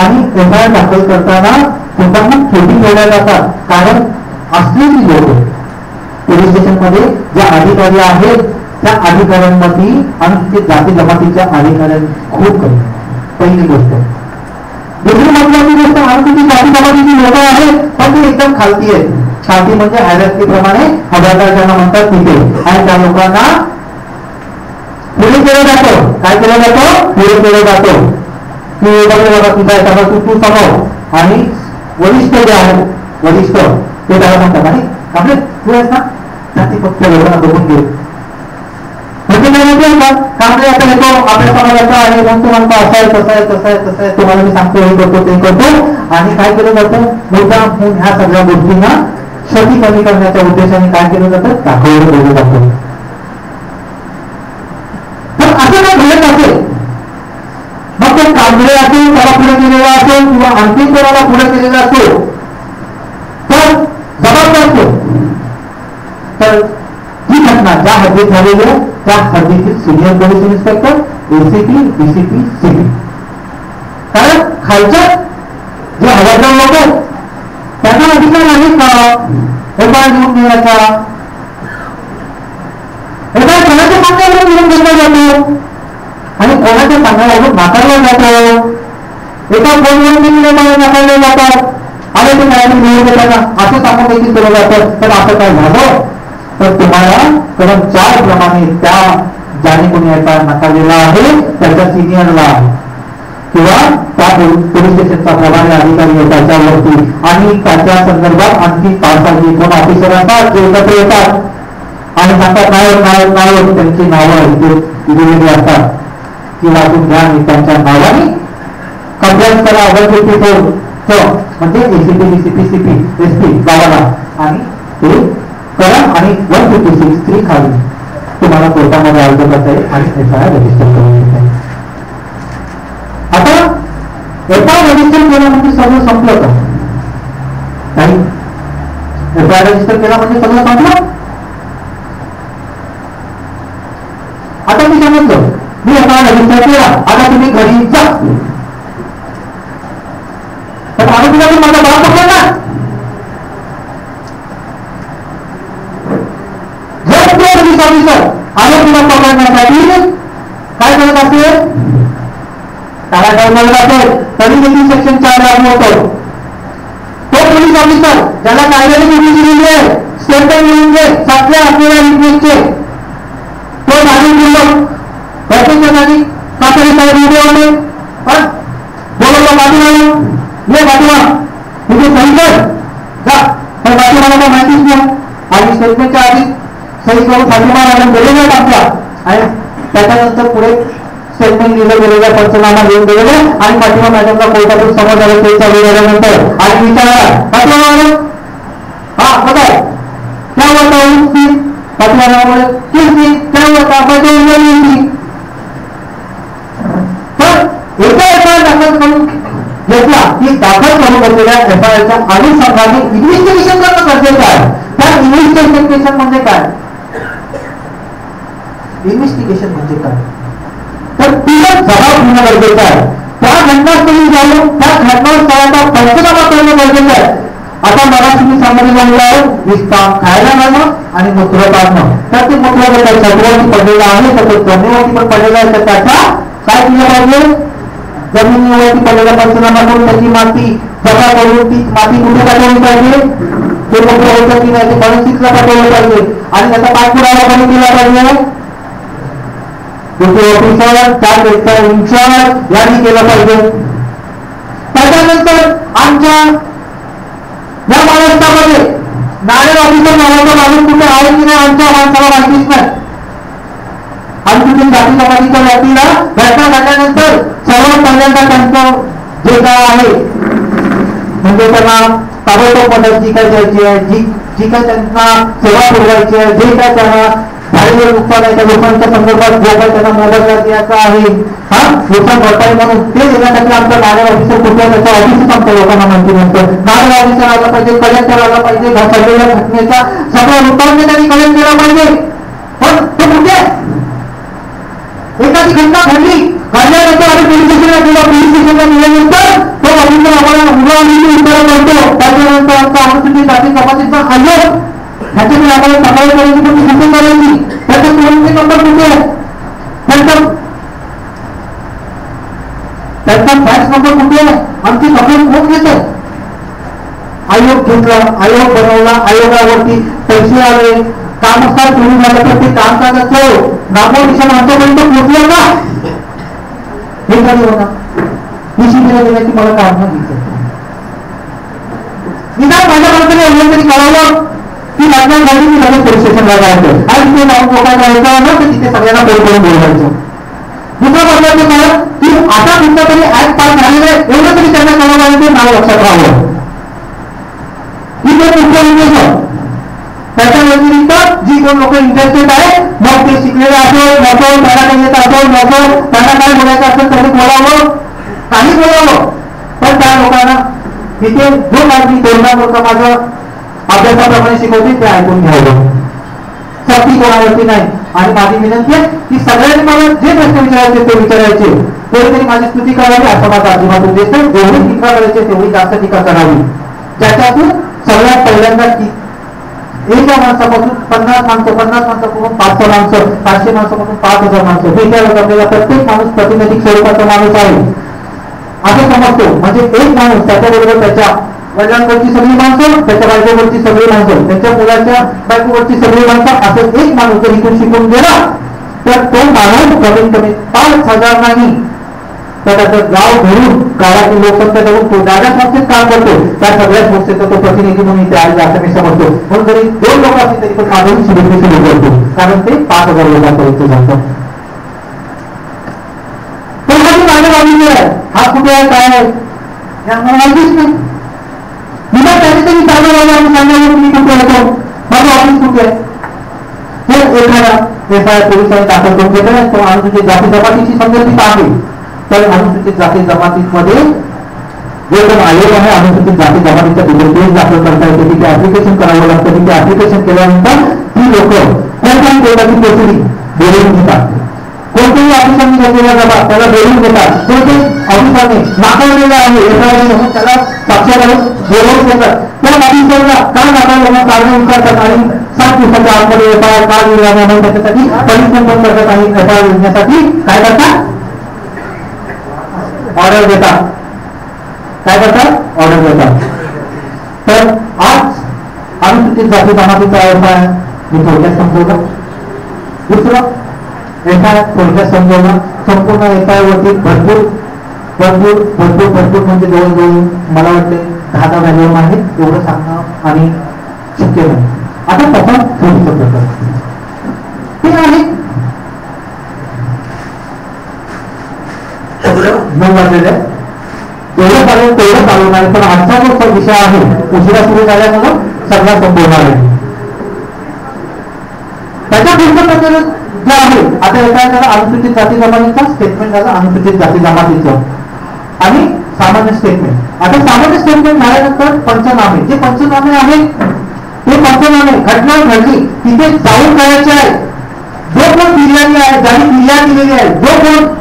आणि एफ आय आर दाखल करताना मुद्दामून छोटी केल्या जातात. कारण असलेली लोक पोलीस स्टेशन मध्ये ज्या अधिकारी आहेत त्या अधिकाऱ्यांमध्ये अनुसूचित जाती जमातीच्या अधिकाऱ्यांनी खूप कमी. पहिली गोष्ट. दुसरी महत्वाची गोष्ट, अनुसूचित जाती जमातीची लोक आहेत पण ती एकदम खालती आहेत. खालती म्हणजे हायरार्की प्रमाणे हवालदार ज्यांना म्हणतात तिथे, आणि त्या लोकांना पुढे केलं जातं. काय केलं जातं, पुढे केलं जातं की बघा तुझा एखादा तू समोर आणि वरिष्ठ जे आहेत वरिष्ठ ते त्याला म्हणतात आणि आपले तू आहेस ना जाती फक्त लोकांना बघून घेऊ कांबळे आता येतो आपल्या समाजाचा आहे मग तो म्हणतो असं आहे तसं आहे तसं आहे तसं आहे तुम्हाला मी सांगतो हे करतो ते करतो आणि काय केलं जातं मुद्दाम ह्या सगळ्या गोष्टींना क्षती कमी करण्याच्या उद्देशाने काय केलं जातं दाखवलं केलं जातं. तर असं काय घडत असेल मग तो कांबळे असेल त्याला पुढे केलेला असेल किंवा आणखी कोणाला पुढे केलेला असेल तर जबाबदार तो. तर ही घटना ज्या हद्दीत झालेली आहे त्या हद्दीतील senior police inspector ACP DCP CP, कारण खालच्या जे हवालदार लोक आहेत त्यांना अधिकार आहे का एफआयआर घेऊन घेण्याचा. एफआयआर कोणाच्या सांगण्यावरून घेऊन घेतला जातो आणि कोणाच्या सांगण्यावरून नाकारला जातो. एका फोनवरून नाकारले जातात आणि ते न्यायालय निवडून देताना असं सांगून देखील केलं जातं. तर असं काय झालं तर तुम्हाला कलम 4 प्रमाणे त्या ज्याने कोणी एफआयआर नाकारलेला आहे त्याच्या सिनियरला किंवा त्या पोलीस स्टेशनचा प्रभारी अधिकारी आहे त्याच्यावरती, आणि त्याच्या संदर्भात आणखी 5-6 कोण ऑफिसर असतात जे एकत्र येतात आणि सांगतात नाव त्यांची नावं दिलेली असतात की वाचून घ्या आणि त्यांच्या नावाने कंप्लेंट करा 154 म्हणजे एसीपी डीसीपी सीपी एसपी गावाला, आणि ते करा आणि 156(3) खाली तुम्हाला कोर्टामध्ये अर्ज करता येईल आणि एफआयआर रजिस्टर करून घेता येईल. आता एफआयआर रजिस्टर केलं म्हणजे सगळं संपलं का? नाही. एफआयआर रजिस्टर केला म्हणजे सगळं संपलं? आता मी सांगितलं मी एफआयआर रजिस्टर केला, आता तुम्ही घरी जा. तर आरोपीला माझा बाप पकडला ना, जर तो पोलीस ऑफिसर आरोपीला पकडण्यासाठी काय करत असेल, त्याला ठरवलं असेल तरी देखील सेक्शन 4 लागू होतो. तो पोलीस ऑफिसर ज्याला कायद्याने नोटीस दिलेली आहे, स्टेटमेंट लिहून घे सातव्या असलेल्या रिक्वेस्टचे, तो जाणून दिलं प्रत्येक जागी कातडी साहेब उभे होते, पण बोलवलं पाठीमागून ये पाठीमा तुझे सही कर जा, पण पाठीमाला काय माहितीच नाही, आणि स्टेटमेंटच्या आधी सही करून पाठीमाला गेलेले आहेत आपल्या, आणि त्याच्यानंतर पुढे स्टेटमेंट लिहिलं गेलेलं पंचनामा लिहून गेलेलं, आणि पाठीमा मॅडमला कोर्टातून समोर आलं ते चालू झाल्यानंतर आणि विचारला पाठीमा मॅडम हा बघा क्या होता उसकी, पाठीमा मॅडम किसकी क्या होता बजावली, तर एका दाखल करून घेतला की दाखल करून बसलेल्या एफआयआरच्या अनुषंगाने इन्व्हेस्टिगेशन करणं गरजेचं आहे. त्या इन्व्हेस्टिगेशन म्हणजे काय? इन्व्हेस्टिगेशन म्हणजे काय तर तिला जबाब घेणं गरजेचं आहे. त्या घटनास्थळी जाऊन त्या घटनास्थळाचा पंचनामा करणं गरजेचं आहे. आता मला तुम्ही सांगितलं मुलावर विस्तार खायला घालणं आणि मूत्र काढणं, तर ते मूत्र छत्रवरती पडलेलं आहे तर तो जमिनीवरती पण पडलेला आहे, तर त्याचा काय केलं पाहिजे, जमिनीवरती पडलेला पंचनामा करून त्याची माती जमा करून ती माती कुठे पाठवली पाहिजे, ते मूत्र होतं की नाही ते फॉरेन्सिकला पाठवलं पाहिजे, आणि त्याचा पाठपुरावा कोणी केला पाहिजे, ऑफिसर 4 बेडचा इन्चार्ज यांनी केलं पाहिजे. त्याच्यानंतर आमच्या या महाराष्ट्रामध्ये नायब ऑफिसर नावाचा माणूस कुठे आहे की नाही आमच्या माणसाला माहितीच नाही, आणि तिथून जाती जमातीच्या व्यक्तीला घटना घडल्यानंतर सर्वात पहिल्यांदा त्यांचं जे काय आहे म्हणजे त्यांना ताबडतोब मदत जी काय द्यायची आहे, जी काय त्यांना सेवा पुरवायची आहे, जे काय त्यांना झालेलं नुकसान आहे त्या लोकांच्या संदर्भात जो काय त्यांना मोबदला द्यायचा आहे, हा नुकसान भरपाई म्हणून ते देण्यासाठी आमचा नायब ऑफिसर कुठे त्याच्या ऑफिसच आमच्या लोकांना माहिती नसतं. नायब ऑफिसर आला पाहिजे, कलेक्टर आला पाहिजे, घडलेल्या घटनेचा सगळ्या वृत्तांत त्यांनी कलेक्ट केला पाहिजे, पण तो कुठे एखादी घटना घडल्यानंतर आम्ही पोलीस स्टेशनला गेलो, पोलीस स्टेशनला गेल्यानंतर तो ऑफिसर आम्हाला उत्तर करतो, त्याच्यानंतर आमचा अनुसूचित जाती जमातीचा आयोग ह्याच्याकडे आम्हाला तक्रार करायची पण सूचना करायची, त्याचा टोल फ्री नंबर कुठे आहे, त्यांचा फॅक्स नंबर कुठे आहे, आमची तक्रार कोण घेते, आयोग घेतला, आयोग बनवला, आयोगावरती पैसे आले, कामकाज सुरू झालं तर ते कामकाजाचं नामोनिशाण आमच्यापर्यंत पोहोचलं का, हे कधी होणार, ही शिबिरा देण्याची मला काम नाही. निदान माझ्या माणसाने एवढं तरी कळवलं की घटना घडली की लगेच पोलीस स्टेशनला जायचं, आणि तिथे जाऊन लोकांना जायचं ना तर तिथे सगळ्यांना फोन करून बोलवायचं. दुसरं महत्वाचं काय की आता कुठला तरी ऍक्ट पास झालेलं आहे एवढं तरी त्यांना कळवलं ते नाव लक्षात राहावं, ही दोन मुख्य उद्देश. त्याच्या व्यतिरिक्त जी कोण लोक इंटरेस्टेड आहे मग ते शिकलेले असो नको, त्यांना काही येत असो नको, त्यांना काय बोलायचं असेल त्यांनी बोलावं, काही बोलावं, पण त्या लोकांना तिथे जो काही 2 लोक माझं अभ्यासाप्रमाणे शिकवते ते ऐकून घ्यावं, सक्ती कोणावरती नाही. आणि माझी विनंती आहे की सगळ्यांनी मला जे प्रश्न विचारायचे ते विचारायचे, तरी माझी स्तुती करावी असं माझा अजिबात उद्देश नाही. जेवढी टीका करायची तेवढी जास्त टीका करावी, ज्याच्यातून सगळ्यात पहिल्यांदा एका माणसापासून 50 माणसं, 50 माणसापासून 500 माणसं, 500 माणसापासून 5000 माणसं, हे त्यावेळेस आपल्याला प्रत्येक माणूस प्रतिनिधिक स्वरूपाचा माणूस आहे असं समजतो. म्हणजे एक माणूस त्याच्याबरोबर त्याच्या वडिलांवरची सगळी माणसं, त्याच्या बायकोवरची सगळी माणसं, त्याच्या मुलाच्या बायकोवरची सगळी माणसं, असं एक माणूस जर इथून शिकून गेला तर तो माणूस कमीत कमी 5000 नाही तर त्याचं गाव धरून गावातील लोकसंख्या धरून ज्या संस्थेत काम करतो त्या सगळ्या संस्थेचा तो प्रतिनिधी म्हणून इथे आहे असं मी समजतो. म्हणून जरी 2 लोक असतील तरी पण माझं शुभेच्छा सुरू करतो, कारण ते 5,000 लोकांपर्यंत जातं. पण माझ्या बाजूला आहे हा कुठे आहे काय आहे यांना माहितीच नाही. विना त्याने सांगायला आणि सांगायला मी कुठे येतो, माझं ऑफिस कुठे आहे. हे एखादा एफआयआर पोलिसांनी दाखल करून घेतला तो अनुसूचित जाती जमातीची संदर्भित आहे. तर अनुसूचित जाती जमातीमध्ये जे पण आयोग आहे अनुसूचित जाती जमातीच्या डिटेल्स दाखल करता येते, तिथे ऍप्लिकेशन करावं लागतं. तिथे ऍप्लिकेशन केल्यानंतर ती लोक कोणत्याही कोर्टाची प्रोसिडिंग बोलवून घेतात. कोणत्याही ऑफिसरने घेतलेला जातात त्याला बोलवून घेतात. कोणत्याही ऑफिसरने नाकारलेला आहे एफआयआर म्हणून त्याला साक्षर बोलवून घेतात. त्या ऑफिसरला का नाकारलं कारण विचारतात आणि 7 दिवसाच्या आतमध्ये एफआयआर का दिला नाही त्याच्यासाठी पनिशमेंट पण करतात आणि एफआयआर लिहिण्यासाठी काय करतात ऑर्डर देतात. काय करतात ऑर्डर देतात. तर आज अनुसूचित जाती जमातीचा एफआयआर मी थोडक्यात समजवलं. दुसरं एफआयआर थोडक्यात समजवलं. संपूर्ण एफआयआर वरती भरपूर म्हणजे जवळजवळ मला वाटते 10 व्हॅल्यूम आहे एवढं सांगणं आणि शक्य नाही. आता प्रथम थोडीचं प्रकार ते आहे 9 वाजलेले तेवढं चालू नाही. पण आजचा जो विषय आहे उशिरा सुरू झाल्यामुळं सगळा संपवणार आहे. त्याच्या पुढचं प्रकार जे आहे आता एका अनुसूचित जाती जमातीचा स्टेटमेंट झालं अनुसूचित जाती जमातीचं आणि सामान्य स्टेटमेंट. आता सामान्य स्टेटमेंट झाल्यानंतर पंचनामे जे पंचनामे आहेत ते पंचनामे घटना घडली तिथे जाऊन करायचे आहे. जो कोण फिर्यादी आहे ज्यांनी फिर्याद दिलेली आहे जो कोण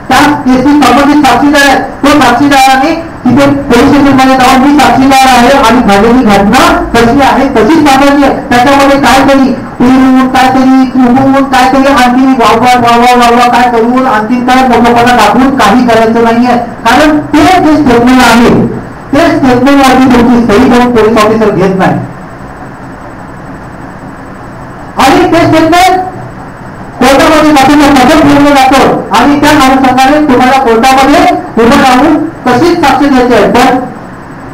त्या केसशी संबंधित साक्षीदार आहे तो साक्षीदाराने तिथे पोलीस स्टेशनमध्ये जाऊन मी साक्षीदार आहे आणि घडलेली घटना कशी आहे तशीच सांगायची आहे. त्याच्यामध्ये काहीतरी काहीतरी काहीतरी आणखी वाववा काय करून आणखी काय मोठेपणा दाखवून काही करायचं नाहीये. कारण ते जे स्टेटमेंट आहे ते स्टेटमेंट वरती तुमची सही करून पोलीस ऑफिसर घेत नाही आणि ते स्टेटमेंट कोर्टामध्ये मदत ठेवलं जातं आणि त्या अनुषंगाने तुम्हाला कोर्टामध्ये उभं राहून तशीच साक्ष द्यायची आहे. पण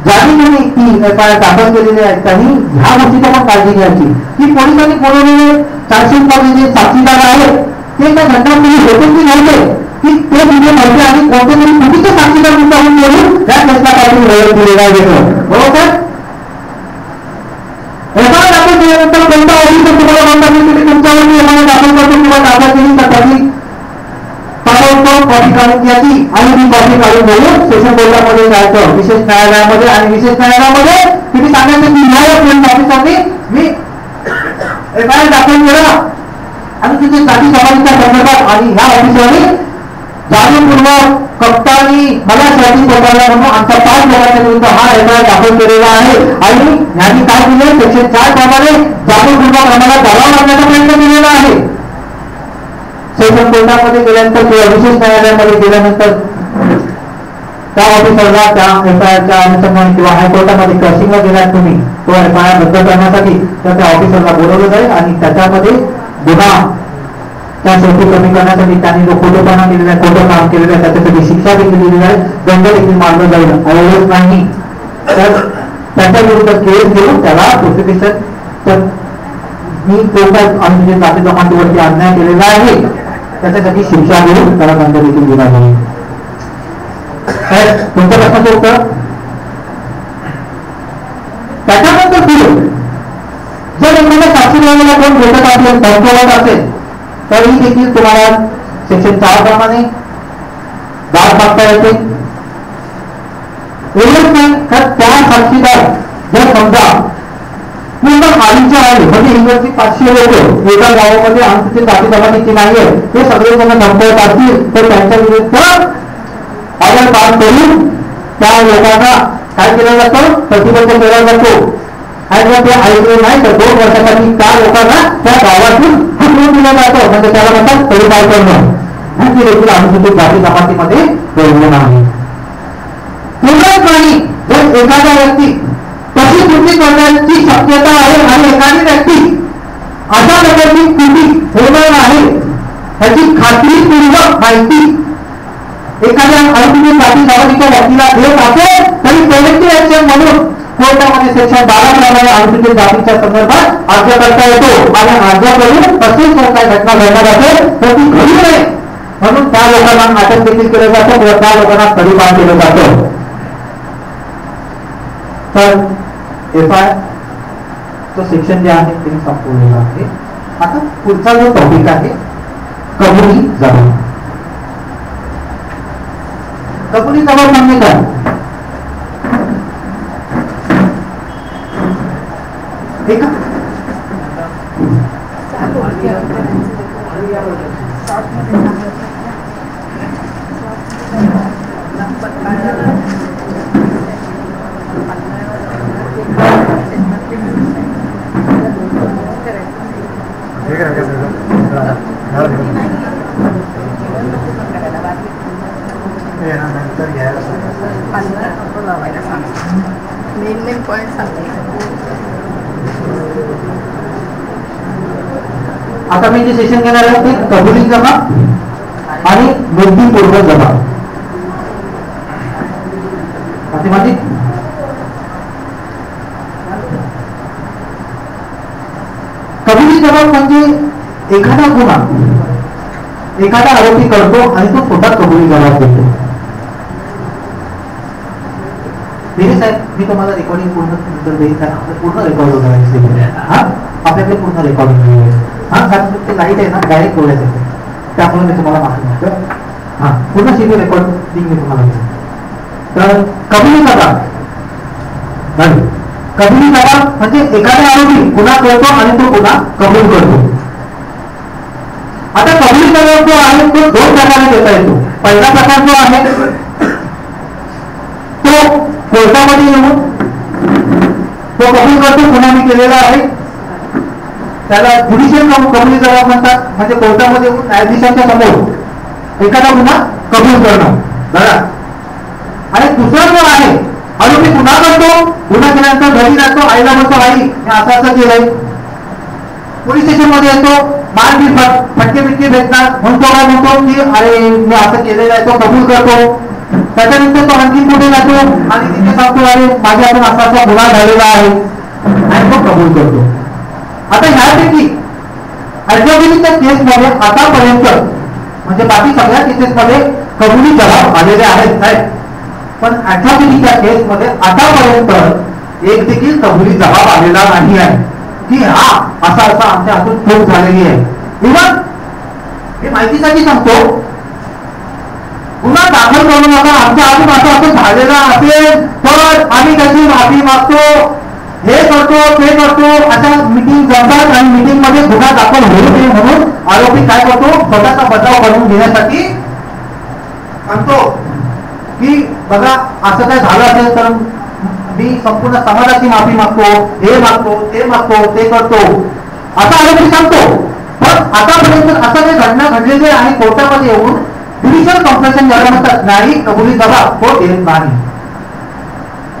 ज्यांनी तुम्ही ती एफआयआर दाखल केलेली आहे त्यांनी ह्या गोष्टीची पण काळजी घ्यायची की पोलिसांनी बोलवलेले चार्जशीटमध्ये जे साक्षीदार आहेत ते त्या घटनांमध्ये होते की नव्हते की ते म्हणजे नव्हते आणि कोणत्यातरी चुकीचे साक्षीदार म्हणून बोलून त्या केसला काढून वेळ दिलेला आहे. बरोबर एफआयआर दाखल केल्यानंतर कोणता ऑफिसर तुम्हाला म्हणतात की तुम्ही तुमच्यावरती एफआयआर दाखल करतो किंवा दाखल केली तर त्याची कॉपी काढून घ्यायची आणि ती कॉपी काढून घेऊन सेशन कोर्टामध्ये जायचं विशेष न्यायालयामध्ये आणि विशेष न्यायालयामध्ये तुम्ही सांगायचं की न्याय ऑफिसरने मी एफआयआर दाखल केला आणि तिथे जाती जमातीच्या संदर्भात आणि ह्या ऑफिसरने जाणीवपूर्वक कप्तानी मला साठी पकडला म्हणून आमच्या 5 लोकांच्या विरुद्ध हा एफआयआर दाखल केलेला आहे आणि यांनी काय दिले सेक्शन 4 प्रमाणे जाणीवपूर्वक आम्हाला दबाव आणण्याचा प्रयत्न केलेला आहे. सेशन कोर्टामध्ये गेल्यानंतर किंवा विशेष न्यायालयामध्ये गेल्यानंतर त्या ऑफिसरला त्या एफआयआरच्या अनुषंगाने किंवा हायकोर्टामध्ये क्रशिंगला गेल्यात तुम्ही तो एफआयआर रद्द करण्यासाठी तर त्या ऑफिसरला बोलवलं जाईल आणि त्याच्यामध्ये गुन्हा त्या शेवटी कमी करण्यासाठी त्यांनी जो खोटेपणा केलेला आहे खोटं काम केलेलं आहे त्याच्यासाठी शिक्षा देखील दिलेली आहे दंड देखील मारलं जाईल. एवढंच नाही तर त्याच्या विरुद्ध केस घेऊन त्याला प्रोसिक्युशन तर मी कोणत्या अनुसूचित जाती जमातीवरती अन्याय केलेला आहे त्याच्यासाठी शिक्षा देऊन त्याला दंड देखील दिला जाईल. तुमच्या प्रश्नाचं उत्तर त्याच्यानंतर पुढे जर एखाद्या साक्षीदाराला कोण भेटत असेल धमकवत असेल तरी देखील तुम्हाला सेक्शन 4 प्रमाणे दाद मागता येते. एवढंच नाही तर त्या साक्षीदार जर समजा पूर्ण खालीच्या आहे म्हणजे इंग्रजी 500 लोक एका गावामध्ये अनुसूचित जाती जमातीची नाहीये ते सगळे जण धमकवत असतील तर त्यांच्या विरुद्ध ऑर्डर पास करून त्या लोकांना काय केलं जातं प्रतिबंध केला जातो आणि जर ते ऐकले नाही तर 2 वर्षासाठी त्या लोकांना त्या गावातून हटवून दिलं जातं म्हणजे त्याला म्हणतात तडीपार करणं. ती देखील अनुसूचित जाती जमातीमध्ये प्रयोजन आहे. एवढंच नाही जर एखादा व्यक्ती तशी कृती करण्याची शक्यता आहे आणि एखादी व्यक्ती अशा प्रकारची कृती होणार आहे ह्याची खात्रीपूर्वक माहिती एखाद्या आरोपीने जाती जबाबदारीच्या व्यक्तीला देत असेल तरी कलेक्टिव्ह ऍक्शन म्हणून कोर्टामध्ये सेक्शन 12 प्रमाणे आरोपीच्या जातीच्या संदर्भात अर्ज करता येतो आणि अर्ज करून तसेच जर काही घटना घडणार असेल तर ती घडू नये म्हणून त्या लोकांना अटक देखील केलं जातं किंवा त्या लोकांना तडीपार केलं जातं. तर एफआय तो सेक्शन जे आहे ते संपवलेलं आहे. आता पुढचा जो टॉपिक आहे कबुली जबाब. कबुली जबाब म्हणजे काय? ठीक आहे. मेन पॉइंट सांगते. आता मी जे सेशन घेणार आहे ते कबुली जबाब आणि नोंदणीपूर्व जबाब. माझी कबुली जबाब म्हणजे एखादा गुन्हा एखादा आरोपी करतो आणि तो स्वतः कबुली जबाब देतो. साहेब मी तुम्हाला रेकॉर्डिंग पूर्ण देईल कारण पूर्ण रेकॉर्ड होणार हा आपल्याकडे पूर्ण रेकॉर्डिंग हा कारण ते लाईट आहे ना डायरेक्ट बोलायचं आहे त्यामुळे मी तुम्हाला माहिती नव्हतं. हा पूर्ण सीधी रेकॉर्डिंग मी तुम्हाला देतो. तर कबुली जबाब कबुली जबाब म्हणजे एखादा आरोपी गुन्हा करतो आणि तो गुन्हा कबूल करतो. आता कबुली जबाब जो आहे तो 2 प्रकारे देता येतो. पहिला प्रकार जो आहे तो कोर्टामध्ये येऊन तो कबूल करतो गुन्हा मी केलेला आहे त्याला ज्युडिशियल कबुली जबाब म्हणतात. म्हणजे कोर्टामध्ये येऊन न्यायाधीशांच्या समोर एखादा गुन्हा कबूल करणं बघा. आणि दुसरा जो आहे आरोपी गुन्हा करतो गुन्हा केल्यानंतर घरी जातो आईला म्हणतो आई मी असं केलंय. पोलीस स्टेशन मध्ये येतो मारपीट फटके बिटके भेटणार म्हणतो काय म्हणतो की अरे मी असं केलेलं आहे तो कबूल करतो. त्याच्यानंतर तो आणखी पुढे जातो आणि तिथे सांगतो अरे माझ्याकडून असा गुन्हा झालेला आहे आणि तो कबूल करतो. आता ह्यापैकी ऍडव्होकेसीच्या केसमध्ये आतापर्यंत म्हणजे बाकी सगळ्या केसेसमध्ये कबुली जबाब आलेले आहेत साहेब पण ऍडव्होकेसीच्या केसमध्ये आतापर्यंत एक देखील कबुली जबाब आलेला नाही आहे की हा असा आमच्या हातून चूक झालेली आहे. इव्हन हे माहितीसाठी सांगतो गुन्हा दाखल करू नका आमच्या हातून असं झालेलं असेल तर आम्ही त्याची माफी मागतो हे करतो ते करतो अशा मिटिंग जमतात आणि मिटिंग मध्ये गुन्हा दाखल होऊ नये म्हणून आरोपी काय करतो स्वतःचा बचाव करून घेण्यासाठी सांगतो की बघा असं काय झालं असेल तर मी संपूर्ण समाजाची माफी मागतो हे मागतो ते मागतो ते करतो असा आरोपी सांगतो. पण आतापर्यंत असं काही घटना घडलेली आहे कोर्टामध्ये येऊन ज्युडिशियल कॉम्प्रेशन ज्याला म्हणतात न्यायिक कबुली जबाब तो देत नाही.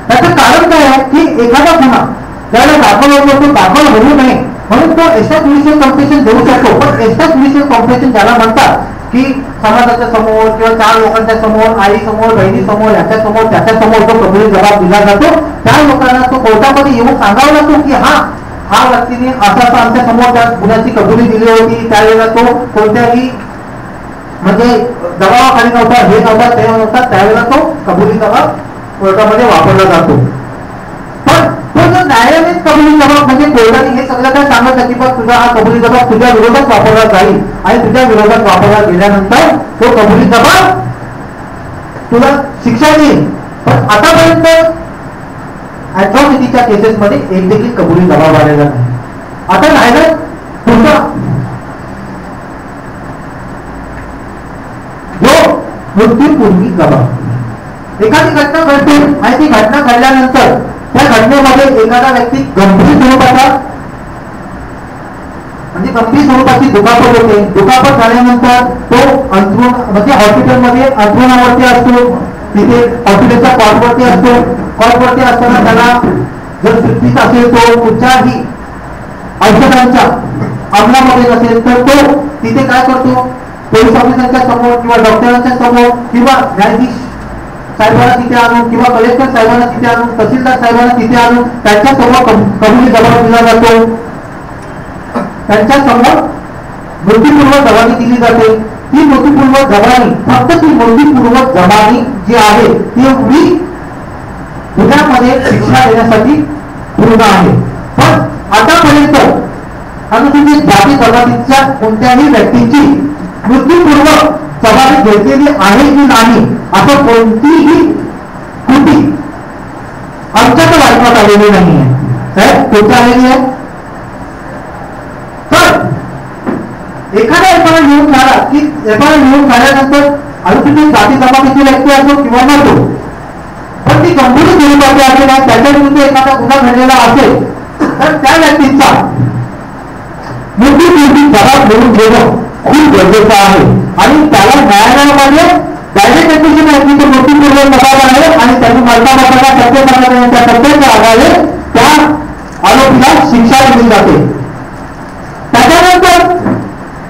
त्याचं कारण काय आहे की एखादा गुन्हा त्याला दाखल होतो तो दाखल होऊ नये म्हणून तो एक्स्ट्रा ज्युडिशियल कॉम्प्रेशन देऊ शकतो. पण एक्स्ट्रा ज्युडिशियल कॉम्प्रेशन ज्याला म्हणतात की समाजाच्या समोर किंवा 4 लोकांच्या समोर आई समोर बहिणी समोर याच्या समोर त्याच्या समोर तो कबुली जबाब दिला जातो. त्या लोकांना तो कोर्टामध्ये येऊन सांगावा लागतो की हा व्यक्तीने असा आमच्या समोर त्या गुन्ह्याची कबुली दिली होती त्यावेळेला तो कोणत्याही म्हणजे दबावाखाली नव्हता हे नव्हता ते नव्हता त्यावेळेला तो कबुली जबाब कोर्टामध्ये वापरला जातो. पण तो जर न्यायालयीन कबुली जबाब म्हणजे कोर्टाने हे सगळं काय सांगत की बघ तुझा हा कबुली जबाब तुझ्या विरोधात वापरला जाईल आणि तुझ्या विरोधात वापरला गेल्यानंतर तो कबुली जबाब तुला शिक्षा देईल. पण आतापर्यंत ऍट्रॉसिटीच्या केसेसमध्ये एक देखील कबुली जबाब आलेला नाही. आता राहिलं पुढचा जो मृत्यूपूर्वी जबाब. एखादी घटना घडते आणि ती घटना घडल्यानंतर त्या घटनेमध्ये एखादा व्यक्ती गंभीर स्वरूपाचा म्हणजे गंभीर स्वरूपाची दुखापत होते. दुखापत झाल्यानंतर तो अंथरूण म्हणजे हॉस्पिटलमध्ये अंथरुणावरती असतो तिथे हॉस्पिटलच्या कॉटवरती असतो. कॉटवरती असताना त्याला जर सुट्टीत असेल तो कुठच्याही औषधांच्या अंमलामध्ये नसेल तर तो तिथे काय करतो पोलीस ऑफिसरच्या समोर किंवा डॉक्टरांच्या समोर किंवा न्यायाधीश साहेबांना तिथे आणून किंवा कलेक्टर साहेबांना तिथे आणून तहसीलदार साहेबांना तिथे आणून त्यांच्या समोर कबुली जबाब दिला जातो, त्यांच्या समोर मृत्यूपूर्व जबानी दिली जाते. ती मृत्यूपूर्व जबानी फक्त ती मृत्यूपूर्व जबानी जी आहे ती एवढी गुन्ह्यामध्ये शिक्षा देण्यासाठी पूर्ण आहे. पण आतापर्यंत अनुसूचित जाती जमातीच्या कोणत्याही व्यक्तीची मृत्यूपूर्व जबानी घेतलेली आहे की नाही असं कोणतीही कृती आमच्याकडे ऐकण्यात आलेली नाही आहे. साहेब कोणती आलेली आहे? तर एखादा एफआयआर लिहून काढा की एफआयआर लिहून काढल्यानंतर अनुसूचित जाती जमातीची व्यक्ती असो किंवा नसो, पण ती गंभीर स्वरूपाची असेल आणि त्याच्या विरुद्ध एखादा गुन्हा घडलेला असेल तर त्या व्यक्तीचा मृत्यूपूर्वी जबाब लिहून घेणं खूप गरजेचं आहे. आणि त्याला न्यायालयामध्ये डायरेक्ट ऍप्लिकेशन आहे की तो मृत्यूपूर्व जबाब आहे आणि त्यांनी मरता सत्य सांगण्याच्या सत्याच्या आधारे त्या आरोपीला शिक्षा दिली जाते. त्याच्यानंतर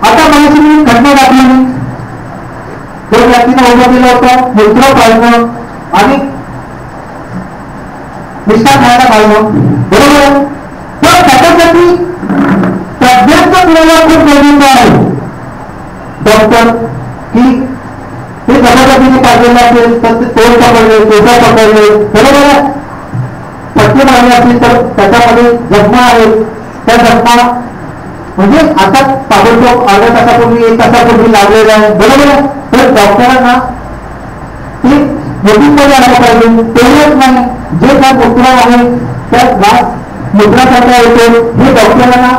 आता माझी मी घटना दाखवली, दोन व्यक्तींना उभं केलं होतं, मूत्र पाळणं आणि निष्ठा खायला पाहिलं, बरोबर. तर त्याच्यासाठी तज्ञांचा पुरावा खूप गरजेचा आहे. डॉक्टर की ते जबरदस्तीने काढलेले असेल तर ते तोड पकडले, केसा पकडले, बरोबर आहे. पट्टे मारले असतील तर त्याच्यामध्ये जखमा आहेत, त्या जखमा म्हणजे आता ताबडतोब अर्ध्या तासापूर्वी 1 तासापूर्वी लागलेलं आहे, बरोबर आहे. तर डॉक्टरांना ते मोठीमध्ये आलं पाहिजे. तेवढंच नाही, जे काय मुद्रा आहे त्या ग्लास मुद्रा करता येतो हे डॉक्टरांना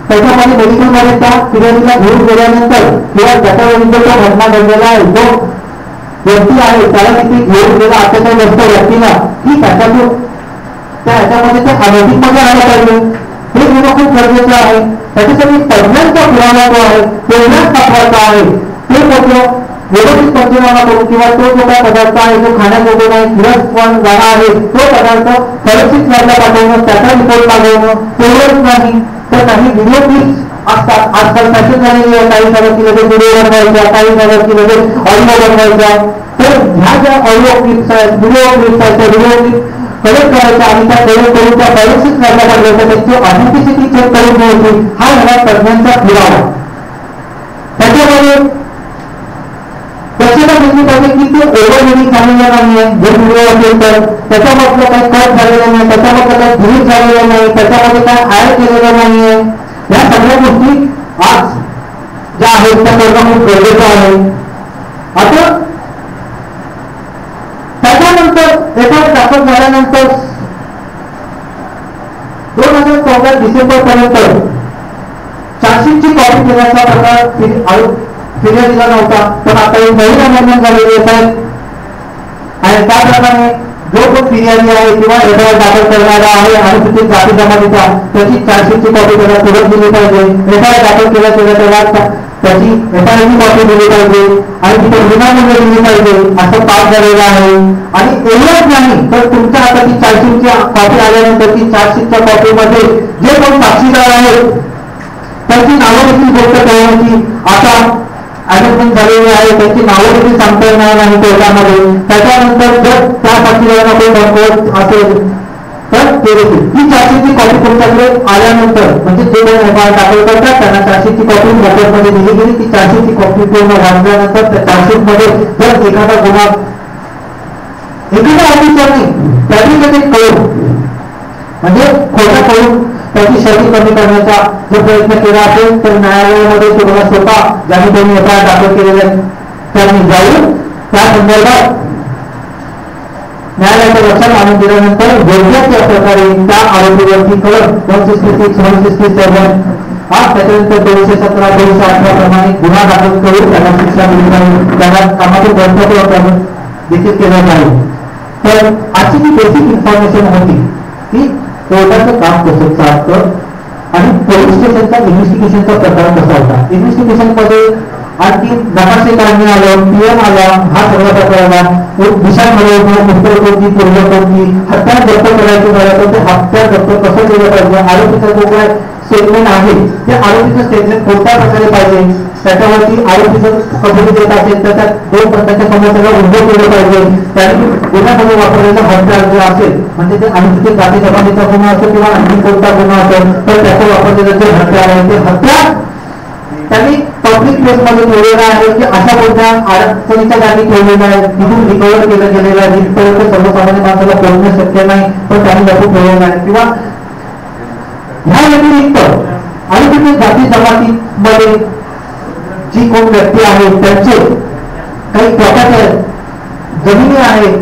त्याच्यामध्ये मेडिकलमध्ये त्या फिर्यादीला घेऊन गेल्यानंतर किंवा त्याच्या विरुद्ध तो घटना घडलेला आहे जो व्यक्ती आहे त्याला तिथे घेऊन गेला अत्याचार ग्रस्त व्यक्तीला की त्याच्यातून त्या ह्याच्यामध्ये ते अनधिकमध्ये आलं पाहिजे. हे घेणं खूप गरजेचं आहे. त्याच्यासाठी तज्ञांचा पुरावा जो आहे तेवढाच महत्वाचा आहे. ते लोक व्यवस्थित पंचनामा करून किंवा तो जो काय पदार्थ आहे जो खाण्याजोगे नाही खरंच पण जाणार आहे तो पदार्थ सुरक्षित लॅबला पाठवणं, त्याचा रिपोर्ट मागवणं, तेवढंच नाही तर काही व्हिडिओ क्लिप्स असतात. आजकाल फॅशन झालेली आहे, काही झालं की लगेच व्हिडिओ बनवायच्या, काही झालं की लगेच ऑडिओ बनवायच्या. तर ह्या ज्या ऑडिओ क्लिप्स आहेत, व्हिडिओ क्लिप्स आहेत, त्या व्हिडिओ क्लिप कलेक्ट करायचा आणि त्या कलेक्ट करून त्या फॉरेन्सिक लॅबला पाठवायच्या, त्याची ऑथेंटिसिटी चेक करून घ्यायची. हा झाला तज्ञांचा पुरावा. त्याच्यामध्ये त्याच्याला दिसली पाहिजे की ते ओव्हरलोडिंग झालेलं नाहीये. जे व्हिडिओ असेल तर त्याच्यामधलं काही कट झालेलं नाही, त्याच्यामधलं काही डिलीट झालेलं नाही, त्याच्यामध्ये काय ऍड केलेलं नाहीये. या सगळ्या गोष्टी आज ज्या आहेत त्या करणं खूप गरजेचं आहे. आता त्याच्यानंतर एफआयआर दाखल झाल्यानंतर 2014 डिसेंबर पर्यंत चार्जशीटची कॉपी केल्याचा प्रकार फिर्यादीला नव्हता. पण आता एक नवीन अमेंडमेंट झालेली आहे आणि त्याप्रमाणे जो कोण फिर्यादी आहे किंवा एफआयआर दाखल करणारा आहे अनुसूचित जाती जमातीचा त्याची चार्जशीटची कॉपी त्याला तुरंत दिली पाहिजे. एफआयआर दाखल केल्याशिवाय त्याला त्याची एफआयआरची कॉपी दिली पाहिजे आणि तिथे विनामूल्य दिली पाहिजे असं पास झालेलं आहे. आणि एवढंच नाही तर तुमच्या हाताची चार्जशीटची कॉपी आल्यानंतर ती चार्जशीटच्या कॉपीमध्ये जे कोण साक्षीदार आहेत त्यांची नावं देखील गोष्ट करण्याची आता अमेंडमेंट झालेली आहे. त्यांची नावं देखील सांगता येणार नाही कोर्टामध्ये. त्याच्यानंतर जर त्या साक्षीदारांना कोण धमकवत असेल तर ते देखील ती चार्जशीटची कॉपी तुमच्याकडे आल्यानंतर म्हणजे जे कोण एफआयआर दाखल करतात त्यांना चार्जशीटची कॉपी मोबाईलमध्ये दिली गेली. ती चार्जशीटची कॉपी पूर्ण वाचल्यानंतर त्या चार्जशीटमध्ये जर एखादा गुन्हा एखाद्या ऑफिसरने फॅब्रिकेटेड करून म्हणजे खोटा करून त्याची शर्ती कमी करण्याचा जो प्रयत्न केला असेल तर न्यायालयामध्ये तुम्हाला स्वतः ज्यांनी त्यांनी एफआयआर दाखल केलेल्या त्यांनी जाऊन त्या संदर्भात न्यायालयाच्या लक्षात आणून दिल्यानंतर योग्य त्या प्रकारे त्या आरोपीवरती कलम 166, 167 त्याच्यानंतर 217, 218 प्रमाणे गुन्हा दाखल करून त्यांना शिक्षा दिली जाईल. त्यांना कामातून बंधपत्र देखील केलं जाईल. तर आजची जी बेसिक इन्फॉर्मेशन होती की कोर्टाचं काम कसं चालतं आणि पोलीस स्टेशनचा इन्व्हेस्टिगेशनचा प्रकार कसा होता. इन्व्हेस्टिगेशन मध्ये आणखी नकाशे काढणे आलं, पीएम आला, हा सगळा प्रकार आला. दिशा ठरवणं, पुस्तक कोणती, पूर्व कोणती, हत्यार जप्त करायचं झालं तर ते हत्यार जप्त कसं केलं पाहिजे, आरोपीचा जो काय स्टेटमेंट आहे ते आरोपीचं स्टेटमेंट कोणत्या प्रकारे पाहिजे, त्याच्यावरती आरोपीचं कबुली देत असेल तर त्या 2 प्रकारच्या समस्येला उल्लेख केलं पाहिजे. त्यांनी गुन्ह्यामध्ये वापरलेलं हत्यार जे असेल म्हणजे ते अनुसूचित जाती जमातीचा गुन्हा असेल किंवा आणखी कोणता गुन्हा असेल तर त्याचं वापरलेलं जे हत्यार आहे ते हत्यार त्यांनी पब्लिक प्लेस मध्ये ठेवलेलं आहे की अशा कोणत्या अडचणीच्या जागी ठेवलेलं आहे, तिथून रिकव्हर केलं गेलेलं आहे, जिथपर्यंत सर्वसामान्य माणसाला पोहोचणं शक्य नाही पण त्यांनी लपून ठेवलेलं आहे. किंवा ह्या व्यतिरिक्त अनुसूचित जाती जमातीमध्ये जी कोण व्यक्ती आहे त्यांचे काही प्रकारच्या जमिनी आहेत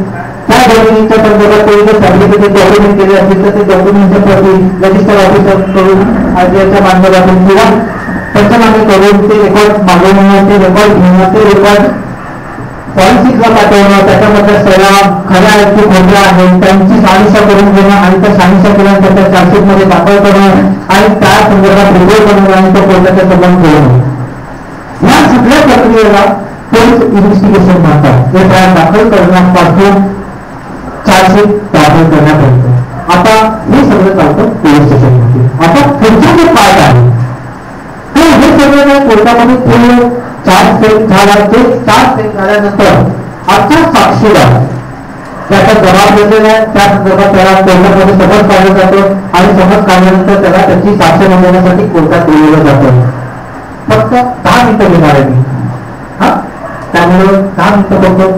त्या जमिनीच्या संदर्भात कोणी जर सर्टिफिकेट डॉक्युमेंट केले असतील तर ते डॉक्युमेंटच्या प्रती रजिस्टर ऑफिसर कडून याच्या माध्यमातून किंवा पंचनामे करून ते रेकॉर्ड मागवणं, ते रेकॉर्ड घेणं, ते रेकॉर्ड फॉरेन्सिकला पाठवणं, त्याच्यामध्ये सगळ्या खऱ्या आहेत की खोट्या आहेत त्यांची शहानिशा करून घेणं आणि त्या शहानिशा केल्यानंतर त्या चार्जशीटमध्ये दाखल करणं आणि त्या संदर्भात रिपोर्ट बनवणं आणि तो कोर्टाच्या समोर ठेवणं. या सगळ्या प्रक्रियेला पोलीस इन्व्हेस्टिगेशन म्हणतात. एफआयआर दाखल करण्यापासून चार्जशीट दाखल करण्यापर्यंत. आता हे सगळं चालतं पोलीस स्टेशनमध्ये. आता पुढचा जे पार्ट आहे हे सगळं कोर्टामध्ये पूर्ण चार्ज सेट झाला. ते चार्ज सेट झाल्यानंतर आजचा साक्षीदार त्याचा जबाब घेतलेला आहे त्या संदर्भात त्याला कोर्टामध्ये समज काढलं जातं आणि समज काढल्यानंतर त्याला त्याची साक्ष नोंदवण्यासाठी कोर्टात बोलवलं जातं. फक्त 10 मिनिटं घेणार आहे मी. त्यामुळे 10 मिनिटं बघतो.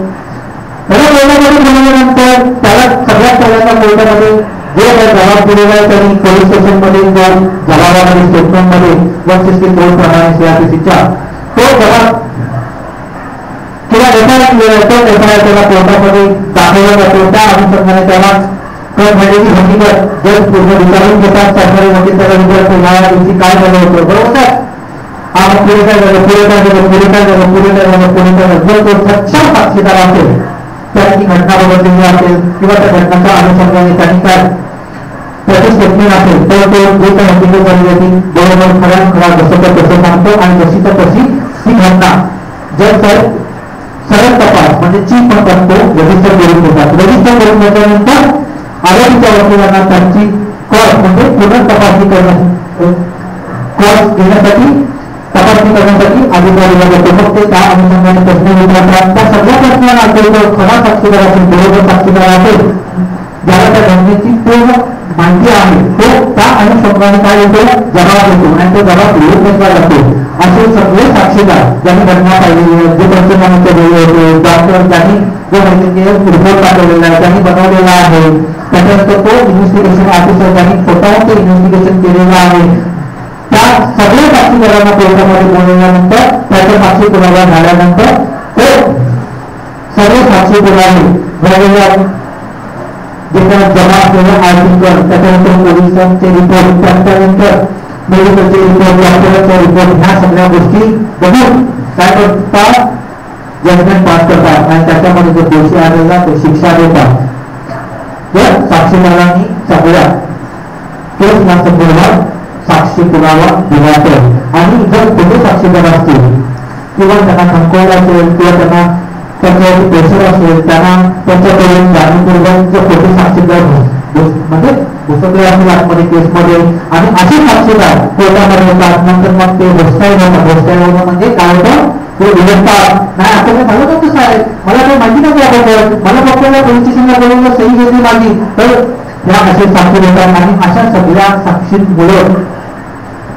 त्याला कोर्टामध्ये बोलवल्यानंतर त्याला सगळ्यात पहिल्यांदा कोर्टामध्ये जो काही जबाब दिलेला आहे त्यांनी पोलीस स्टेशनमध्ये जो जबाबामध्ये स्टेटमेंटमध्ये 164 प्रमाणे CRPCच्या तो जबाब किंवा एफआयआर त्याला कोर्टामध्ये दाखवला जातो. त्या अनुषंगाने त्याला झालेली हकीकत जर पूर्ण विचारून घेतात सरकारी वकील त्याला विचारतो या दिवशी काय झालं होतं बरोबर काय पुढे काय झालं पुढे काय झालं पुढे काय झालं पुढे काय झालं पुढे काय झालं. जर तो सक्षम साक्षीदार असेल त्याची घटना बदललेली असेल किंवा त्या घटनाच्या अनुषंगाने त्यांनी काय त्याचे स्टेटमेंट असेल तर तो जे काही हकीकत झाली होती बरोबर खऱ्या खरा जसं तर तसं सांगतो आणि जशी तर तशी ती घटना जर सरळ तपास म्हणजे चीफ पण करतो रजिस्टर करून घेतात. रजिस्टर करून घेतल्यानंतर आरोपीच्या वकिलांना त्यांची कॉज म्हणजे पुनः तपासणी कॉज घेण्यासाठी तपासणी करण्यासाठी अधिकार दिला जातो. मग ते त्या अनुषंगाने प्रश्न विचारतात. त्या सगळ्या प्रश्नांना असेल खरा साक्षीदार असेल बरोबर साक्षीदार असेल ज्याला त्या घटनेची पूर्ण माहिती आहे तो त्या अनुषंगाने काय होतो जबाब देतो आणि तो जबाब लिहून घेतला जातो. असे सगळे साक्षीदार ज्यांनी घटना पाहिलेली आहे जे पंचनामे केलेले होते डॉक्टर ज्यांनी जो माहिती रिपोर्ट पाठवलेला आहे त्यांनी बनवलेला आहे त्याच्यानंतर तो इन्व्हेस्टिगेशन ऑफिसर ज्यांनी स्वतःहून ते इन्व्हेस्टिगेशन केलेलं आहे त्या सगळ्या साक्षीदारांना कोर्टामध्ये बोलवल्यानंतर त्याचा साक्षी पुरावा झाल्यानंतर तो सर्व साक्षी पुरावे वेगवेगळ्या जे काय जमा असलेलं आर्टिकल त्याच्यानंतर पोलिसांचे रिपोर्ट त्यानंतर मेडिकलचे रिपोर्ट डॉक्टरांचे रिपोर्ट ह्या सगळ्या गोष्टी बघून काय करतात जजमेंट पास करतात आणि त्याच्यामध्ये जो दोषी आढळला तो शिक्षा देतात. जर साक्षीदारांनी सगळ्या केस या संदर्भात साक्षी पुरावा दिला तर आणि जर खोटे साक्षीदार असतील किंवा त्यांना धमकवलं असेल किंवा त्यांना त्यांच्यावरती प्रेशर असेल त्यांना त्यांच्याकडून जाणीवपूर्वक जर खोटे साक्षीदार म्हणजे घुसखोरी असेल आतमध्ये केसमध्ये आणि असे साक्षीदार कोर्टामध्ये होतात नंतर मग ते होस्टाईल होतात. होस्टाईल होणं म्हणजे काय होतं ते विनंतात नाही आपण झालं का कसं आहे मला काही माहिती नव्हती याबद्दल मला फक्त पोलीस स्टेशनला बोलवलं सही घेतली माझी तर या असे साक्षी देतात आणि अशा सगळ्या साक्षींमुळे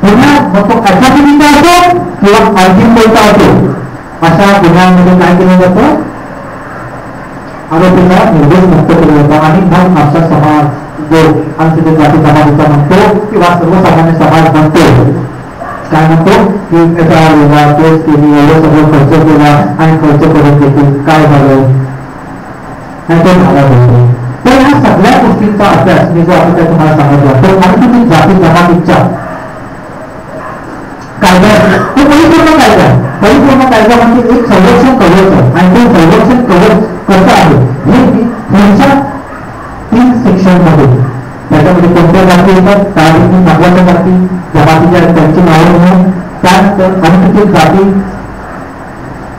पुन्हा मग तो ऍट्रॉसिटीचा असो किंवा आणखी कोणता असो अशा गुन्ह्यांमध्ये काय केलं जातं आरोपीला निर्दोष मुक्त केलं जातं आणि मग आमचा समाज जो अनुसूचित जाती समाजाचा म्हणतो किंवा सर्वसामान्य समाज म्हणतो काय म्हणतो की एका केस केली एवढं सगळं खर्च केला आणि खर्च करून देखील काय झालं नाही तो झाला होतो. तर ह्या सगळ्या गोष्टींचा अभ्यास मी जो आता काय तुम्हाला सांगितला तो अनुसूचित जाती जमातीच्या कायदा तो परिपूर्ण कायदा परिपूर्ण कायदा म्हणजे एक संरक्षण कवच आहे आणि ते संरक्षण कवच कसं आहे हे त्यांच्या 3 सेक्शन मध्ये त्याच्यामध्ये कोणत्या जाती येतात त्यापैकी महत्वाच्या जाती जमातीच्या त्यांची नावं म्हणून त्यानंतर अनुसूचित जाती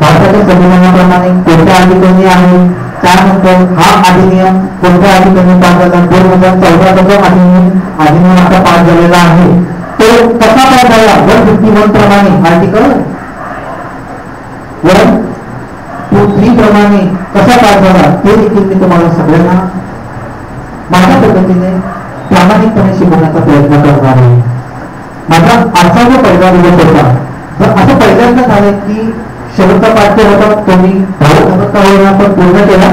भारताच्या संविधानाप्रमाणे कोणत्या अधिकारी आहे त्यानंतर हा अधिनियम कोणत्या अधिकारी पास झाला 2014 जो अधिनियम आता पास झालेला आहे तो कसा पास झाला 151 प्रमाणे आर्टिकल 3 प्रमाणे कसा पास झाला ते देखील मी तुम्हाला सगळ्यांना माझ्या पद्धतीने प्रामाणिकपणे शिकवण्याचा प्रयत्न करणार आहे. माझा आजचा जो पहिला दिवस होता तर असं पहिल्यांदा झालं की शेवटचा पाठ जो होता तो मी पण पूर्ण केला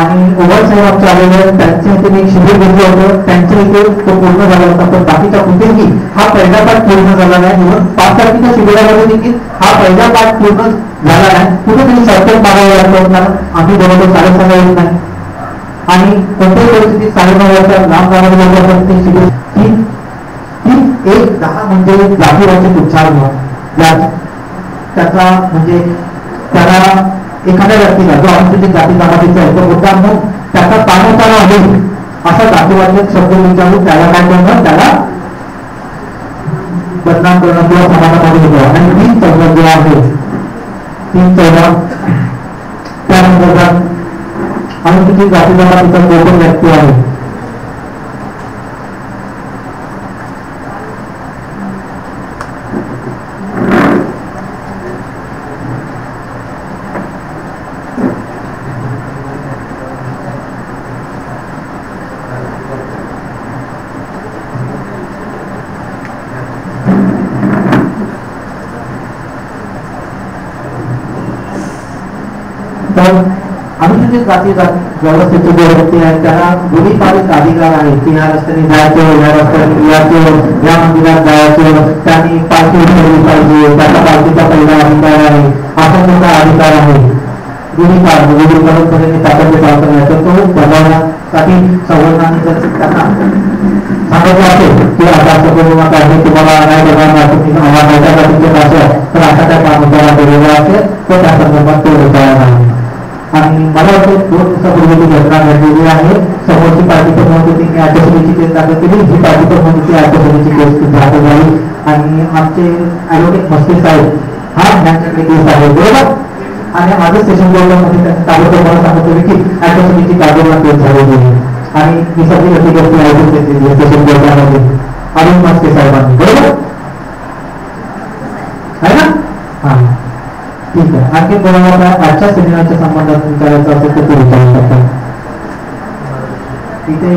आणि ओव्हर साहेब आमचे आलेले त्यांच्या इथे मी शिबिर घेतलं होतं, त्यांच्या इथे तो पूर्ण झाला होता. पण बाकीच्या कुठेही हा पहिला पाठ पूर्ण झाला नाही. म्हणून 5 तारखेच्या शिबिरामध्ये देखील हा पहिला पाठ पूर्ण झाला नाही. कुठेतरी शॉर्टकट मारावं लागतं कारण आम्ही जवळजवळ 6:30 येत नाही आणि कोणत्याही परिस्थितीत 9:30 लांब गावाला आपण ते शिबिर ती 1-10 म्हणजे जातीवाचक उच्चार त्याचा म्हणजे त्याला एखाद्या व्यक्तीला जो अनुसूचित जाती जमातीचा आहे तो मुद्दा म्हणून त्याचा पाणोतारा होईल असा जातीवाचक शब्द विचारून त्याला काय करणं, त्याला बदनाम करणं किंवा समाजामध्ये होतं. आणि 3 जे आहे 3 त्या संदर्भात अनुसूचित जाती जमातीचा जो पण व्यक्ती आहे अनुसूचित जाती व्यवस्थेचे जे व्यक्ती आहेत त्यांना गुढीपाडीत अधिकार आहे की या रस्त्याने जायचं, या रस्त्याने यायचं, या मंदिरात जायचं, त्यांनी पालखी उचलली पाहिजे, त्याचा पालखीचा पहिला अधिकार आहे, असा मोठा अधिकार आहे. गुढीपाडपर्यंत त्याच्याकडे चालता नाही तर तो बजावण्यासाठी संवर्धनाने जर त्यांना सांगितलं असेल की आता असं करू नका, हे तुम्हाला नाही बघणार, तुम्ही माझ्या जातीचे भाषा तर असा त्या कामगारा केलेला असेल तर त्या संदर्भात तो उपाय नाही. आणि मला वाटतं 2 दिवसापूर्वी ती घटना घडलेली आहे. समोरची पार्टी पण म्हणत होती मी आठवणीची केस दाखल केली, ही पार्टी पण म्हणत होती आठवणीची केस दाखल झाली आणि आमचे ॲडव्होकेट मस्के साहेब यांच्याकडे केस आहे बरोबर. आणि माझं सेशन कोर्टामध्ये त्यांनी ताबडतोब मला सांगत होते की आठवणीची कागदला केस झालेली आहे आणि ही सगळी अतिग्रस्ती ऐकून घेतलेली आहे सेशन कोर्टामध्ये अरुण मस्के साहेबांनी बरोबर आहे ना. हा ठीक आहे. आणखी कोणाला आजच्या सेमिनारच्या संबंधात विचारायचं असेल तर ते विचारू शकतात. इथे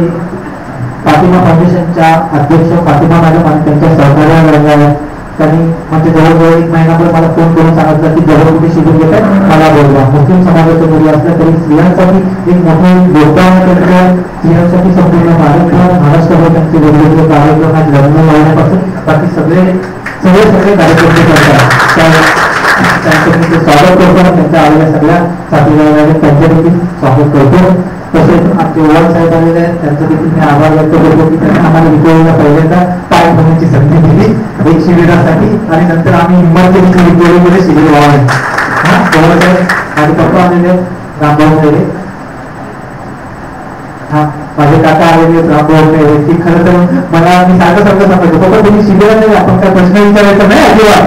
फातिमा फाउंडेशनच्या अध्यक्ष फातिमा मॅडम आणि त्यांच्या सहकार्याला त्यांनी म्हणजे जवळजवळ 1 महिनाभर मला फोन करून सांगितलं की जवळ कुठे शिबिर घेत आहे मला बोलवा. मुस्लिम समाजाच्या मुली असल्या तरी स्त्रियांसाठी एक मोठे योगदान त्यांच्या स्त्रियांसाठी संपूर्ण महाराष्ट्रभर त्यांचे वेगवेगळे कार्यक्रम आहेत. लग्न लावण्यापासून बाकी सगळे कार्यक्रम करतात. त्यांचं मी ते स्वागत करतो. त्यांच्या आलेल्या सगळ्या साथीदारांना त्यांचे देखील स्वागत करतो. तसेच आमचे ओवाळ साहेब आलेले आहेत त्यांचं देखील मी आभार व्यक्त करतो की त्यांनी आम्हाला विक्रोळीला पहिल्यांदा पाय होण्याची संधी दिली एक शिबिरासाठी आणि नंतर आम्ही हिंमत केली की विक्रोळीमध्ये शिबिर व्हावे. ओवाळ साहेब माझे पप्पा आलेले रामभाऊ साहेब, माझे काका आलेले रामभाऊ साहेब की खरं तर मला मी सारखं सांगायचो पप्पा तुम्ही शिबिरात नाही आपण काय प्रश्न विचारायचा नाही अजिबात.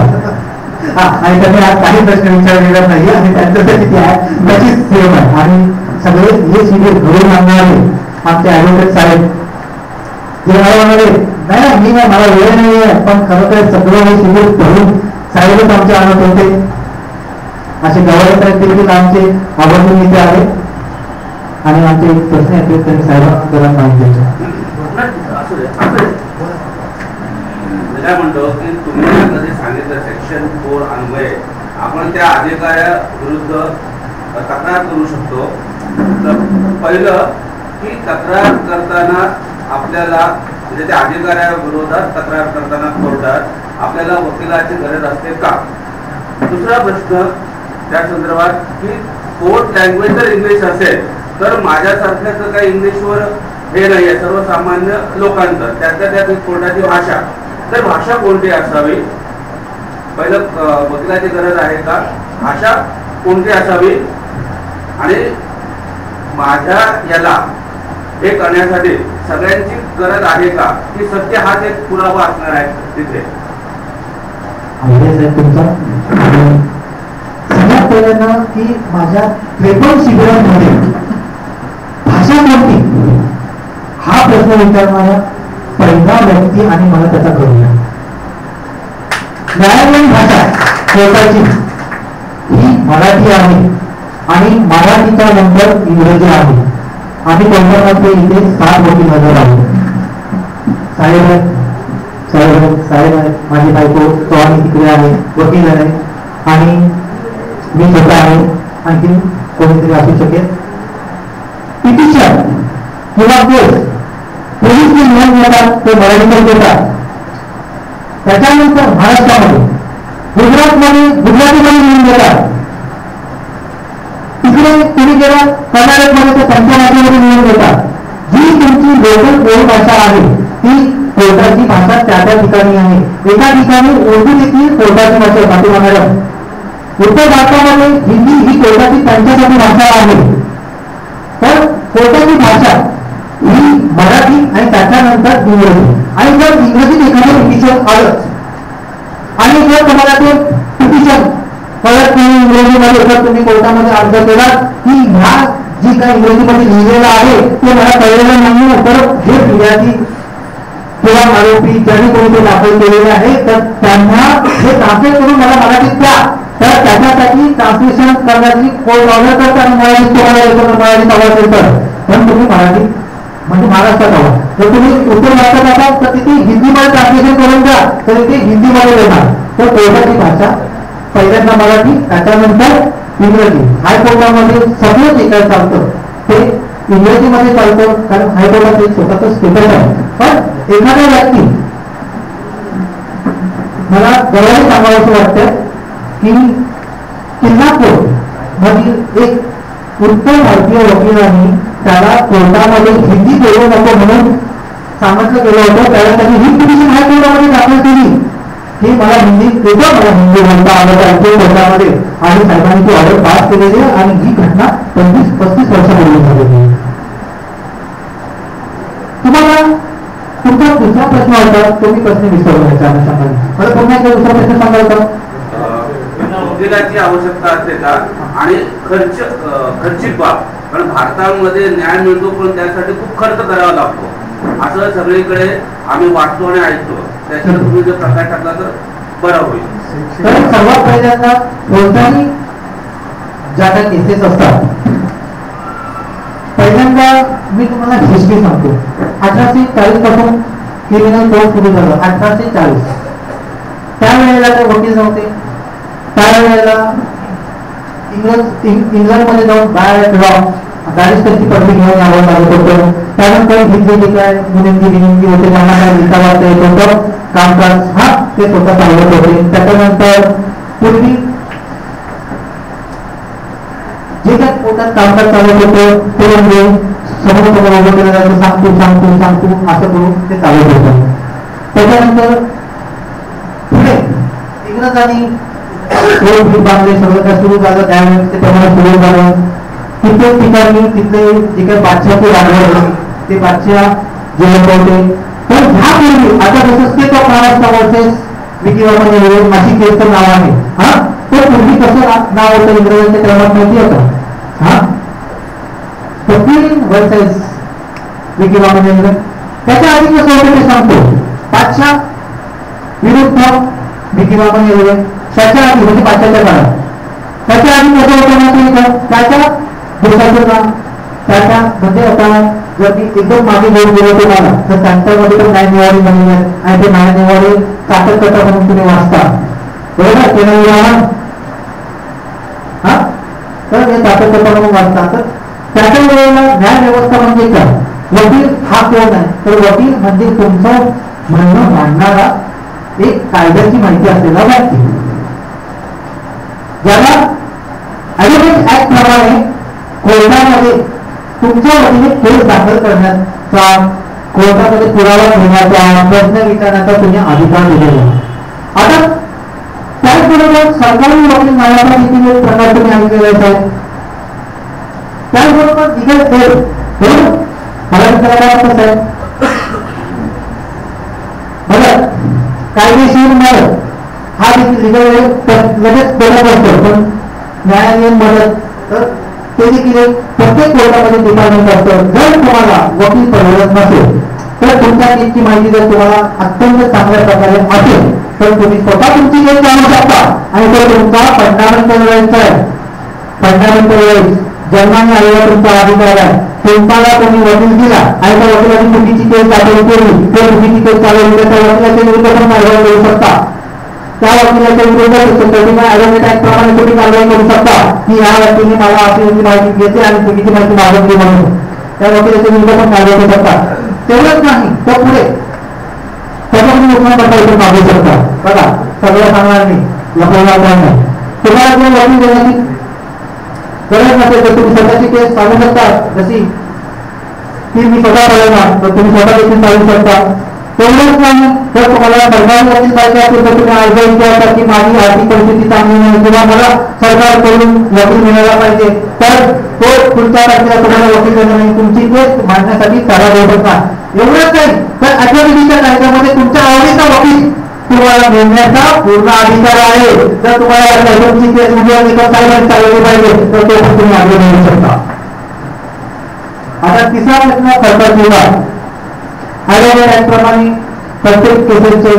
आणि त्यांनी आज काही प्रश्न विचारलेला नाही आणि त्यांच्यासाठी त्याची सेव आहे. आणि सगळे हे शिबिर घडून आणणारे आमचे ॲडव्होकेट साहेब जे मला म्हणाले नाही मी मला वेळ नाही आहे पण खरं तर सगळं हे शिबिर घडून साहेबच आमचे आणत होते. असे गव्हर्नर साहेब देखील आमचे आवर्जून इथे आले आणि आमचे एक प्रश्न येते त्यांनी साहेबांना माहिती द्यायचे. काय म्हणतो की तुम्ही जे सांगितलं सेक्शन 4 अन्वये आपण त्या अधिकाऱ्याविरुद्ध तक्रार करू शकतो. तर पहिलं की तक्रार करताना आपल्याला म्हणजे त्या अधिकाऱ्याविरोधात तक्रार करताना कोर्टात आपल्याला वकिलाची गरज असते का. दुसरा प्रश्न त्या संदर्भात की कोर्ट लँग्वेज जर इंग्लिश असेल तर माझ्यासारख्याचं काही इंग्लिशवर हे नाही आहे सर्वसामान्य लोकांचं त्यातल्या त्यात कोर्टाची भाषा तर भाषा कोणती असावी. पहिलं वकिलाची गरज आहे का, भाषा कोणती असावी आणि माझ्या याला हे करण्यासाठी सगळ्यांची गरज आहे का की सत्य हाच एक पुरावा असणार आहे तिथे. सगळ्यात पहिल्यांदा की माझ्या 53 शिबिरांमध्ये भाषा कोणती हा प्रश्न विचारणारा पहिला व्यक्ती आणि मला त्याचा करूया. न्यायालयीन भाषा कोर्टाची ही मराठी आहे आणि मराठीच्या नंतर इंग्रजी आहे. आम्ही कोकणामध्ये इथे 7 वकील हजर आहोत. साहेब आहे, माझी बायको चव्हाण तिकडे आहे, वकील आहे, आणि मी स्वतः आहे, आणखी कोणीतरी असू शकेल. पिटिशन किंवा केस पोलीस जे नियम देतात ते मराठीमध्ये देतात. त्याच्यानंतर महाराष्ट्रामध्ये गुजरातीमध्ये नियम देतात. तिकडे तुम्ही गेला कर्नाटकमध्ये ते पंचमहाराष्ट्रामध्ये नियम देतात. जी तुमची लोकल बोलभाषा आहे ती कोर्टाची भाषा त्या ठिकाणी आहे. एका ठिकाणी उर्दू देखील कोर्टाची भाषा फातिमा मॅडम. उत्तर भारतामध्ये हिंदी ही कोर्टाची त्यांच्यासाठी भाषा आहे. तर कोर्टाची भाषा ही मराठी आणि त्याच्यानंतर इंग्रजी. आणि जर इंग्रजीत एखादं पिटिशन आलं आणि जर तुम्हाला ते पिटिशन परत तुम्ही इंग्रजीमध्ये जर तुम्ही कोर्टामध्ये अर्ज केला की ह्या जी काही इंग्रजीमध्ये लिहिलेलं आहे ते मला कळलेलं नाही, तर जे फिर्यादी किंवा आरोपी ज्यांनी कोणी ते दाखल केलेले आहे तर त्यांना हे ट्रान्सलेट करून मला मराठीत द्या. तर त्याच्यासाठी ट्रान्सलेशन करण्याची कोर्ट ऑर्डर करतात आणि मराठीत तुम्हाला येतो, मराठीत आवाज येतात. पण तुम्ही मराठी म्हणजे महाराष्ट्रात आवाज. जर तुम्ही उत्तर भारतात असाल तर तिथे हिंदीमध्ये ट्रान्सलेशन करून द्या, तर इथे हिंदीमध्ये देणार. तर कोर्टाची भाषा पहिल्यांदा मराठी, त्याच्यानंतर इंग्रजी. हायकोर्टामध्ये सगळं जे काय चालतं ते इंग्रजीमध्ये चालतं, कारण हायकोर्टात एक स्वतःच स्टेटस आहे. पण एखाद्या व्यक्ती मला गौरव सांगावं वाटतं की किल्ला कोर्ट मधील एक उत्तर भारतीय वकिलांनी त्याला कोर्टामध्ये हिंदी बोलू नको म्हणून सांगितलं गेलं होतं. त्याला त्यांनी ही पिटिशन हायकोर्टामध्ये दाखल केली की मला हिंदी येतं, मला हिंदी बोलता आलं पाहिजे कोर्टामध्ये, आणि साहेबांनी ती ऑर्डर पास केलेली आहे. आणि ही घटना 25-35 वर्षापूर्वी झालेली आहे. तुम्हाला तुमचा दुसरा प्रश्न होता तो मी प्रश्न विसरलो याच्यामध्ये. मला पुन्हा एकदा दुसरा प्रश्न सांगायचा. वकिलाची आवश्यकता असते का आणि खर्चिक बाब, कारण भारतामध्ये न्याय मिळतो पण त्यासाठी खूप खर्च करावा लागतो असं सगळीकडे आम्ही वाचतो आणि ऐकतो. त्याच्यावर तुम्ही जर प्रकाश टाकला तर बरं होईल. तर सर्वात पहिल्यांदा कोणत्याही ज्या काही केसेस असतात, पहिल्यांदा मी तुम्हाला हिस्ट्री सांगतो. 1840 पासून क्रिमिनल कोड सुरू झालं. 1840 त्यावेळेला काही वकील नव्हते. त्यावेळेला इंग्लंडमध्ये जाऊन बाय लॉ बॅरिस्टरची पदवी घेऊन यावं लागत होतं. त्यानंतर हिंदी जे काय मुलींची विनंती होते त्यांना काय लिहिता वाचता येत होतं, कामकाज हा ते स्वतः चालवत होते. त्याच्यानंतर पूर्वी जे काय पोटात कामकाज चालत होतं ते म्हणजे समोर उभं केलं जायचं, सांगतो असं करून ते चालत होतं. त्याच्यानंतर पुढे इंग्रजांनी बांधले, सगळं काय सुरू झालं. त्यावेळेस ते प्रमाणे सुरू झालं. कित्येक ठिकाणी तिथले जे काही बादशाहचे राजे होते ते बादशाह जे लोक होते. तर ह्यापूर्वी आता जसं स्टेट ऑफ महाराष्ट्र वर्सेस विकीवामन अशी केसचं नाव आहे. हा, तर पूर्वी कसं नाव होतं इंग्रजांच्या क्रमात माहिती होतं. हा, वर्सेस विकीवामन. त्याच्या आधी कसं होतं ते सांगतो. बादशाह विरुद्ध विकीवामन. त्याच्या आधी म्हणजे पाचव्या काळात. त्याच्या आधी कसं होतं माहिती, त्याच्या देशाचं नाव त्याच्या म्हणजे आता जर मी एकदम मागे घेऊन गेलो तुम्हाला तर त्यांच्यामध्ये पण न्याय निवाडी म्हणून आहे आणि ते न्याय निवाडी चाकरकथा म्हणून तुम्ही वाचता, बरोबर? ते नाही हा, तर हे चाकरकथा म्हणून वाचता. तर त्याच्या वेळेला न्याय व्यवस्था म्हणजे काय? वकील हा कोण आहे? तर वकील म्हणजे तुमचं म्हणणं मांडणारा एक कायद्याची माहिती असलेला व्यक्ती, ज्याला ऍडव्होकेट ऍक्ट प्रमाणे कोर्टामध्ये तुमच्या वतीने केस दाखल करण्याचा, कोर्टामध्ये पुरावा घेण्याचा, प्रश्न विचारण्याचा तुम्ही अधिकार दिलेला. आता त्याचबरोबर सरकारी वकील नावाचा देखील एक प्रकार तुम्ही ऐकलेला आहे. त्याचबरोबर लिगल एड, बरोबर? मला विचारायला कसं आहे बघा, कायदेशीर मदत हा देखील लिगल एड लगेच देण्यात असतो. पण न्यायालयीन मदत तर ते देखील प्रत्येक कोर्टामध्ये डिपार्टमेंट असतं. जर तुम्हाला वकील परवडत नसेल तर तुमच्या केसची माहिती जर तुम्हाला अत्यंत चांगल्या प्रकारे असेल तर तुम्ही स्वतः तुमची केस काढू शकता आणि तो तुमचा फंडामेंटल राईट आहे. साधारणतः वेळेस जन्माने आलेला तुमचा अधिकार आहे. तुम्हाला कोणी वकील दिला आणि त्या वकिलाची चुकीची केस दाखल केली, त्या चुकीची केस चालवली तर त्या वकिलाच्या विरुद्ध पण कारवाई करू शकता. त्या वकिलाच्या विरुद्ध ऍडव्होकेट ऍक्ट प्रमाणे तुम्ही कारवाई करू शकता की ह्या व्यक्तीने मला अशी माहिती घेते आणि चुकीची माहिती मागवली म्हणून त्या वकिलाच्या विरुद्ध पण कारवाई करू शकता. तेवढंच नाही तर पुढे त्याचा तुम्ही उठण्याकरता इथून मागू शकता. बघा सगळं सांगणार नाही, लपवणार नाही. तुम्हाला जर वकील देण्याची गरज नसेल तर तुम्ही स्वतःची केस चालू शकता. जशी ती मी स्वतः चालवणार तर तुम्ही स्वतः देखील चालू शकता. तेवढंच नाही तर तुम्हाला सरकारी वकील पाहिजे असेल तर तुम्ही अर्ज विचारता की माझी आर्थिक परिस्थिती चांगली नाही किंवा मला सरकारकडून वकील मिळाला पाहिजे, तर तो पुढच्या तारखेला तुम्हाला वकील देणार नाही, तुमची केस मांडण्यासाठी त्याला देऊ शकता. एवढंच नाही तर ऍडव्होकेसीच्या कायद्यामध्ये तुमच्या आवडीचा वकील तुम्हाला मिळण्याचा पूर्ण अधिकार आहे. जर तुम्हाला तुमची केस साहेबांनी चालवली पाहिजे तर तो पण तुम्ही अर्ज मिळू शकता. आता तिसरा प्रश्न खर्चाची वाढ. ऍडव्होकेट ऍक्ट प्रमाणे प्रत्येक केसेसचे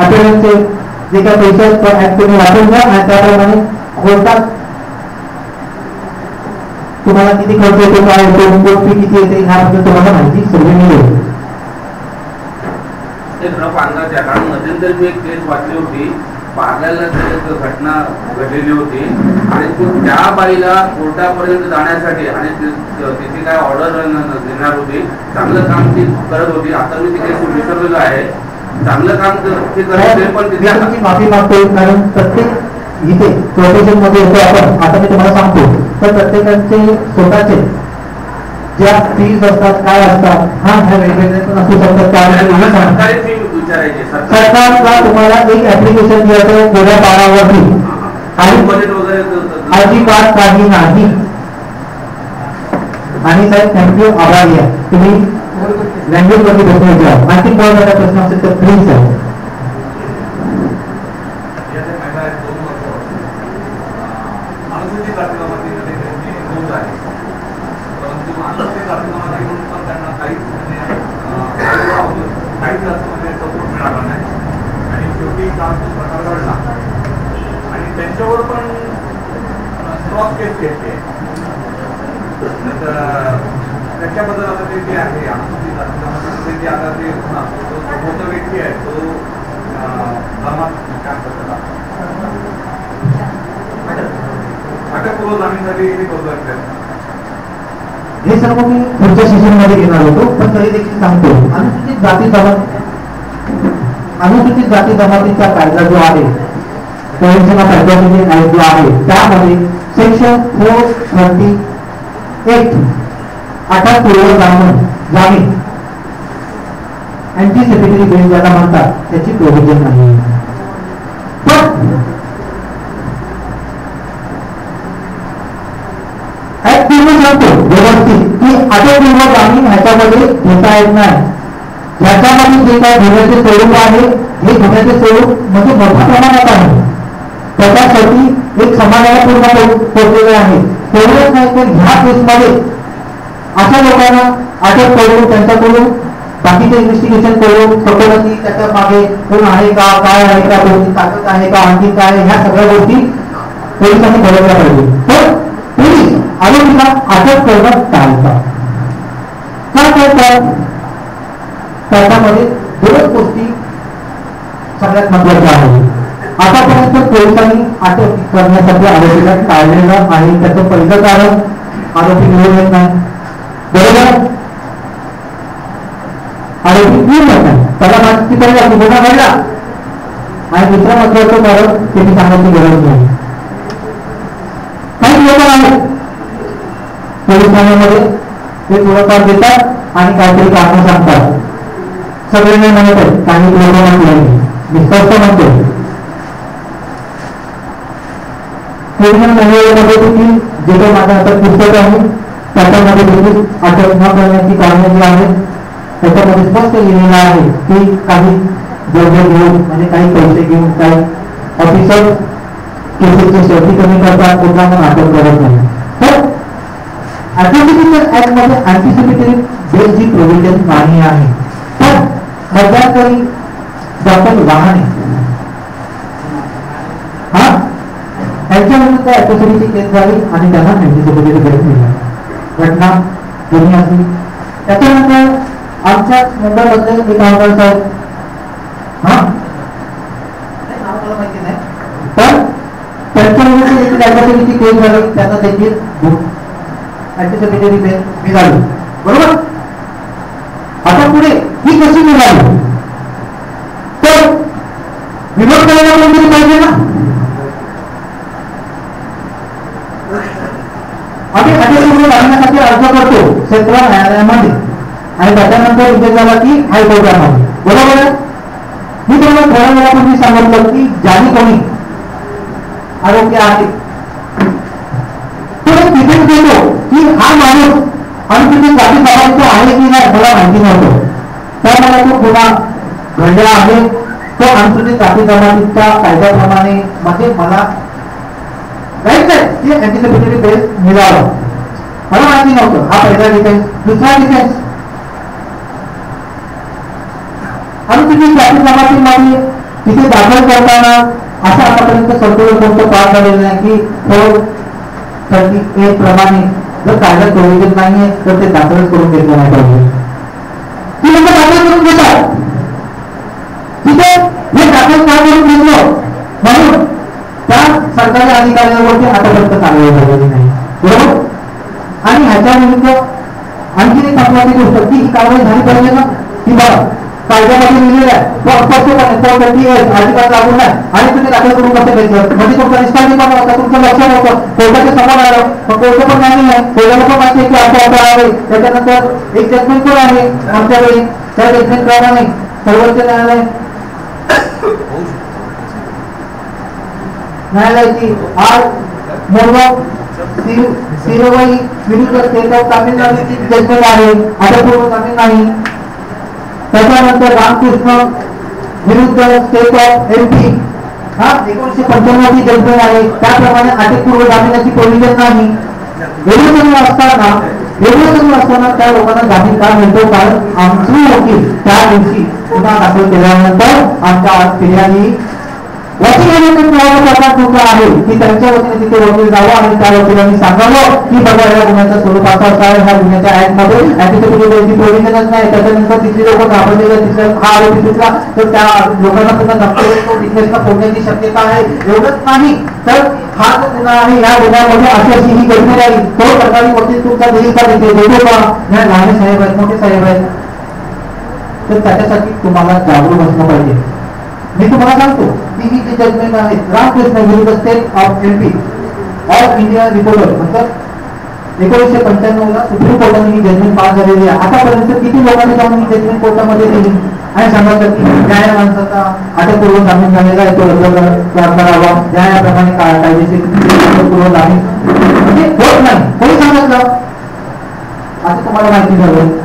अपीलचे जे काही पैसे ऍक्ट तुम्ही वापरून घ्या आणि त्याप्रमाणे कोर्टात तुम्हाला किती खर्च येतो, काय येतो, कोर्ट फी किती येते ह्याबद्दल तुम्हाला माहिती सगळी मिळेल. एक रफ अंदाज आहे, कारण मध्यंतरी मी एक केस वाचली होती, पार्ल्याला एक घटना घडलेली होती आणि त्या बाईला कोर्टापर्यंत जाण्यासाठी आणि तिची काय ऑर्डर देणार होती, चांगलं काम ती करत होती. आता मी ती केस विसरलेलं आहे, चांगलं काम ते करत होते पण तिथे माफी मागतो कारण प्रत्येक इथे प्रोफेशन मध्ये येतो आपण. आता मी तुम्हाला सांगतो तर प्रत्येकाचे स्वतःचे ज्या फीज असतात काय असतात हा ह्या वेगवेगळे पण असू शकतात. सरकारला तुम्हाला एक ऍप्लिकेशन द्यायचं थोड्या काळावरती आणि बजेट वगैरे अजिबात काही नाही. आणि साहेब थँक्यू, आभारी आहे तुम्ही लँग्वेज वरती प्रश्न विचारा. आणखी कोणाचा प्रश्न असेल तर प्लीज आहे. आणि त्यांच्यावर पण क्रॉस केस घेतली त्याच्याबद्दल आता ते जे आहे जे आता ते मोठा व्यक्ती आहे तो अटकपूर्व जामीनसाठी हे करतो. हे सर्व मी पुढच्या सेशन मध्ये घेणार होतो पण तरी देखील सांगतो. अनुसूचित जाती जमातीचा कायदा जो आहे तेलंगणा कायद्यामध्ये जो आहे त्यामध्ये सेक्शन 438 अटकपूर्व जामीन अँटिसिपेटरी बेल ज्याला म्हणतात त्याची प्रोव्हिजन नाही. पण व्यवस्थित की अटकपूर्व जामीन ह्याच्यामध्ये घेता येत नाही. ह्याच्यामध्ये जे काही गुन्ह्याचे स्वरूप आहे हे गुन्ह्याचे स्वरूप म्हणजे मोठ्या प्रमाणात आहे. त्याच्यासाठी एक समाजाला पूर्ण पोहोचलेले आहे. तेवढंच नाही तर ह्या केसमध्ये अशा लोकांना अटक करून त्यांच्याकडून बाकीचे इन्व्हेस्टिगेशन करून स्वतःची त्याच्या मागे कोण आहे का, काय आहे का, कोणती ताकद आहे का, आणखी काय, ह्या सगळ्या गोष्टी पोलिसांनी बघितल्या पाहिजे. तर पोलीस आरोपीला अटक करणं टाळतात. का करतात? त्याच्यामध्ये दोन गोष्टी सगळ्यात महत्वाच्या आहेत. आतापर्यंत पोलिसांनी अटक करण्यासाठी आरोपीला टाळलेलं आहे. त्याचं पहिलं कारण आरोपी मिळून येत नाही, बरोबर. आरोपी मिळून येत नाही, त्याला माहिती पडला की गुन्हा घडला. आणि दुसरं महत्वाचं कारण त्यांनी सांगण्याची गरज नाही. काही लोक आहेत पोलीस ठाण्यामध्ये ते थोडंफार देतात आणि काहीतरी कारण सांगतात. सगळे नाही म्हणत आहेत, काही लोक म्हटलं मी स्पष्ट म्हणतो. मध्ये देखील जे काही माझ्या हातात पुस्तक आहे त्याच्यामध्ये देखील अटक न करण्याची कारणे जी आहेत त्याच्यामध्ये स्पष्ट लिहिलेलं आहे की काही द्रव्य घेऊन म्हणजे काही पैसे घेऊन काही ऑफिसर केसेसची शेवटी कमी करतात, कुठला अटक करत नाही. तर ऍट्रॉसिटी ऍक्ट मध्ये अँटिसिपेटरी बेल जी प्रोव्हिजन नाही आहे. पण मध्यंतरी डॉक्टर वाहने यांच्या विरुद्ध त्याच्यामध्ये ऍट्रॉसिटीची केस झाली आणि त्यांना अँटिसिपेटरी बेल मिळाला. घटना जुनी असली. त्याच्यानंतर आमच्या मुंबईमध्ये एक आमदार साहेब नाव माहिती नाही पण त्यांच्यामध्ये देखील ऍट्रॉसिटीची केस झाली, त्यांना देखील अँटिसिपेटरी बेल मिळाली. बरोबर. आता पुढे ही कशी मिळाली तर विरोध करायला कोणतरी पाहिजे ना. आम्ही अटकपूर्व जामिनासाठी अर्ज करतो क्षेत्र न्यायालयामध्ये आणि त्याच्यानंतर विषय झाला की हायकोर्टामध्ये. बरोबर आहे. मी तुम्हाला थोड्या वेळापूर्वी सांगितलं की ज्याने कोणी आरोपी आहे तो तिथेच देतो की हा माणूस आणि तुम्ही जाती जबाबदारी आहे की नाही मला माहिती नव्हतं, तर मला तो गुन्हा घडला आहे तो अनुसूचित जाती जमातीच्या कायद्याप्रमाणे म्हणजे मला राईट आहे की अँटिसिपेटरी बेल मिळावं, मला माहिती नव्हतं. हा पहिला डिफेन्स. दुसरा डिफेन्स, अनुसूचित जाती जमातीमध्ये तिथे दाखल करताना असं आतापर्यंत सर्क्युलर कोणतं पास झालेलं नाही की 438 प्रमाणे जर कायद्यात प्रोव्हिजन नाहीये तर ते दाखलच करून घेतलं नाही पाहिजे. ती लोक दाखल करून घेतात तिथे हे दाखल का करून घेतलं म्हणून त्या सरकारी अधिकाऱ्यांवरती आतापर्यंत कारवाई झालेली नाही. बरोबर. आणि ह्याच्या विरुद्ध आणखी एक महत्वाची गोष्ट की ही कारवाई झाली पाहिजे ना की बघा कायद्यामध्ये लिहिलेलं आहे तो स्पष्टपणे अधिकार लागू नाही आणि तुम्ही दाखल करून कसं घेतलं म्हणजे तुमचा निष्काळजीपणा होता, तुमचं लक्ष नव्हतं. कोर्टाच्या समोर आलं पण कोर्ट पण नाही आहे, कोर्टाला पण माहिती की असं असं आहे. त्याच्यानंतर एक जजमेंट पण आहे आमच्याकडे. त्या जजमेंट प्रमाणे सर्वोच्च न्यायालयाची आज मोरगाव सिरोबाई विरुद्ध स्टेट ऑफ तामिळनाडूची जजमेंट आहे, अटकपूर्व जामीन नाही. त्याच्यानंतर रामकृष्ण विरुद्ध स्टेट ऑफ MP 1995 ची जजमेंट आहे, त्याप्रमाणे अटकपूर्व जामिनाची प्रोव्हिजन नाही. एवढं असताना त्या लोकांना जामीन का मिळतो कारण आमची वकील त्या दिवशी गुन्हा दाखल केल्यानंतर आमच्या फिर्यादी आहे की त्यांच्या वतीने तिथे वकील जावं आणि त्या वकिलांनी सांगावं की बघा या गुन्ह्याचं स्वरूप असं आहे, ह्या गुन्ह्याच्या ऍक्टमध्ये अँटिसिपेटरी प्रोव्हिजनच नाही. त्याच्यानंतर तिथली लोक घाबरलेले तिथल्या हा आरोपी सुटला तर त्या लोकांना सुद्धा डिफेन्सला फोडण्याची शक्यता आहे. एवढंच नाही तर हा जो गुन्हा आहे या गुन्ह्यामध्ये अशी ही घटना राहील तो सरकारी वकील तुमचा देईल का तिथे देतो का. या लहान साहेब आहेत मोठे साहेब आहेत तर त्याच्यासाठी तुम्हाला जागरूक असलं पाहिजे. मी तुम्हाला सांगतो की ही जी जजमेंट आहे रामकृष्ण विरुद्ध state of MP all India reporter मतलब 1995 ला सुप्रीम कोर्टाने ही जजमेंट पास झालेली आहे. आतापर्यंत किती लोकांनी जाऊन ही जजमेंट कोर्टामध्ये दिली आणि सांगितलं की न्याय माणसाचा अटकपूर्व जामीन झालेला आहे तो रद्द करावा, न्यायाप्रमाणे कायदेशीर अटकपूर्व जामीन म्हणजे होत नाही. कोणी सांगितलं असं तुम्हाला माहिती झालं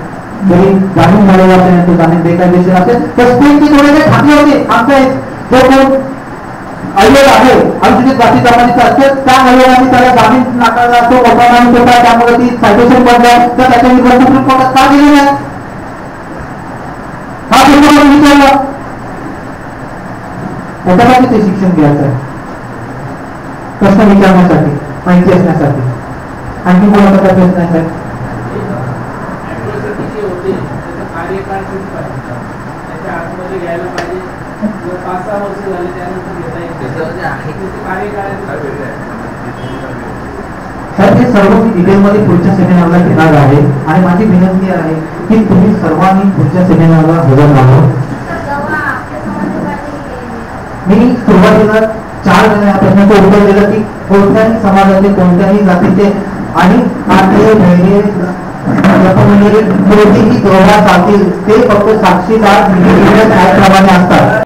जरी जामीन झालेला असेल तो जामीन बेकायदेशीर असेल तर स्टेटचे थोडे ठाकले होते. आमचा जो कोण आयोग आहे अनुसूचित जाती जमातीचा असेल त्या आयोगाने त्याला जामीन नाकारला तो मोठा माणूस होता त्यामुळे ती सायटेशन बनलं तर त्याच्या विरुद्ध सुप्रीम कोर्टात का गेले नाही हा सुप्रीम विचारला. त्याच्यासाठी ते शिक्षण घ्यायचं आहे प्रश्न विचारण्यासाठी माहिती असण्यासाठी. आणखी कोणाचा प्रश्न आहे साहेब. कार्यकाळ किती पाहिजे त्याच्या आतमध्ये घ्यायला पाहिजे 5-6 वर्ष झाले त्यानंतर घेता येईल कार्यकाळ. सर हे सर्व मी डिटेलमध्ये पुढच्या सेमिनारला घेणार आहे आणि माझी विनंती आहे की तुम्ही सर्वांनी पुढच्या सेमिनारला हजर राहावं. मी सुरुवातीला 4 वेळा या प्रश्नाचं उत्तर दिलं की कोणत्याही समाजाचे कोणत्याही जातीचे आणि कोणतेही दोघा जातील ते फक्त साक्षीदार प्रमाणे असतात.